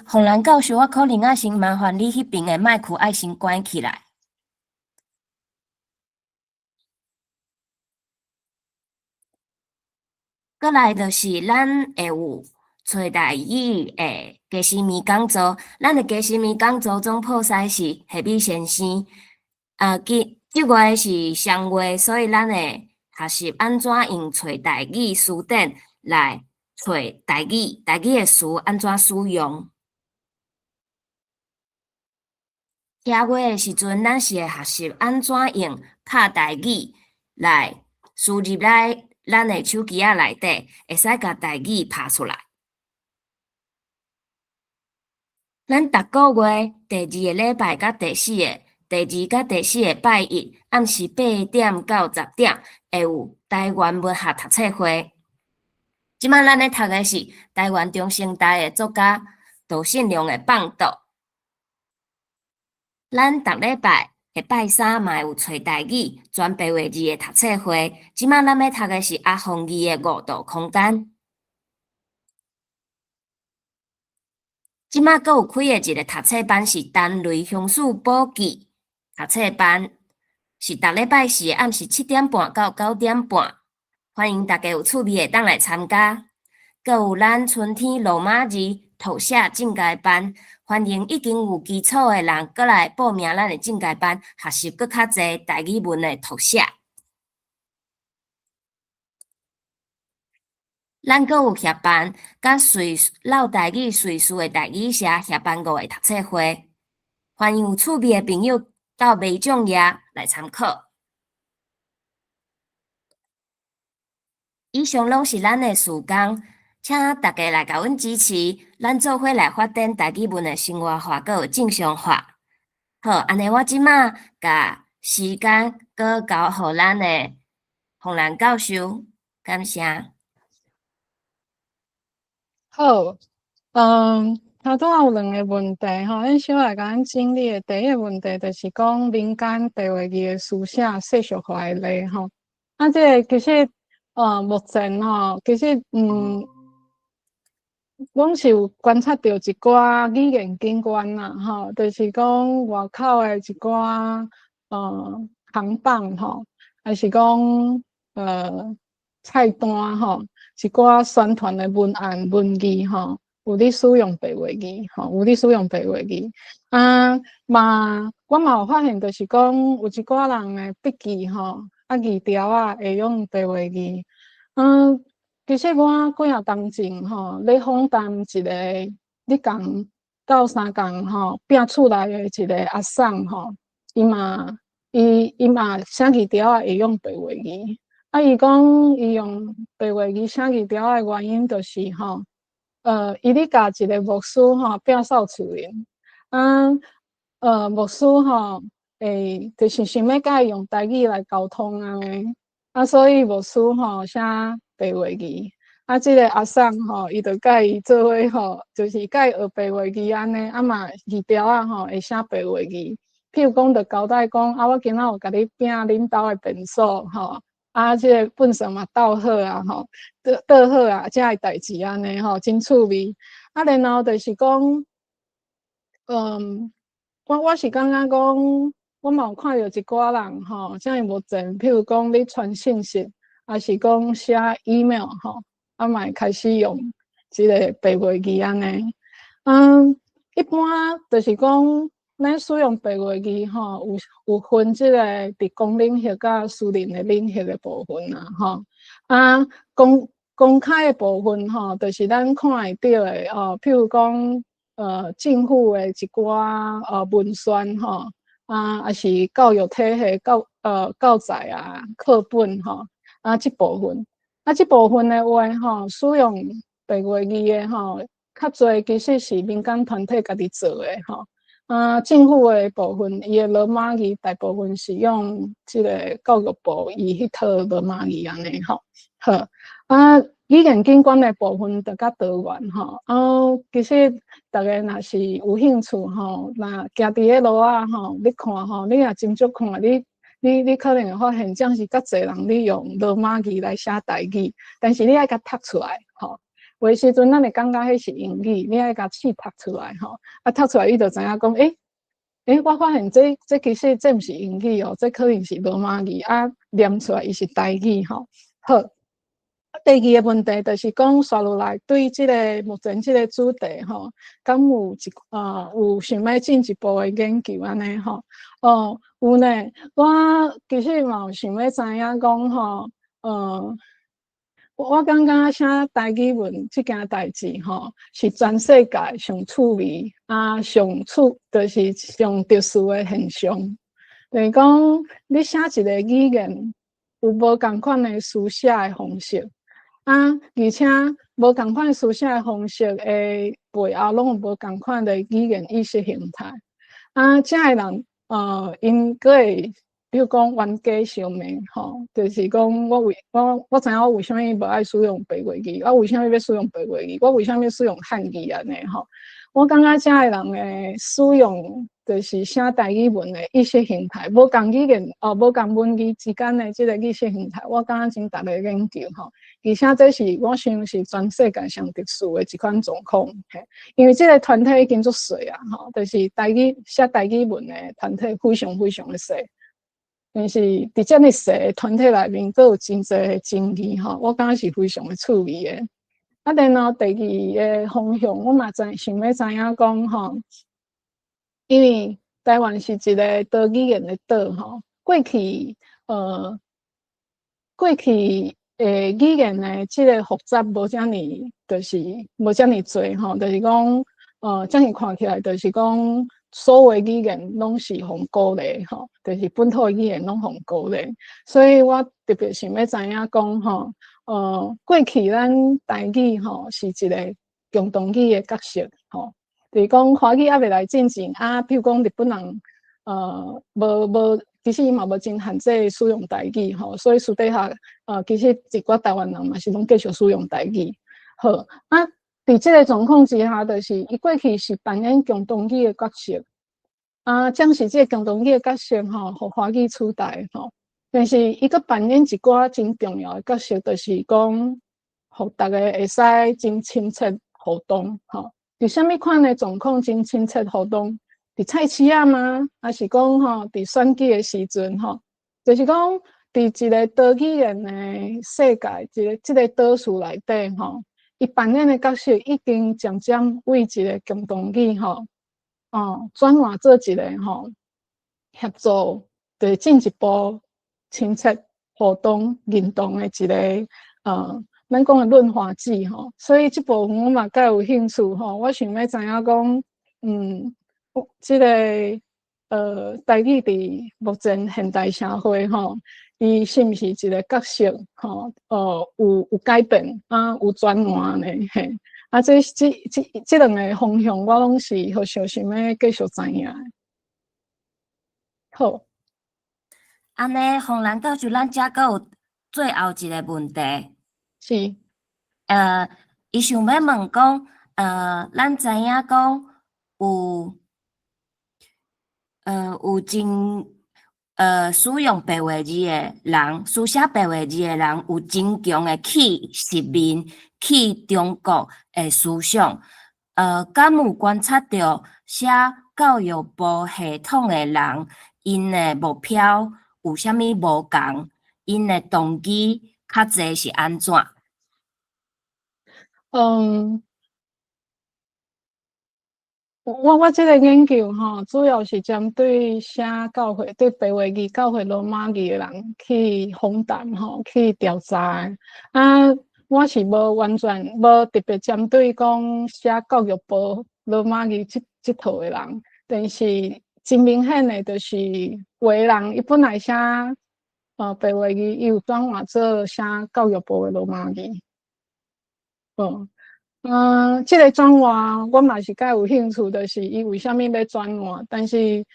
洪兰教授，我可能先麻烦你迄边的麦克爱先关起来。过来就是咱会有找台语的家私面讲座，咱的家私面讲座总铺师是谢美先生。即月是双月，所以咱会学习安怎用找台语词典来找台语的词安怎使用。下月的时阵，咱是会学习安怎用拍台语来输入来咱的手机内底，会使甲台语拍出来。咱逐个月第2个礼拜甲第4个第2甲第4个拜一暗时8点到10点会有台湾文学读册会。即摆咱咧读的是台湾中生代的作家杜信良的《放渡》。咱逐礼拜下拜三嘛有找台语全白话字的读册会。即摆咱要读的是阿凤义的《五度空间》。即摆阁有开的一个读册班是陈雷乡事簿记读册班，是逐礼拜四暗时7点半到9点半，欢迎大家有趣味的当来参加。阁有咱春天罗马字图写进阶班，欢迎已经有基础的人过来报名咱的进阶班，学习搁较侪台语文的图写。咱阁有协办甲老台语随书的台语社协办5个读册会，欢迎有趣味的朋友到卖奖夜来参考。以上拢是咱的事工，请大家来甲阮支持，咱做伙来发展台语文的生活化，阁有正常化。好，安尼我即马甲时间阁交互咱的洪兰教授，感谢。好，头拄有2个问题吼，咱小来甲咱整理的。第一个问题就是讲民间白话字的书写世俗化的例吼。即个其实目前吼，其实阮是有观察到一寡语言景观啦吼，就是讲外口的一寡行榜吼，还是讲菜单吼。一寡宣传的文案文字吼，有咧使用白话字吼，有咧使用白话字。我嘛有发现，就是讲有一寡人的笔记吼，字条会用白话字。其实我几啊当前吼，咧访谈一个你共到3共吼，摒厝内的一个阿婶吼，伊嘛写字条会用白话字。伊讲伊用白话字写字条的原因，就是吼，伊咧甲一个牧师吼摒扫厝邻，牧师吼就是想要甲伊用台语来沟通所以牧师吼写白话字，即个阿婶吼，伊就甲伊做伙吼，就是甲伊学白话字安尼，嘛字条吼会写白话字，譬如讲，就交代讲，我今仔有甲你拼恁兜的便所吼。即个本身嘛倒好吼，倒好遮个代志安尼吼，真趣味。然后就是讲，我是感觉讲，我嘛有看到一寡人吼，遮目前譬如讲你传信息，还是讲写 email 吼，嘛会开始用即个白话字安尼。一般就是讲。咱使用白话字吼，有分即个伫公领域甲私人的领域的部分啦吼。公开的部分吼，就是咱看会到的譬如讲政府的一寡文宣吼，还是教育体系教材课本吼，即部分，即部分的话吼，使用白话字的吼，较侪其实是民间团体家己做的吼。政府的部分，伊的罗马字大部分是用即个教育部伊迄套罗马字安尼吼。好，语言景观的部分就较多元吼。其实大家若是有兴趣吼，若行伫个路吼，你看吼，你若斟酌看，你可能会发现，正是较侪人咧用罗马字来写台语，但是你爱甲读出来吼。有诶时阵，咱会感觉迄是英语，你爱甲试读出来吼，读出来伊就知影讲，我发现这其实这毋是英语哦，这可能是罗马字念出来伊是台语吼。好，第二个问题就是讲，刷落来对即个目前即个主题吼，敢有想要进一步的研究安尼吼？有呢，我其实嘛有想要知影讲吼，我感觉写台语文即件代志吼，是全世界上趣味就是上特殊的现象。就是讲，你写一个语言，有无共款的书写的方式而且无共款书写的方式的背后，拢有无共款的语言意识形态遮个人因个会，比如讲冤家相骂吼，就是讲我知影我为什么无爱使用白话语，我为什么要使用白话语，我为什么要使用汉语安尼吼？我感觉遮个人诶使用就是写台语文诶意识形态，无共语言无共文字之间诶即个意识形态，我感觉真值得研究吼。而且这是我想是全世界上特殊诶一款状况，因为即个团体已经足细啊，吼，就是写台语文诶团体非常非常诶细。但是伫遮尔细诶团体内面，佫有真侪诶争议吼，我感觉是非常诶趣味诶。啊，然后第二个方向，我嘛想要知影讲吼，因为台湾是一个多语言的岛吼，过去诶语言的即个复杂无遮尔，就是无遮尔多吼，就是讲遮尔看起来，就是讲所有语言拢是互鼓励吼，就是本土语言拢互鼓励，所以我特别想要知影讲吼。过去咱台语吼是一个共同语的角色吼，就是讲华语还未来进前啊，比如讲日本人无，其实伊嘛无真限制使用台语吼，所以私底下其实一寡台湾人嘛是拢继续使用台语。好啊，伫即个状况之下，就是伊过去是扮演共同语的角色啊，将是即个共同语的角色吼，互华语取代吼。但是伊个扮演一寡真重要的角色，就是讲，互大家会使真亲切互动，吼。伫什么款的状况真亲切互动？伫菜市仔吗？还是讲吼，伫选举的时阵吼？就是讲，伫一个多语言的世界，即个岛屿内底吼，伊扮演的角色已经渐渐为一个共同语吼，转换做一个吼协助，对进一步。亲切互动认同的一个咱讲的润滑剂吼，所以这部分我嘛较有兴趣吼。我想要知影讲，这个台语伫目前现代社会吼，伊是毋是一个角色吼？有改变啊，有转换呢？嘿，啊，这两个方向，我拢是好想要继续知影。好。安尼，洪兰教授，咱遮阁有最后一个问题。是。伊想要问讲，咱知影讲有真使用白话字的人，书写白话字的人，有真强的去实面、去中国的思想。敢有观察到写教育部系统的人，因的目标有啥物无共？因的动机较济是安怎？我这个研究吼，主要是针对写教会对白话语、教会罗马语的人去访谈吼，去调查。啊，我是无完全无特别针对讲写教育部罗马语这套的人，但是真明显的，就是有的人伊本来写白话语，伊有转换做写教育部的罗马语，这个转换我嘛是较有兴趣，就是伊为虾米要转换，但是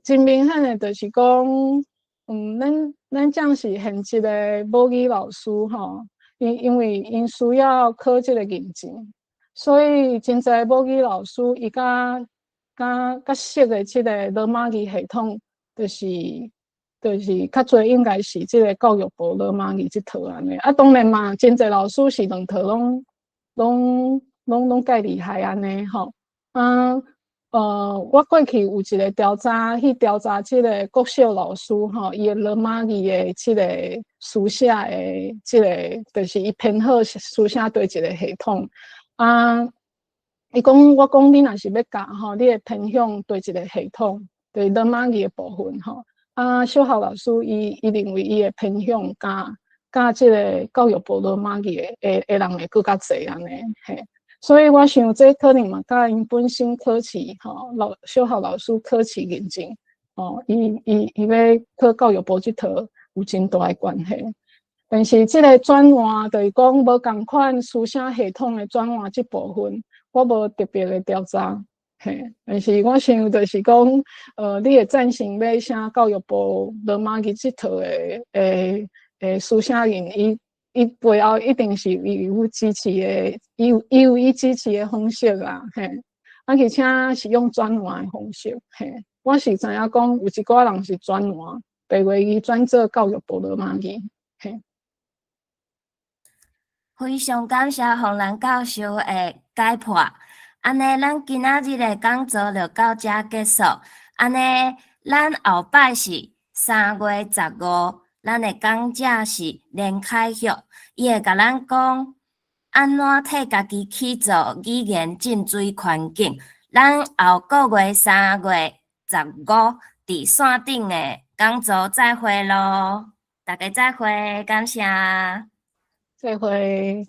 真明显的，就是讲，咱这样是限一个母语老师吼，因为因需要考这个认证，所以真侪母语老师伊甲熟的这个罗马语系统，就是较侪应该是即个教育部罗马语即套安尼，啊当然嘛，真侪老师是两套拢介厉害安尼吼。我过去有一个调查，去调查即个国小老师吼，伊的罗马语的即个书写的即个，就是伊偏好书写对一个系统。伊讲我讲你若是要教吼，你会偏向对一个系统，对罗马语的部分吼。小学老师伊认为伊会偏向教即个教育部罗马语的人会更较侪安尼嘿，所以我想这可能嘛，甲因本身考试吼，小学老师考试认证哦，伊要考教育部这套有真大的关系。但是这个转换就是讲无共款书写系统的转换这部分，我无特别的调查。嘿，但是我想就是讲，你会赞成要请教育部罗马语这套书写员，伊背后一定是有支持的，有伊支持的方式啦，嘿，而且是用转换的方式，嘿，我是知影讲有一寡人是转换，白话语转做教育部罗马语，嘿。非常感谢洪兰教授的解剖。安尼，咱今仔日的讲座就到这结束。安尼，咱后摆是3月15，咱的讲者是连凯旭，伊会甲咱讲安怎替家己去做语言浸水环境。咱后个月3月15伫线顶的讲座再会咯，大家再会，感谢。再会。